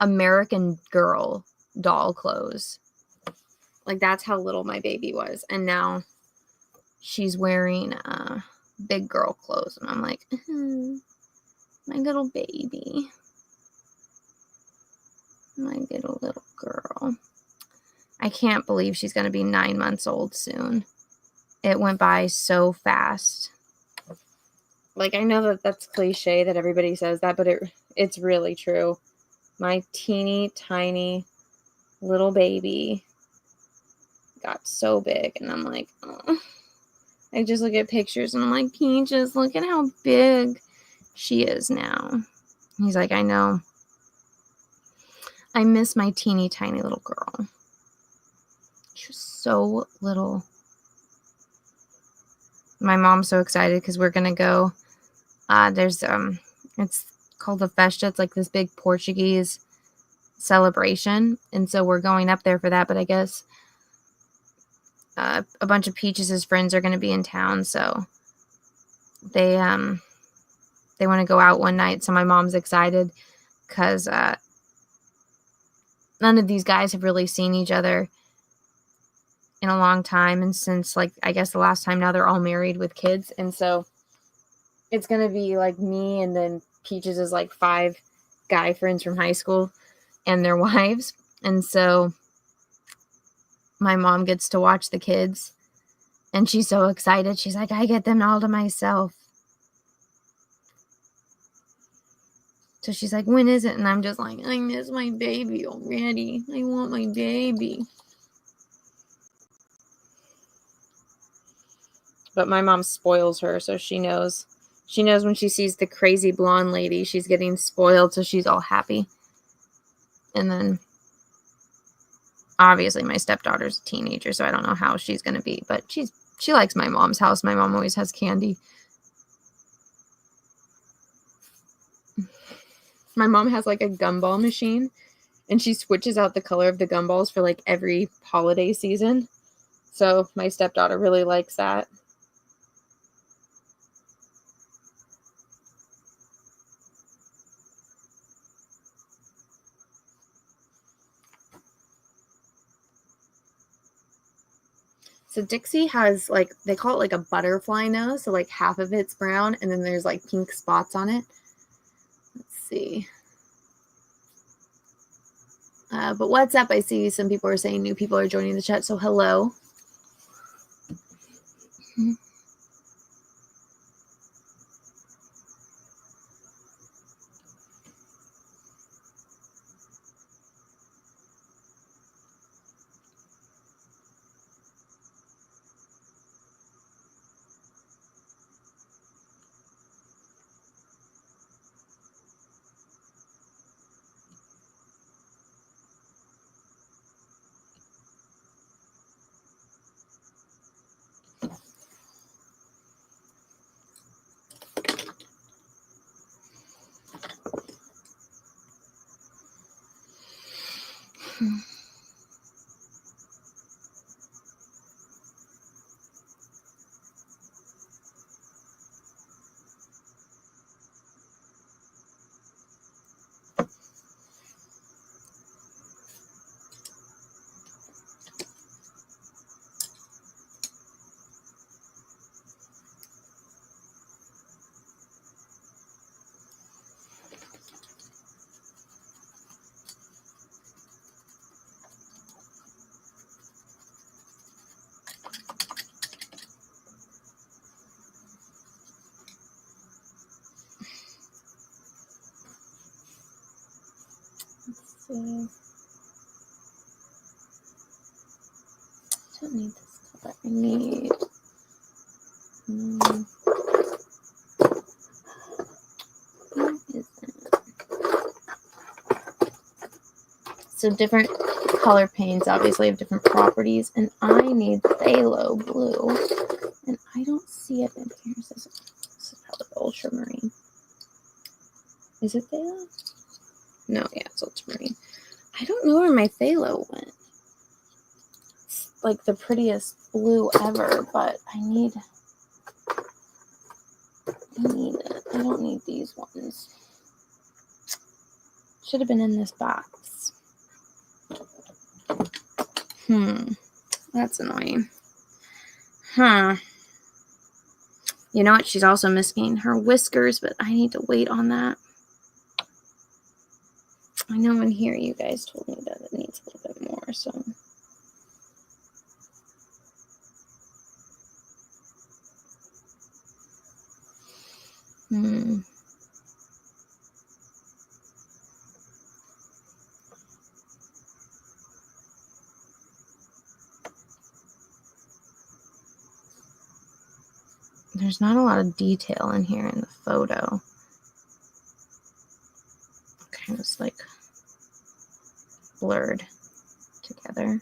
American Girl doll clothes. Like that's how little my baby was. And now she's wearing big girl clothes. And I'm like, my little baby. My little girl. I can't believe she's going to be 9 months old soon. It went by so fast. Like, I know that that's cliche that everybody says that, but it's really true. My teeny tiny little baby got so big. And I'm like, oh. I just look at pictures and I'm like, Peaches, look at how big she is now. He's like, I know. I miss my teeny tiny little girl. She was so little. My mom's so excited because we're gonna go. There's it's called the Festa. It's like this big Portuguese celebration, and so we're going up there for that. But I guess a bunch of Peaches' friends are gonna be in town, so they want to go out one night. So my mom's excited because none of these guys have really seen each other in a long time, and since like I guess the last time, now they're all married with kids, and so it's gonna be like me and then Peaches is like 5 guy friends from high school and their wives, and so my mom gets to watch the kids and she's so excited. She's like, I get them all to myself. So she's like, when is it? And I'm just like, I miss my baby already. I want my baby. But my mom spoils her, so she knows. She knows when she sees the crazy blonde lady, she's getting spoiled, so she's all happy. And then, obviously, my stepdaughter's a teenager, so I don't know how she's going to be. But she likes my mom's house. My mom always has candy. My mom has like a gumball machine, and she switches out the color of the gumballs for like every holiday season. So my stepdaughter really likes that. So Dixie has like, they call it like a butterfly nose. So like half of it's brown and then there's like pink spots on it. Let's see. But what's up? I see some people are saying new people are joining the chat. So hello. Let's see. I don't need this color. I need. What is that? So different color paints obviously have different properties, and I need phthalo blue, and I don't see it in here. This is probably ultramarine. Is it phthalo? No, yeah, it's ultramarine. I don't know where my phthalo went. It's like the prettiest blue ever, but I need it. I don't need these ones. Should have been in this box. That's annoying. You know what? She's also missing her whiskers, but I need to wait on that. I know in here you guys told me that it needs a little bit more, so. There's not a lot of detail in here in the photo. Kind of like blurred together.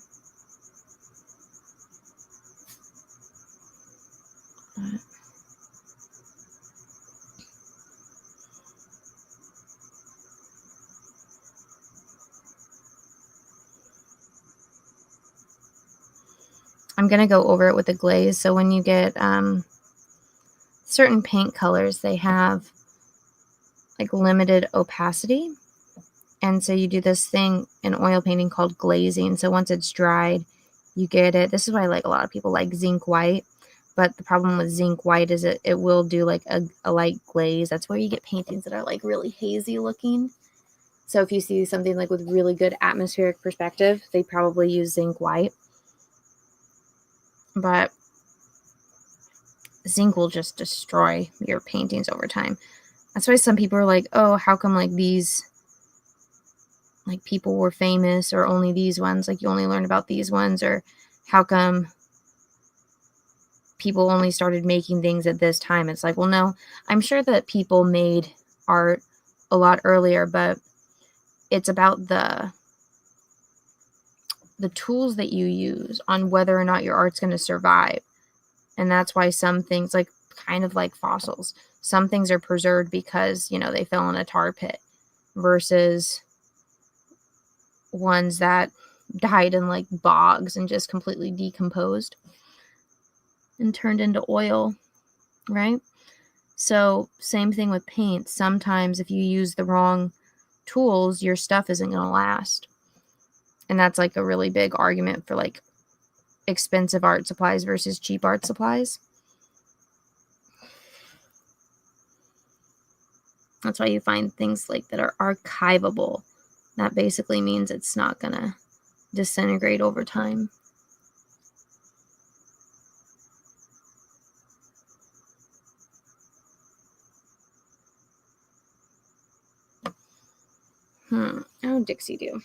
I'm going to go over it with a glaze. So when you get certain paint colors, they have like limited opacity. And so you do this thing in oil painting called glazing. So once it's dried, you get it. This is why like a lot of people like zinc white. But the problem with zinc white is it will do like a light glaze. That's where you get paintings that are like really hazy looking. So if you see something like with really good atmospheric perspective, they probably use zinc white. But zinc will just destroy your paintings over time. That's why some people are like, oh, how come like these like people were famous, or only these ones, like you only learn about these ones, or how come people only started making things at this time? It's like, well, no, I'm sure that people made art a lot earlier, but it's about the tools that you use on whether or not your art's going to survive. And that's why some things, like kind of like fossils, some things are preserved because, you know, they fell in a tar pit, versus ones that died in like bogs and just completely decomposed and turned into oil, right? So same thing with paint. Sometimes if you use the wrong tools, your stuff isn't going to last. And that's like a really big argument for like expensive art supplies versus cheap art supplies. That's why you find things like that are archivable. That basically means it's not going to disintegrate over time. How did Dixie do?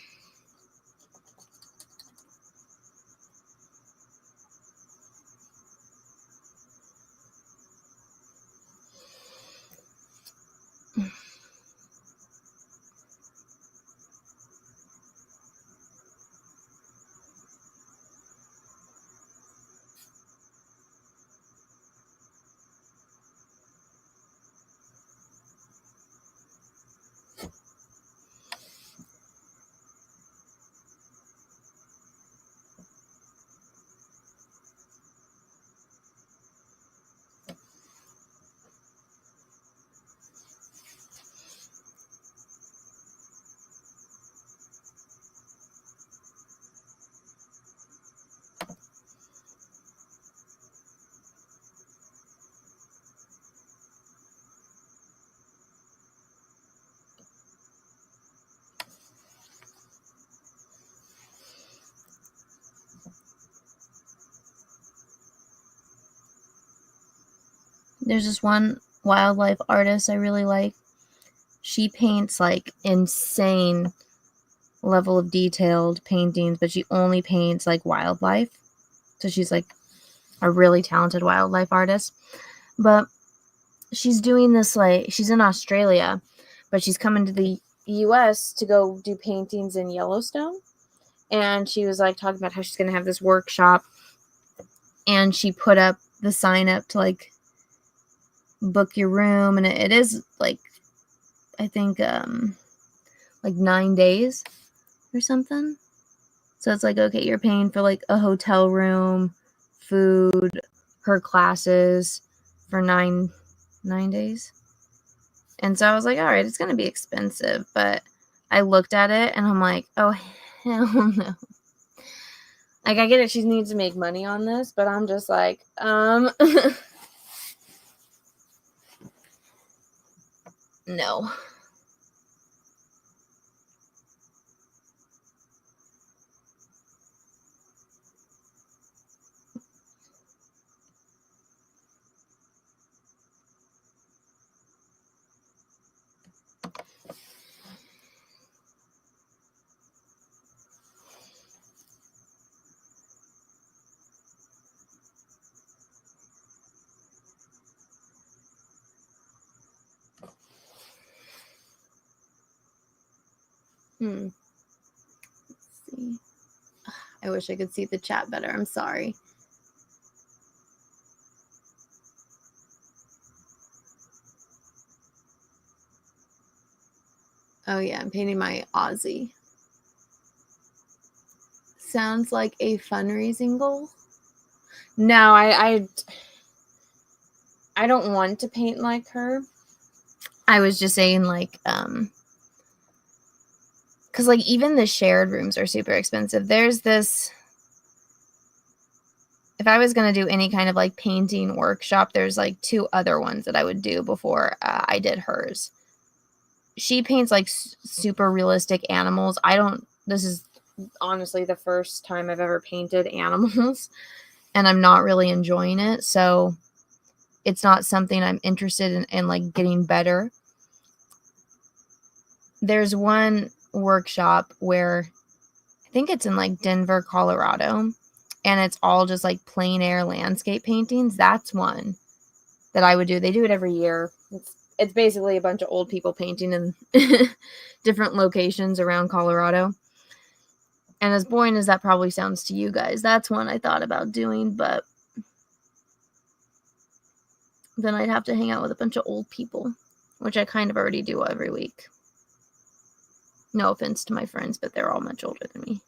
There's this one wildlife artist I really like. She paints like insane level of detailed paintings, but she only paints like wildlife. So she's like a really talented wildlife artist. But she's doing this, like, she's in Australia, but she's coming to the US to go do paintings in Yellowstone. And she was like talking about how she's going to have this workshop, and she put up the sign up to like book your room, and it is like, I think like 9 days or something. So it's like, okay, you're paying for like a hotel room, food, her classes for nine days. And so I was like, all right, it's going to be expensive. But I looked at it and I'm like, oh, hell no. Like, I get it. She needs to make money on this, but I'm just like, no. Let's see. I wish I could see the chat better. I'm sorry. Oh yeah, I'm painting my Aussie. Sounds like a fundraising goal. No, I don't want to paint like her. I was just saying, like, because like even the shared rooms are super expensive. There's this, if I was going to do any kind of like painting workshop, there's like 2 other ones that I would do before I did hers. She paints like super realistic animals. This is honestly the first time I've ever painted animals, and I'm not really enjoying it. So it's not something I'm interested in like getting better. there's one workshop where I think it's in like Denver, Colorado, and it's all just like plein air landscape paintings. That's one that I would do. They do it every year. It's basically a bunch of old people painting in different locations around Colorado. And as boring as that probably sounds to you guys, that's one I thought about doing, but then I'd have to hang out with a bunch of old people, which I kind of already do every week. No offense to my friends, but they're all much older than me.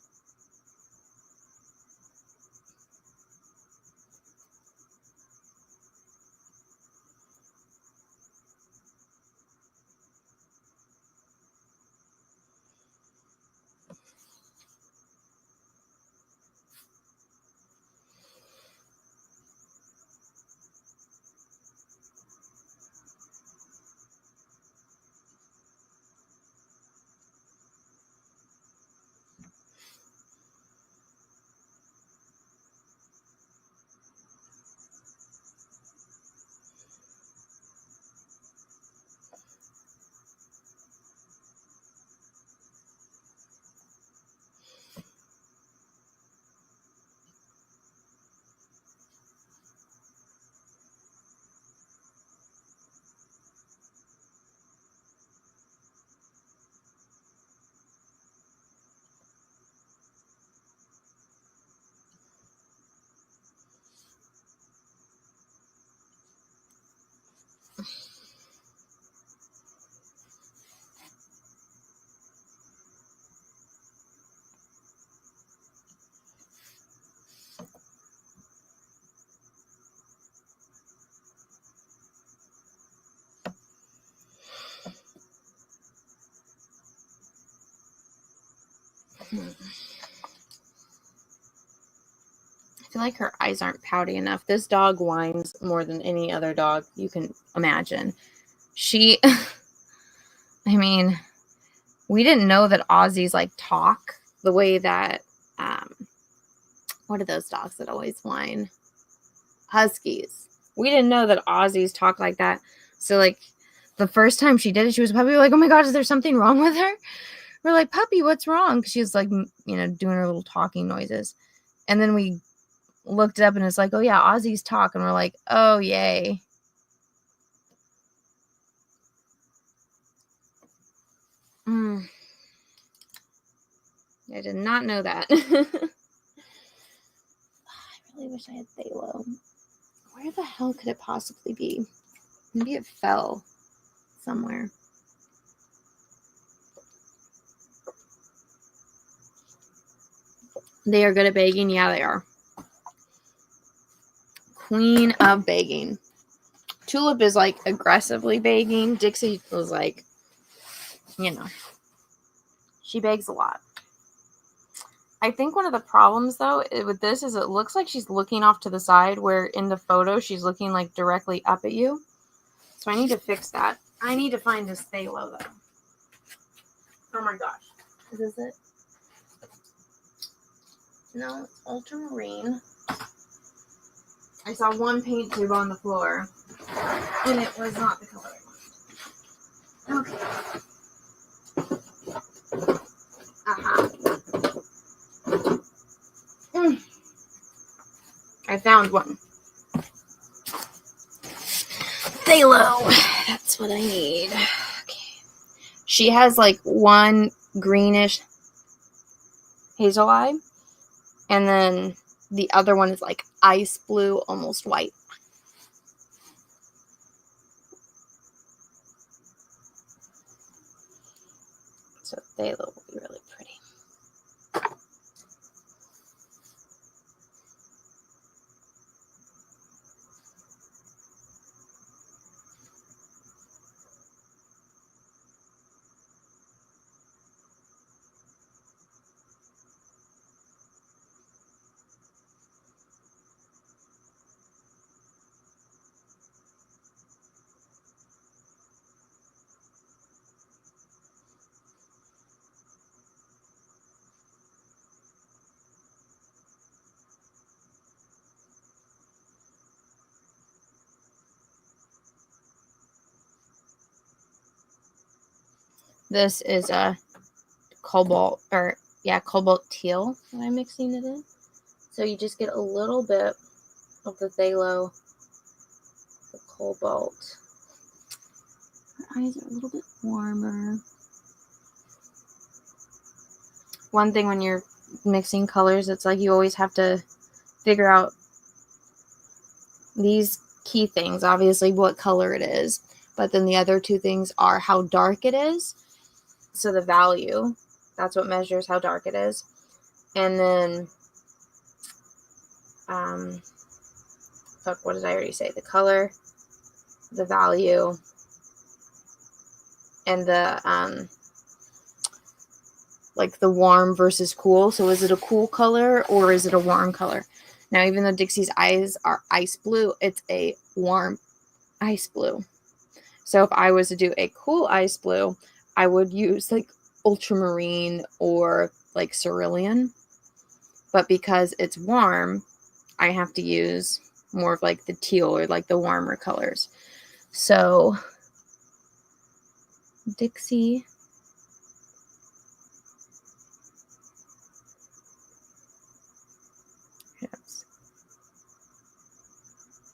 I feel like her eyes aren't pouty enough. This dog whines more than any other dog you can imagine. I mean, we didn't know that Aussies like talk the way that, what are those dogs that always whine? Huskies. We didn't know that Aussies talk like that. So like the first time she did it, she was a puppy. We were like, oh my God, is there something wrong with her? We're like, puppy, what's wrong? Because she was like, doing her little talking noises. And then we looked it up and it's like, oh yeah, Aussies talk. And we're like, oh yay. I did not know that. I really wish I had Thalo. Where the hell could it possibly be? Maybe it fell somewhere. They are good at begging. Yeah, they are. Queen of begging. Tulip is like aggressively begging. Dixie was like, she begs a lot. I think one of the problems though with this is it looks like she's looking off to the side where in the photo she's looking like directly up at you. So I need to fix that. I need to find this Thalo though. Oh my gosh. Is this it? No, it's ultramarine. I saw one paint tube on the floor and it was not the color I wanted. Okay. Aha. I found one. Thalo. That's what I need. Okay. She has like one greenish hazel eye, and then the other one is like ice blue, almost white. So Thalo will be really pretty. This is a cobalt teal that I'm mixing it in. So you just get a little bit of the phthalo, the cobalt. Her eyes are a little bit warmer. One thing when you're mixing colors, it's like you always have to figure out these key things, obviously what color it is, but then the other two things are how dark it is. So the value, that's what measures how dark it is. And then, what did I already say? The color, the value, and the, like the warm versus cool. So is it a cool color or is it a warm color? Now, even though Dixie's eyes are ice blue, it's a warm ice blue. So if I was to do a cool ice blue, I would use like ultramarine or like cerulean. But because it's warm, I have to use more of like the teal or like the warmer colors. So Dixie has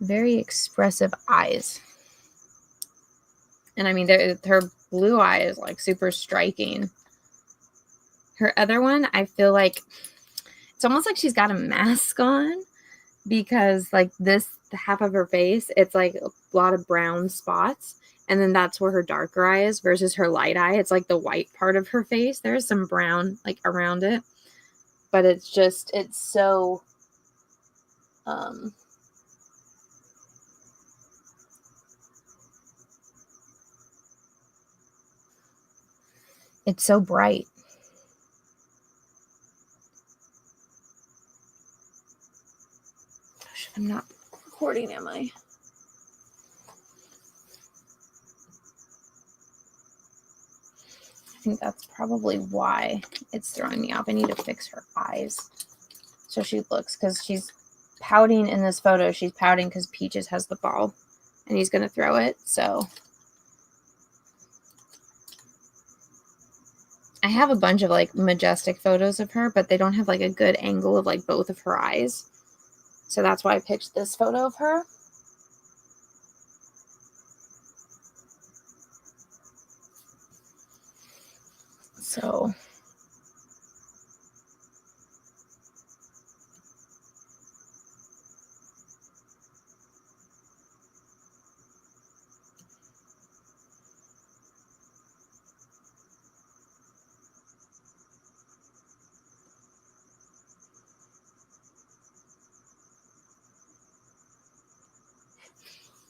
very expressive eyes. And I mean, her blue eye is like super striking. Her other one, I feel like it's almost like she's got a mask on, because like this, the half of her face, it's like a lot of brown spots. And then that's where her darker eye is versus her light eye. It's like the white part of her face. There's some brown like around it. But it's just, it's so, it's so bright. Gosh, I'm not recording, am I? I think that's probably why it's throwing me off. I need to fix her eyes so she looks, because she's pouting in this photo. She's pouting because Peaches has the ball and he's going to throw it. So I have a bunch of like majestic photos of her, but they don't have like a good angle of like both of her eyes. So that's why I picked this photo of her. So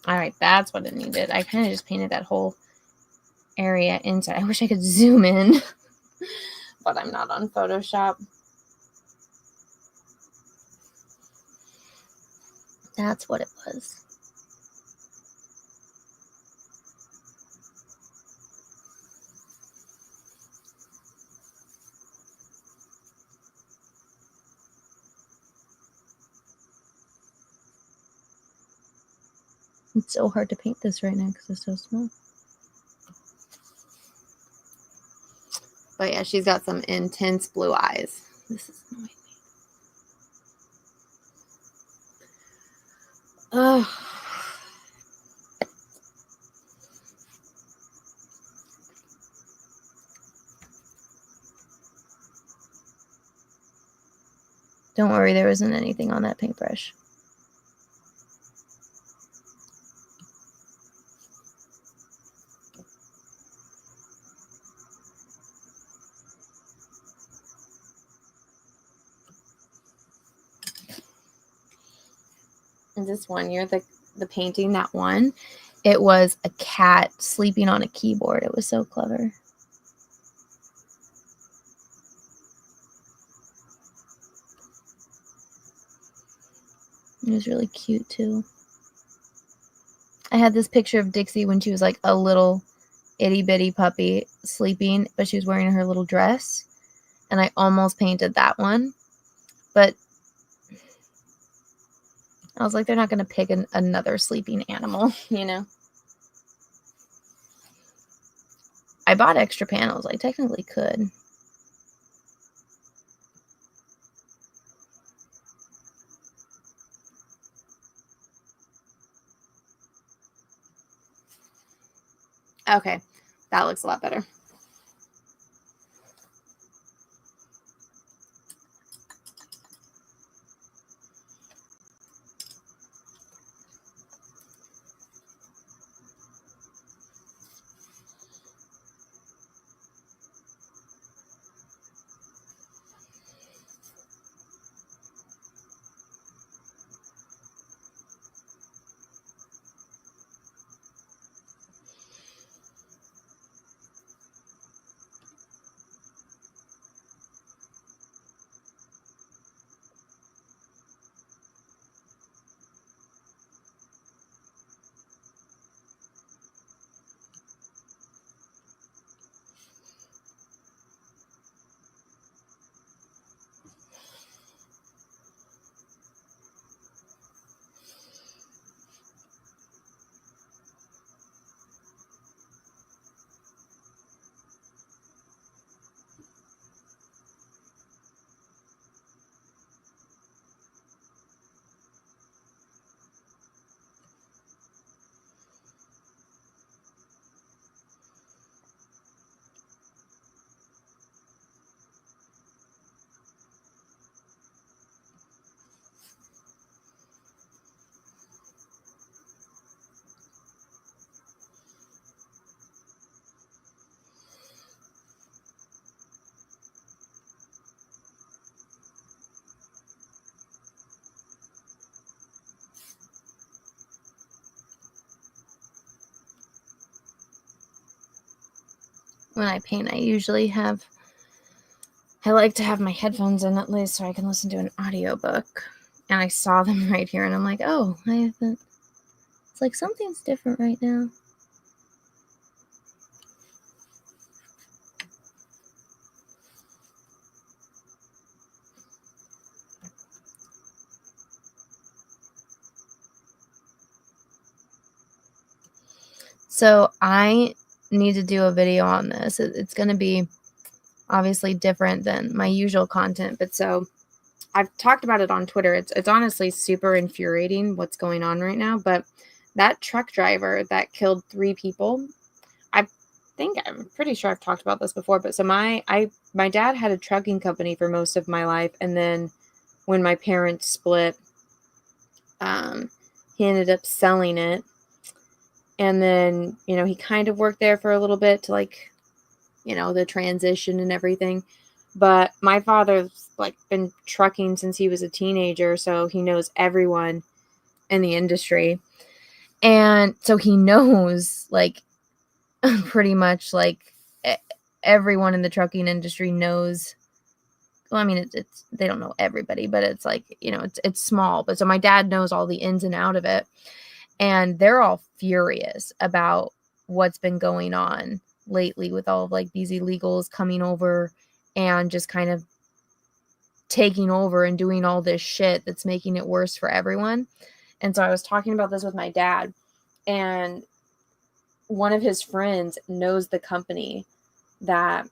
all right, that's what it needed. I kind of just painted that whole area inside. I wish I could zoom in, but I'm not on Photoshop. That's what it was. It's so hard to paint this right now because it's so small. But yeah, she's got some intense blue eyes. This is annoying me. Oh. Don't worry, there wasn't anything on that paintbrush. And this one year, the painting that won, it was a cat sleeping on a keyboard. It was so clever. It was really cute too. I had this picture of Dixie when she was like a little itty bitty puppy sleeping, but she was wearing her little dress. And I almost painted that one. But I was like, they're not going to pick another sleeping animal, you know? I bought extra panels. I technically could. Okay, that looks a lot better. When I paint, I like to have my headphones in at least so I can listen to an audiobook. And I saw them right here and I'm like, oh, I haven't. It's like something's different right now. So I need to do a video on this. It's going to be obviously different than my usual content, but so I've talked about it on Twitter. It's honestly super infuriating what's going on right now, but that truck driver that killed 3 people, I'm pretty sure I've talked about this before, but so my dad had a trucking company for most of my life, and then when my parents split, he ended up selling it. And then, he kind of worked there for a little bit to the transition and everything. But my father's been trucking since he was a teenager, so he knows everyone in the industry. And so he knows pretty much everyone in the trucking industry knows. Well, I mean, it's they don't know everybody, but it's it's small. But so my dad knows all the ins and out of it. And they're all furious about what's been going on lately with all of these illegals coming over and just kind of taking over and doing all this shit that's making it worse for everyone. And so I was talking about this with my dad, and one of his friends knows the company that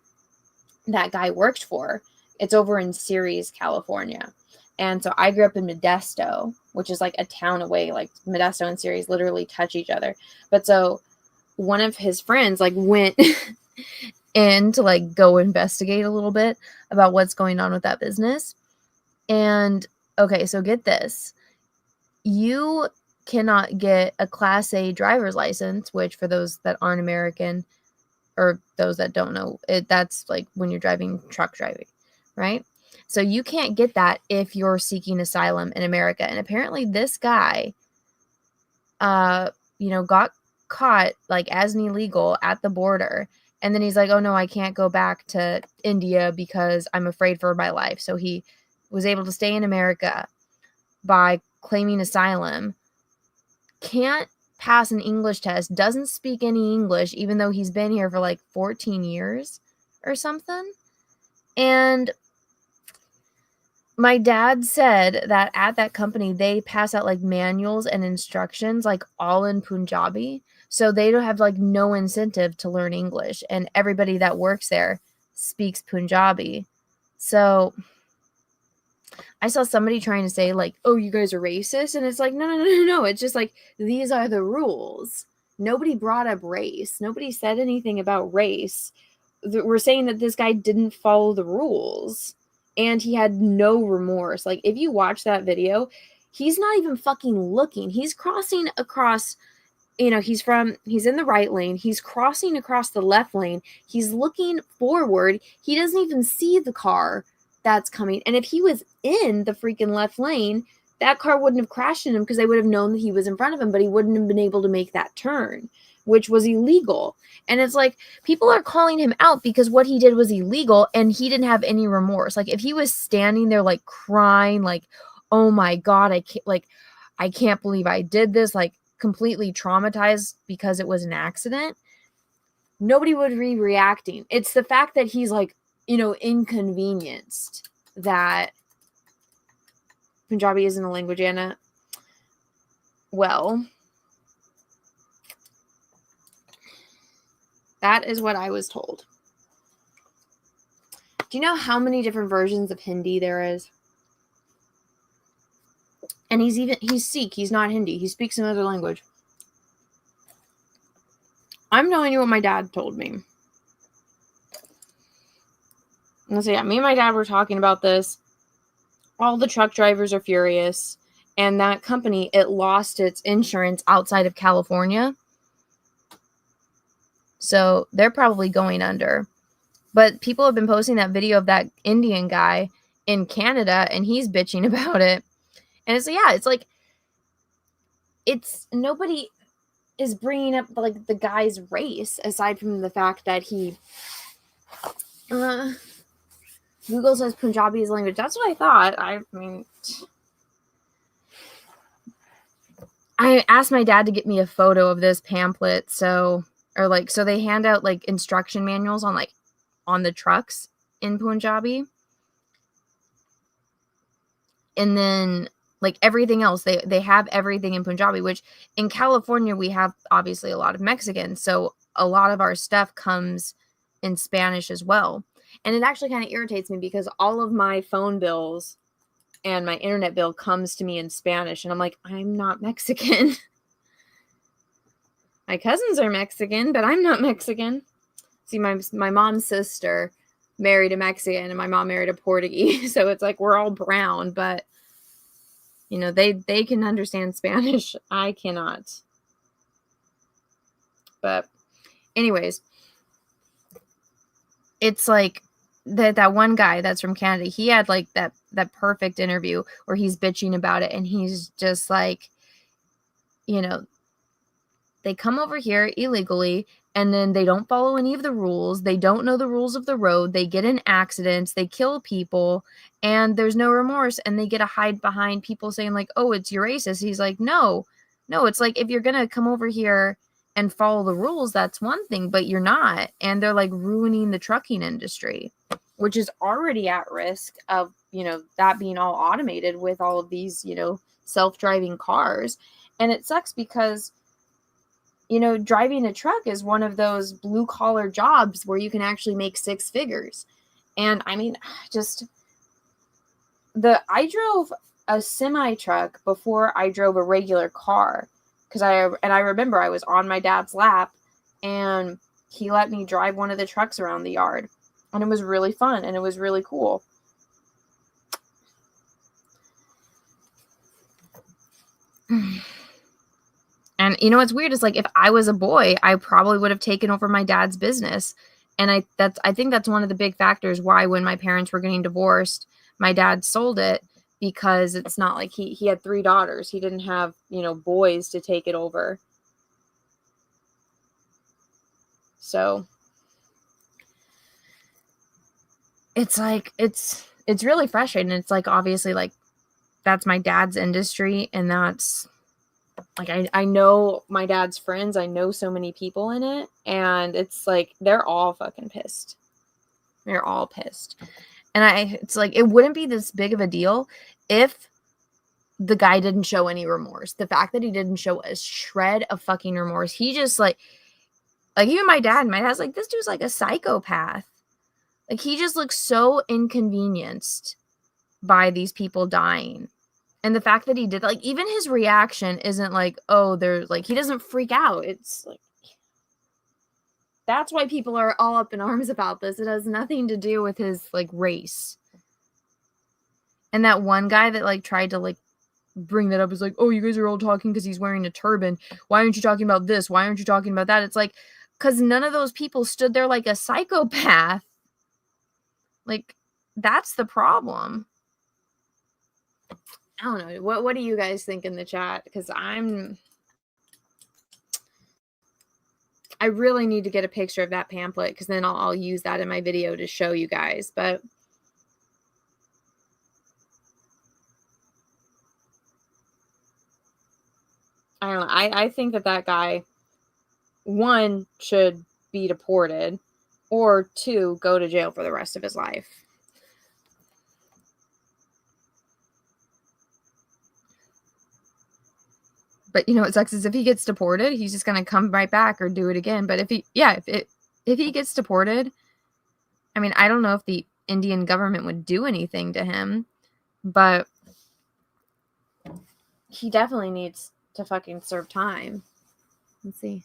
guy worked for. It's over in Ceres, California. And so I grew up in Modesto, which is a town away. Modesto and Ceres literally touch each other. But so one of his friends went in to go investigate a little bit about what's going on with that business. And okay, so get this. You cannot get a Class A driver's license, which for those that aren't American or those that don't know, that's when you're truck driving, right? So you can't get that if you're seeking asylum in America. And apparently this guy, got caught as an illegal at the border. And then he's like, oh no, I can't go back to India because I'm afraid for my life. So he was able to stay in America by claiming asylum. Can't pass an English test, doesn't speak any English, even though he's been here for 14 years or something. And My dad said that at that company, they pass out like manuals and instructions, like all in Punjabi. So they don't have like no incentive to learn English. And everybody that works there speaks Punjabi. So I saw somebody trying to say like, oh, you guys are racist. And it's like, no. It's just like, these are the rules. Nobody brought up race. Nobody said anything about race. We're saying that this guy didn't follow the rules. And he had no remorse. Like, if you watch that video, he's not even fucking looking. He's crossing across, he's in the right lane. He's crossing across the left lane. He's looking forward. He doesn't even see the car that's coming. And if he was in the freaking left lane, that car wouldn't have crashed into him because they would have known that he was in front of him, but he wouldn't have been able to make that turn, which was illegal. And it's like, people are calling him out because what he did was illegal and he didn't have any remorse. Like, if he was standing there like crying, like, oh my God, I can't believe I did this, like completely traumatized because it was an accident, nobody would be reacting. It's the fact that he's like, inconvenienced that Punjabi isn't a language, Anna. Well, that is what I was told. Do you know how many different versions of Hindi there is? And he's Sikh. He's not Hindi. He speaks another language. I'm telling you what my dad told me. And so, yeah, me and my dad were talking about this. All the truck drivers are furious. And that company, it lost its insurance outside of California. So they're probably going under. But people have been posting that video of that Indian guy in Canada, and he's bitching about it. And it's, yeah, it's like, nobody is bringing up like the guy's race aside from the fact that he Google says Punjabi is language. That's what I thought. I mean, I asked my dad to get me a photo of this pamphlet. So they hand out like instruction manuals on the trucks in Punjabi. And then like everything else, they have everything in Punjabi, which in California, we have obviously a lot of Mexicans. So a lot of our stuff comes in Spanish as well. And it actually kind of irritates me because all of my phone bills and my internet bill comes to me in Spanish. And I'm like, I'm not Mexican. My cousins are Mexican, but I'm not Mexican. See, my mom's sister married a Mexican and my mom married a Portuguese. So it's like we're all brown, but they can understand Spanish. I cannot. But anyways, it's like that one guy that's from Canada, he had like that perfect interview where he's bitching about it. And he's just like, they come over here illegally and then they don't follow any of the rules. They don't know the rules of the road. They get in accidents. They kill people and there's no remorse. And they get to hide behind people saying like, oh, it's you're racist. He's like, no, it's like, if you're going to come over here and follow the rules, that's one thing, but you're not. And they're like ruining the trucking industry, which is already at risk of, that being all automated with all of these, self-driving cars. And it sucks because, driving a truck is one of those blue collar jobs where you can actually make six figures. And I mean, I drove a semi truck before I drove a regular car. I remember I was on my dad's lap and he let me drive one of the trucks around the yard. And it was really fun and it was really cool. And what's weird is like, if I was a boy, I probably would have taken over my dad's business. And I think that's one of the big factors why when my parents were getting divorced, my dad sold it, because it's not like he had 3 daughters. He didn't have, boys to take it over. So it's like, it's really frustrating. It's like, obviously like that's my dad's industry. And that's like, I know my dad's friends. I know so many people in it. And it's like, they're all fucking pissed. They're all pissed. And it's like, it wouldn't be this big of a deal if the guy didn't show any remorse. The fact that he didn't show a shred of fucking remorse, he just like even my dad's like, this dude's like a psychopath. Like, he just looks so inconvenienced by these people dying. And the fact that he did, like, even his reaction isn't like, oh, there's like, he doesn't freak out. It's like, that's why people are all up in arms about this. It has nothing to do with his like race. And that one guy that like tried to like bring that up is like, oh, you guys are all talking because he's wearing a turban. Why aren't you talking about this? Why aren't you talking about that? It's like, because none of those people stood there like a psychopath. Like, that's the problem. I don't know. What do you guys think in the chat? Because I really need to get a picture of that pamphlet, because then I'll use that in my video to show you guys. But I don't know. I think that guy, one, should be deported, or two, go to jail for the rest of his life. But, you know, what sucks is if he gets deported, he's just going to come right back or do it again. But if he gets deported, I mean, I don't know if the Indian government would do anything to him, but he definitely needs to fucking serve time. Let's see.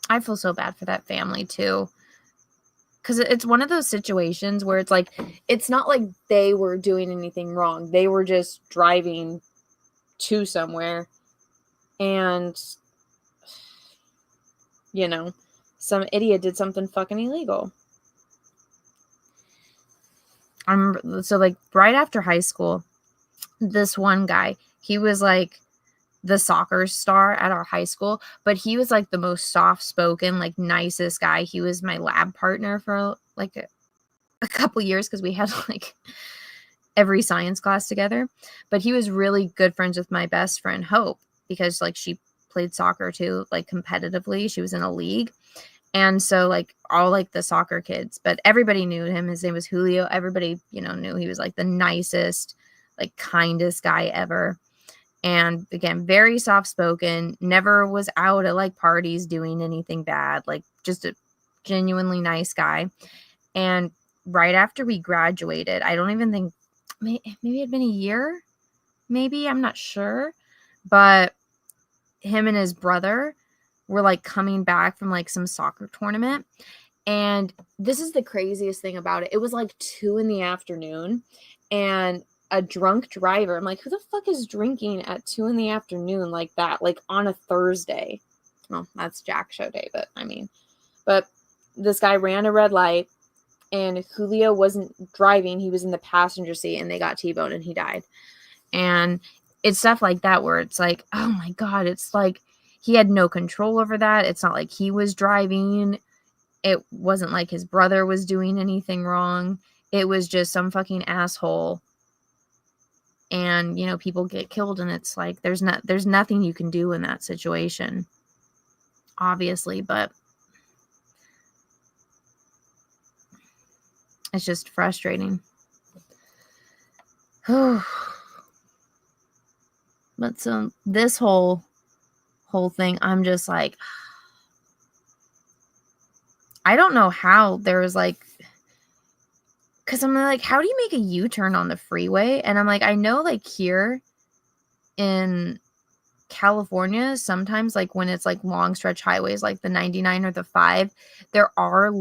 I feel so bad for that family too. Because it's one of those situations where it's like, it's not like they were doing anything wrong. They were just driving to somewhere. And, you know, some idiot did something fucking illegal. I remember, so like right after high school, this one guy, he was like the soccer star at our high school, but he was like the most soft-spoken, like nicest guy. He was my lab partner for like a couple years, because we had like every science class together. But he was really good friends with my best friend Hope, because like she played soccer too, like competitively. She was in a league. And so like all like the soccer kids, but everybody knew him. His name was Julio. Everybody, you know, knew he was like the nicest, like kindest guy ever. And again, very soft-spoken, never was out at like parties doing anything bad, like just a genuinely nice guy. And right after we graduated, I don't even think, maybe it'd been a year, maybe, I'm not sure. But him and his brother were like coming back from like some soccer tournament. And this is the craziest thing about it. It was like 2 PM, and a drunk driver. I'm like, who the fuck is drinking at 2 PM like that? Like on a Thursday. Well, that's Jack show day, but I mean, but this guy ran a red light, and Julio wasn't driving. He was in the passenger seat, and they got T-boned and he died. And it's stuff like that where it's like, oh my God, it's like he had no control over that. It's not like he was driving. It wasn't like his brother was doing anything wrong. It was just some fucking asshole. And, you know, people get killed, and it's like, there's nothing you can do in that situation, obviously, but it's just frustrating. But so this whole thing, I'm just like, I don't know how there was like, because I'm like, how do you make a U-turn on the freeway? And I'm like, I know like here in California, sometimes like when it's like long stretch highways, like the 99 or the 5, there are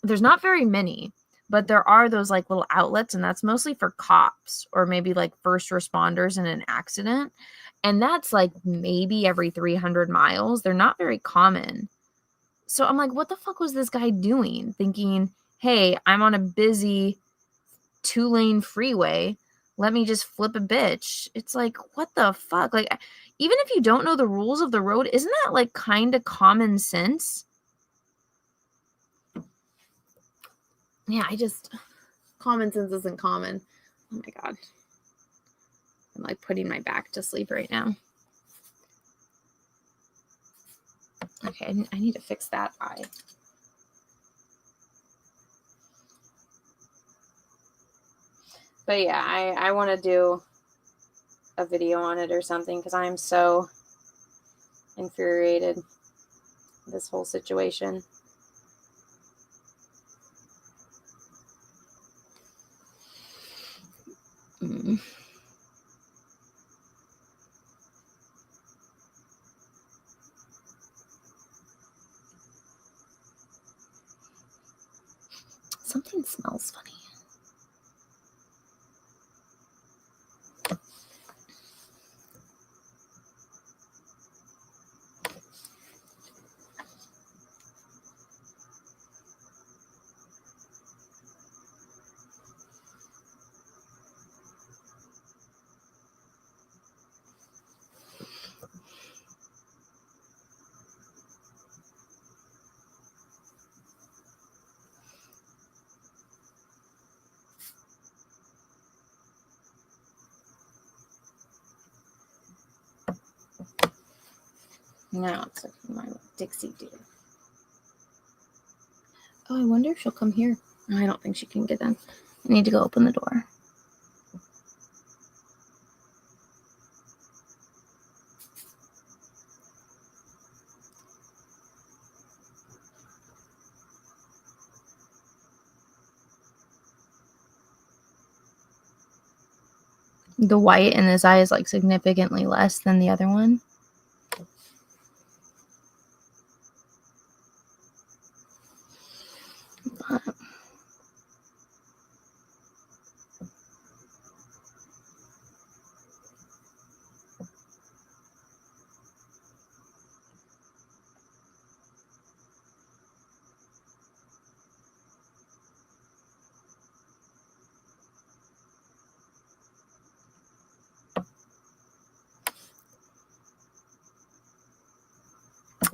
there's not very many, but there are those like little outlets, and that's mostly for cops or maybe like first responders in an accident. And that's like maybe every 300 miles. They're not very common. So I'm like, what the fuck was this guy doing? Thinking, hey, I'm on a busy 2-lane freeway. Let me just flip a bitch. It's like, what the fuck? Like, even if you don't know the rules of the road, isn't that like kind of common sense? Yeah, common sense isn't common. Oh my God. I'm like putting my back to sleep right now. Okay, I need to fix that eye. But yeah, I want to do a video on it or something because I'm so infuriated with this whole situation. Something smells funny. Now it's like my Dixie dude. Oh, I wonder if she'll come here. I don't think she can get in. I need to go open the door. The white in this eye is like significantly less than the other one. But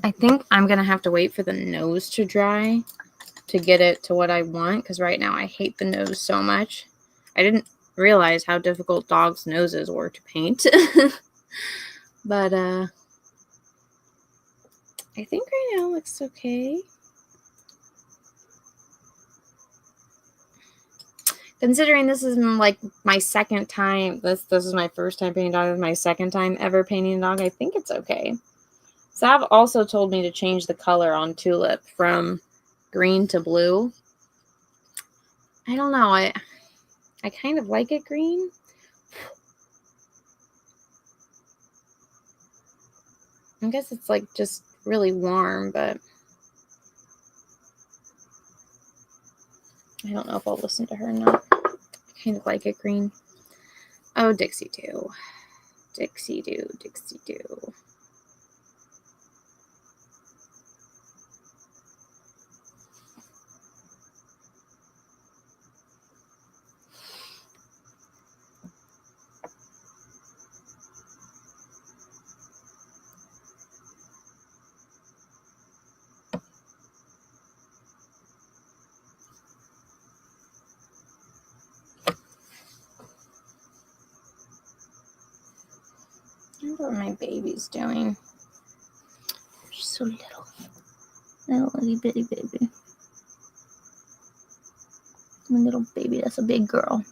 I think I'm going to have to wait for the nose to dry to get it to what I want, because right now I hate the nose so much. I didn't realize how difficult dogs' noses were to paint. But I think right now it looks okay. Considering this is like my second time, this is my first time painting a dog, this is my second time ever painting a dog, I think it's okay. Sav also told me to change the color on Tulip from green to blue. I don't know. I kind of like it green. I guess it's like just really warm, but I don't know if I'll listen to her or not. I kind of like it green. Oh, Dixie do. Dixie do. Dixie do. I wonder what my baby's doing. She's so little. Little itty bitty baby. My little baby, that's a big girl.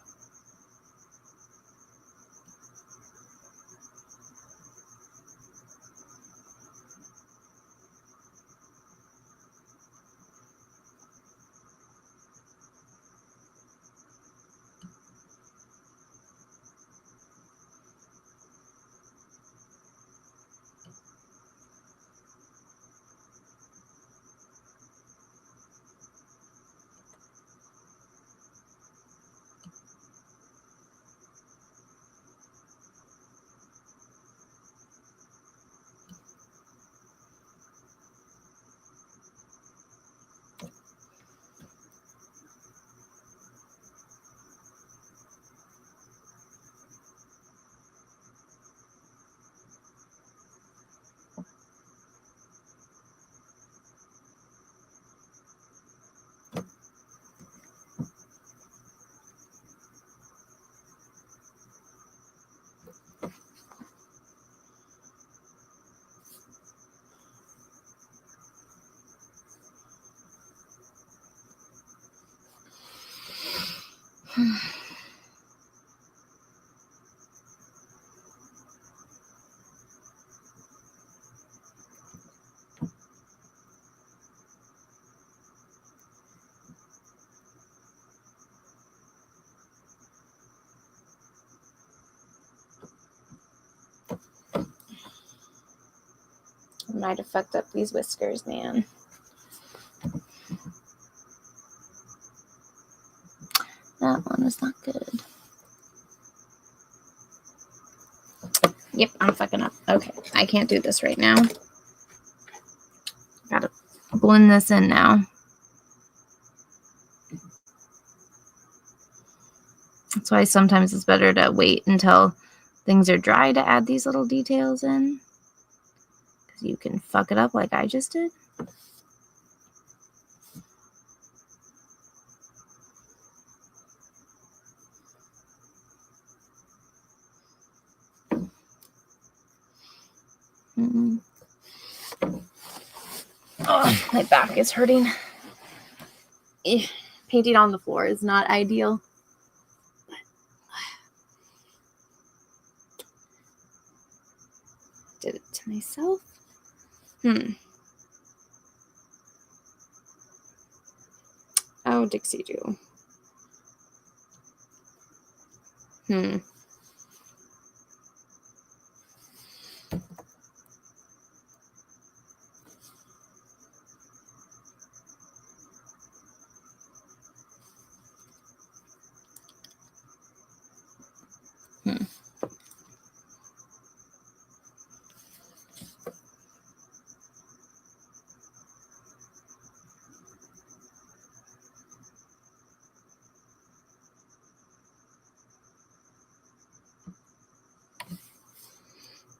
Might have fucked up these whiskers, man. That one was not good. Yep, I'm fucking up. Okay, I can't do this right now. Gotta blend this in now. That's why sometimes it's better to wait until things are dry to add these little details in. Because you can fuck it up like I just did. Oh, my back is hurting. Painting on the floor is not ideal. Did it to myself. Oh, Dixie do.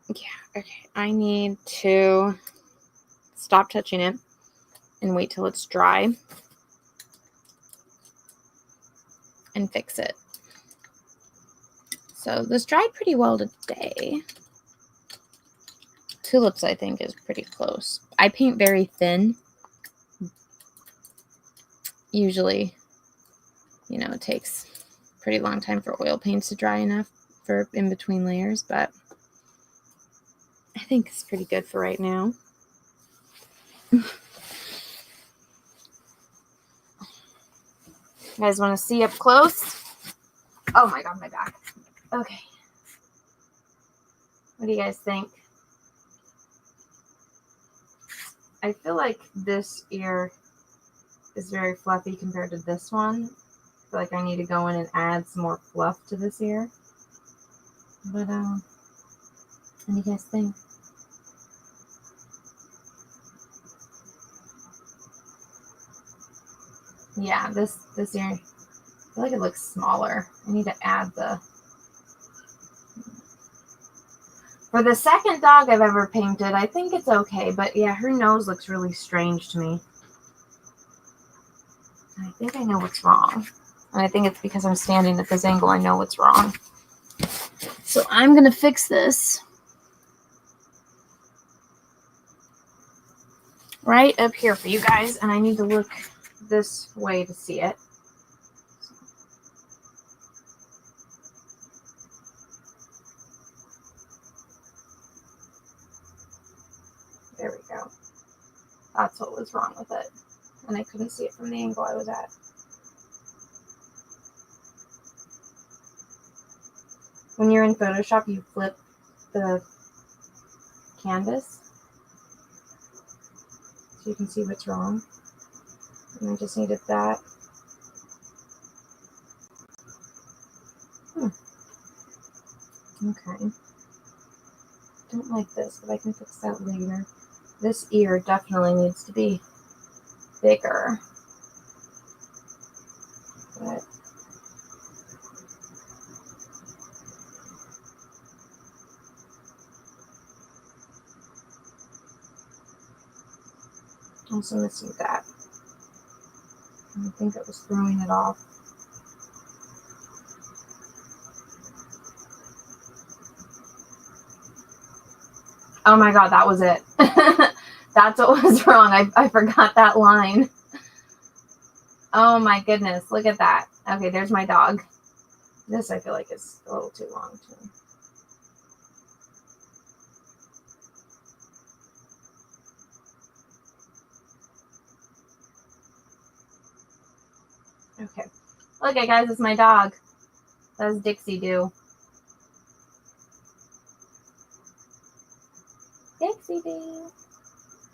Yeah, okay. I need to stop touching it and wait till it's dry and fix it. So this dried pretty well today. Tulips, I think, is pretty close. I paint very thin. Usually, you know, it takes a pretty long time for oil paints to dry enough for in between layers, but I think it's pretty good for right now. You guys want to see up close? Oh my god, my back. Okay. What do you guys think? I feel like this ear is very fluffy compared to this one. I feel like I need to go in and add some more fluff to this ear. But, what do you guys think? Yeah, this ear, I feel like it looks smaller. I need to add the... For the second dog I've ever painted, I think it's okay. But yeah, her nose looks really strange to me. I think I know what's wrong. And I think it's because I'm standing at this angle, I know what's wrong. So I'm going to fix this. Right up here for you guys. And I need to look this way to see it. There we go. That's what was wrong with it. And I couldn't see it from the angle I was at. When you're in Photoshop, you flip the canvas so you can see what's wrong. And I just needed that. Okay. Don't like this, but I can fix that later. This ear definitely needs to be bigger. But also missing that. I think it was throwing it off. Oh my God, that was it. That's what was wrong. I forgot that line. Oh my goodness, look at that. Okay, there's my dog. This I feel like is a little too long too. Okay. Okay, guys, it's my dog. That's Dixie Doo. Dixie Doo.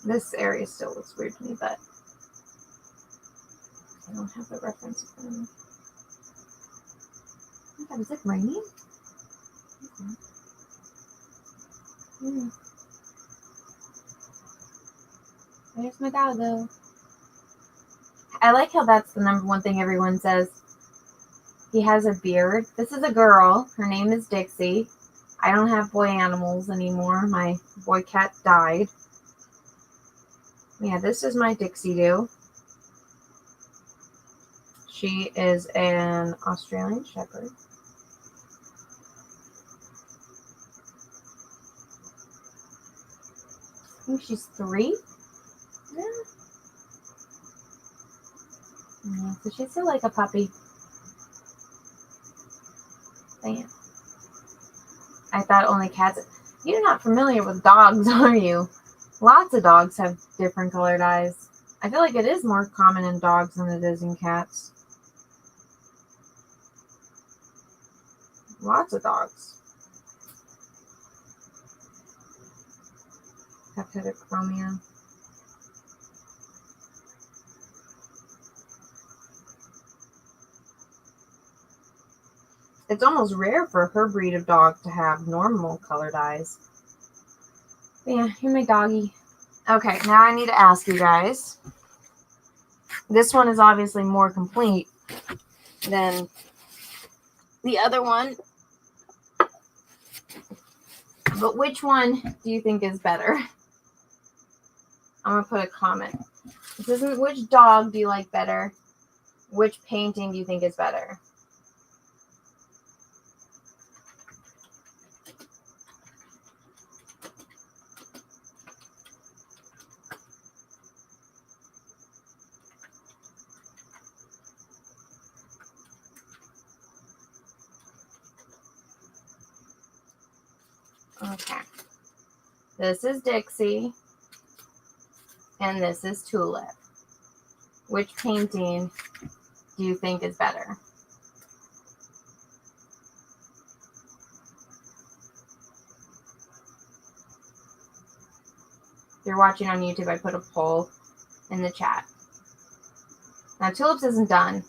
This area still looks weird to me, but I don't have the reference in front of me. Oh my God, is it raining? Okay. There's my dog, though. I like how that's the number one thing everyone says. He has a beard. This is a girl. Her name is Dixie. I don't have boy animals anymore. My boy cat died. Yeah, this is my Dixie Doo. She is an Australian Shepherd. I think she's 3. Yeah. Yeah, so she's still like a puppy. Damn. I thought only cats. You're not familiar with dogs, are you? Lots of dogs have different colored eyes. I feel like it is more common in dogs than it is in cats. Lots of dogs. Heterochromia. It's almost rare for her breed of dog to have normal colored eyes. But yeah, here's my doggy. Okay, now I need to ask you guys. This one is obviously more complete than the other one. But which one do you think is better? I'm going to put a comment. This isn't which dog do you like better? Which painting do you think is better? Okay. This is Dixie. And this is Tulip. Which painting do you think is better? If you're watching on YouTube, I put a poll in the chat. Now, Tulips isn't done.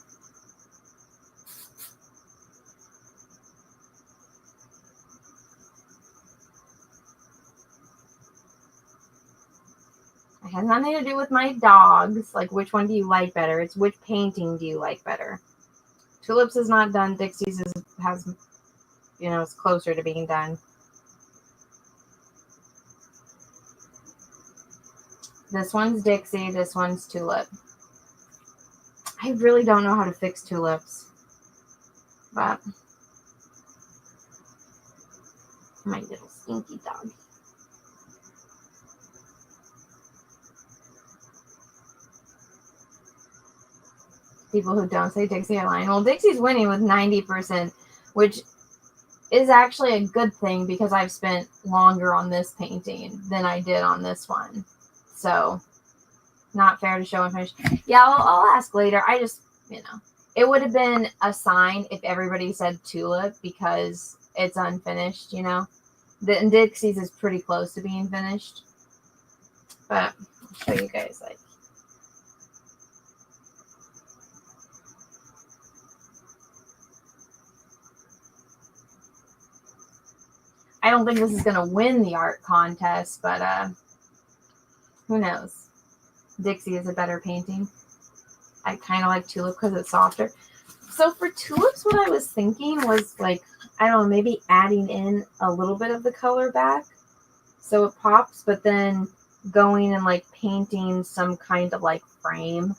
It has nothing to do with my dogs. Like, which one do you like better? It's which painting do you like better? Tulips is not done. Dixie's has, it's closer to being done. This one's Dixie. This one's Tulip. I really don't know how to fix tulips. But my little stinky dog. People who don't say Dixie are lying. Well, Dixie's winning with 90%, which is actually a good thing because I've spent longer on this painting than I did on this one. So, not fair to show and finish. Yeah, I'll ask later. I just, it would have been a sign if everybody said Tulip because it's unfinished, And Dixie's is pretty close to being finished. But I'll show you guys, I don't think this is going to win the art contest, but who knows? Dixie is a better painting. I kind of like Tulip because it's softer. So for tulips, what I was thinking was maybe adding in a little bit of the color back so it pops, but then going and painting some kind of frame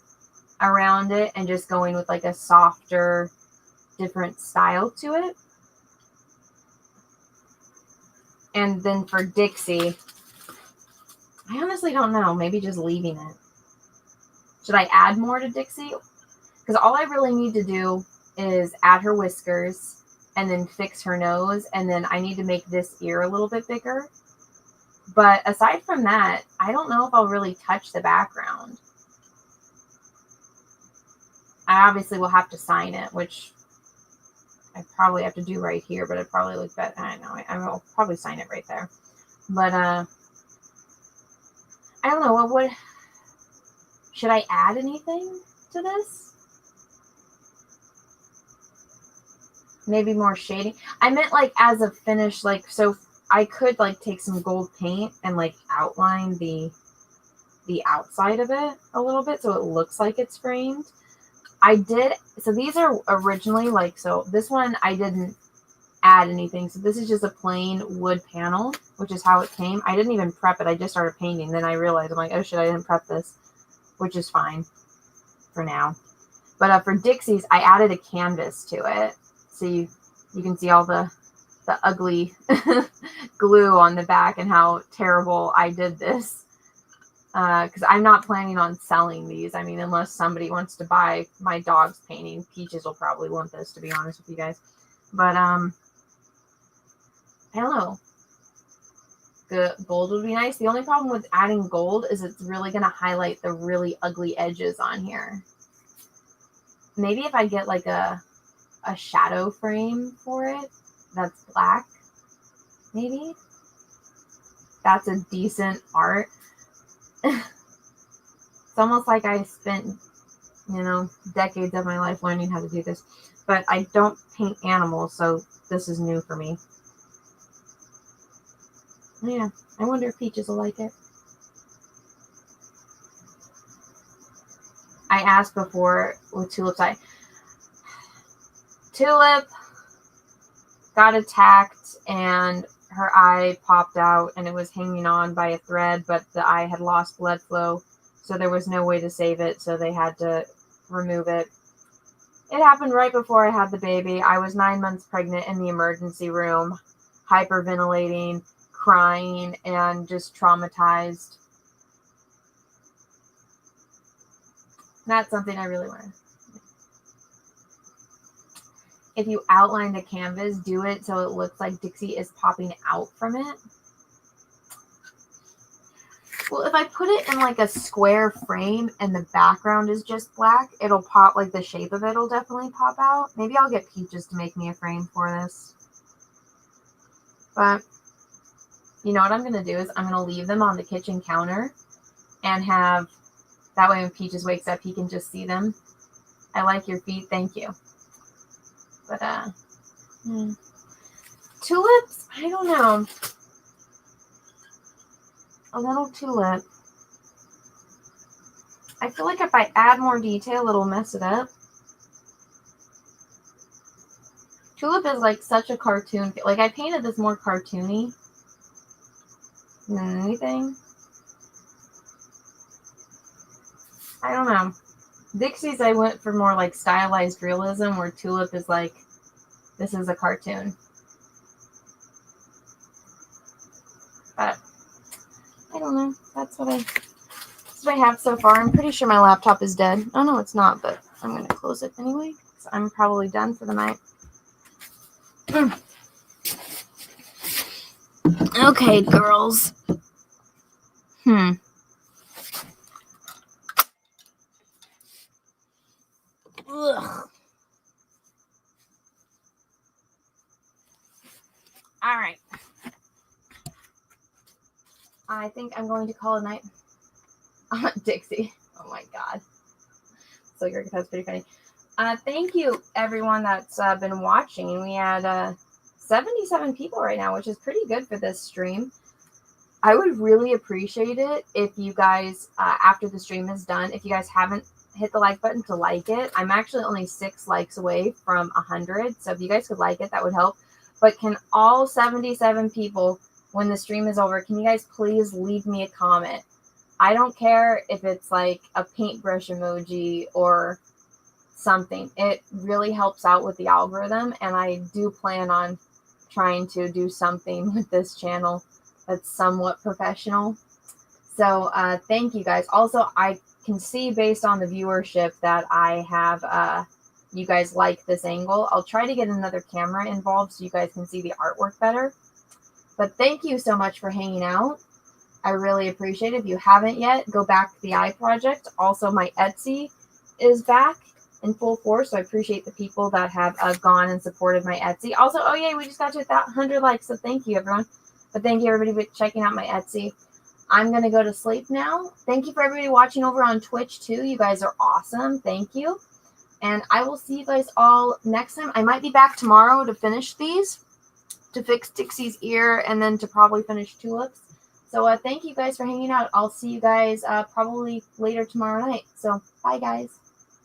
around it and just going with a softer, different style to it. And then for Dixie, I honestly don't know. Maybe just leaving it. Should I add more to Dixie? Because all I really need to do is add her whiskers and then fix her nose. And then I need to make this ear a little bit bigger. But aside from that, I don't know if I'll really touch the background. I obviously will have to sign it, which I probably have to do right here, but it probably look better. I know, I will probably sign it right there. But I don't know, should I add anything to this? Maybe more shading. I meant like as a finish, like, so I could like take some gold paint and like outline the outside of it a little bit so it looks like it's framed. I did, so these are originally like, so this one I didn't add anything. So this is just a plain wood panel, which is how it came. I didn't even prep it. I just started painting. Then I realized, I'm like, oh shit, I didn't prep this, which is fine for now. But for Dixie's, I added a canvas to it. So you can see all the ugly glue on the back and how terrible I did this. Because I'm not planning on selling these. I mean, unless somebody wants to buy my dog's painting. Peaches will probably want this, to be honest with you guys. But I don't know. The gold would be nice. The only problem with adding gold is it's really going to highlight the really ugly edges on here. Maybe if I get like a shadow frame for it that's black, maybe. That's a decent art. It's almost like I spent, decades of my life learning how to do this. But I don't paint animals, so this is new for me. Yeah, I wonder if Peaches will like it. I asked before with Tulip's eye. Tulip got attacked and her eye popped out and it was hanging on by a thread, but the eye had lost blood flow, so there was no way to save it, so they had to remove it. It happened right before I had the baby. I was 9 months pregnant in the emergency room, hyperventilating, crying, and just traumatized. That's something I really want. If you outline the canvas, do it so it looks like Dixie is popping out from it. Well, if I put it in like a square frame and the background is just black, it'll pop, like the shape of it will definitely pop out. Maybe I'll get Peaches to make me a frame for this. But you know what I'm going to do is I'm going to leave them on the kitchen counter and have, that way when Peaches wakes up, he can just see them. I like your feet. Thank you. But, tulips, I don't know. A little tulip. I feel like if I add more detail, it'll mess it up. Tulip is like such a cartoon. Like I painted this more cartoony than anything. I don't know. Dixie's, I went for more like stylized realism, where Tulip is like, this is a cartoon. But I don't know. That's what I have so far. I'm pretty sure my laptop is dead. Oh no, it's not, but I'm gonna close it anyway, because I'm probably done for the night. Okay, girls. Ugh. All right. I think I'm going to call it a night. Dixie. Oh my God. So that's pretty funny. Thank you, everyone that's been watching. We had 77 people right now, which is pretty good for this stream. I would really appreciate it if you guys, after the stream is done, if you guys haven't hit the like button to like it. I'm actually only 6 likes away from 100. So if you guys could like it, that would help. But can all 77 people, when the stream is over, can you guys please leave me a comment? I don't care if it's like a paintbrush emoji or something. It really helps out with the algorithm. And I do plan on trying to do something with this channel that's somewhat professional. So thank you guys. Also, I can see based on the viewership that I have you guys like this angle. I'll try to get another camera involved so you guys can see the artwork better. But thank you so much for hanging out. I really appreciate it. If you haven't yet, go back to the eye project. Also, my Etsy is back in full force. So I appreciate the people that have gone and supported my Etsy. Also, oh yay, we just got to 100 likes. So thank you, everyone. But thank you, everybody, for checking out my Etsy. I'm going to go to sleep now. Thank you for everybody watching over on Twitch, too. You guys are awesome. Thank you. And I will see you guys all next time. I might be back tomorrow to finish these, to fix Dixie's ear, and then to probably finish Tulips. So thank you guys for hanging out. I'll see you guys probably later tomorrow night. So bye, guys.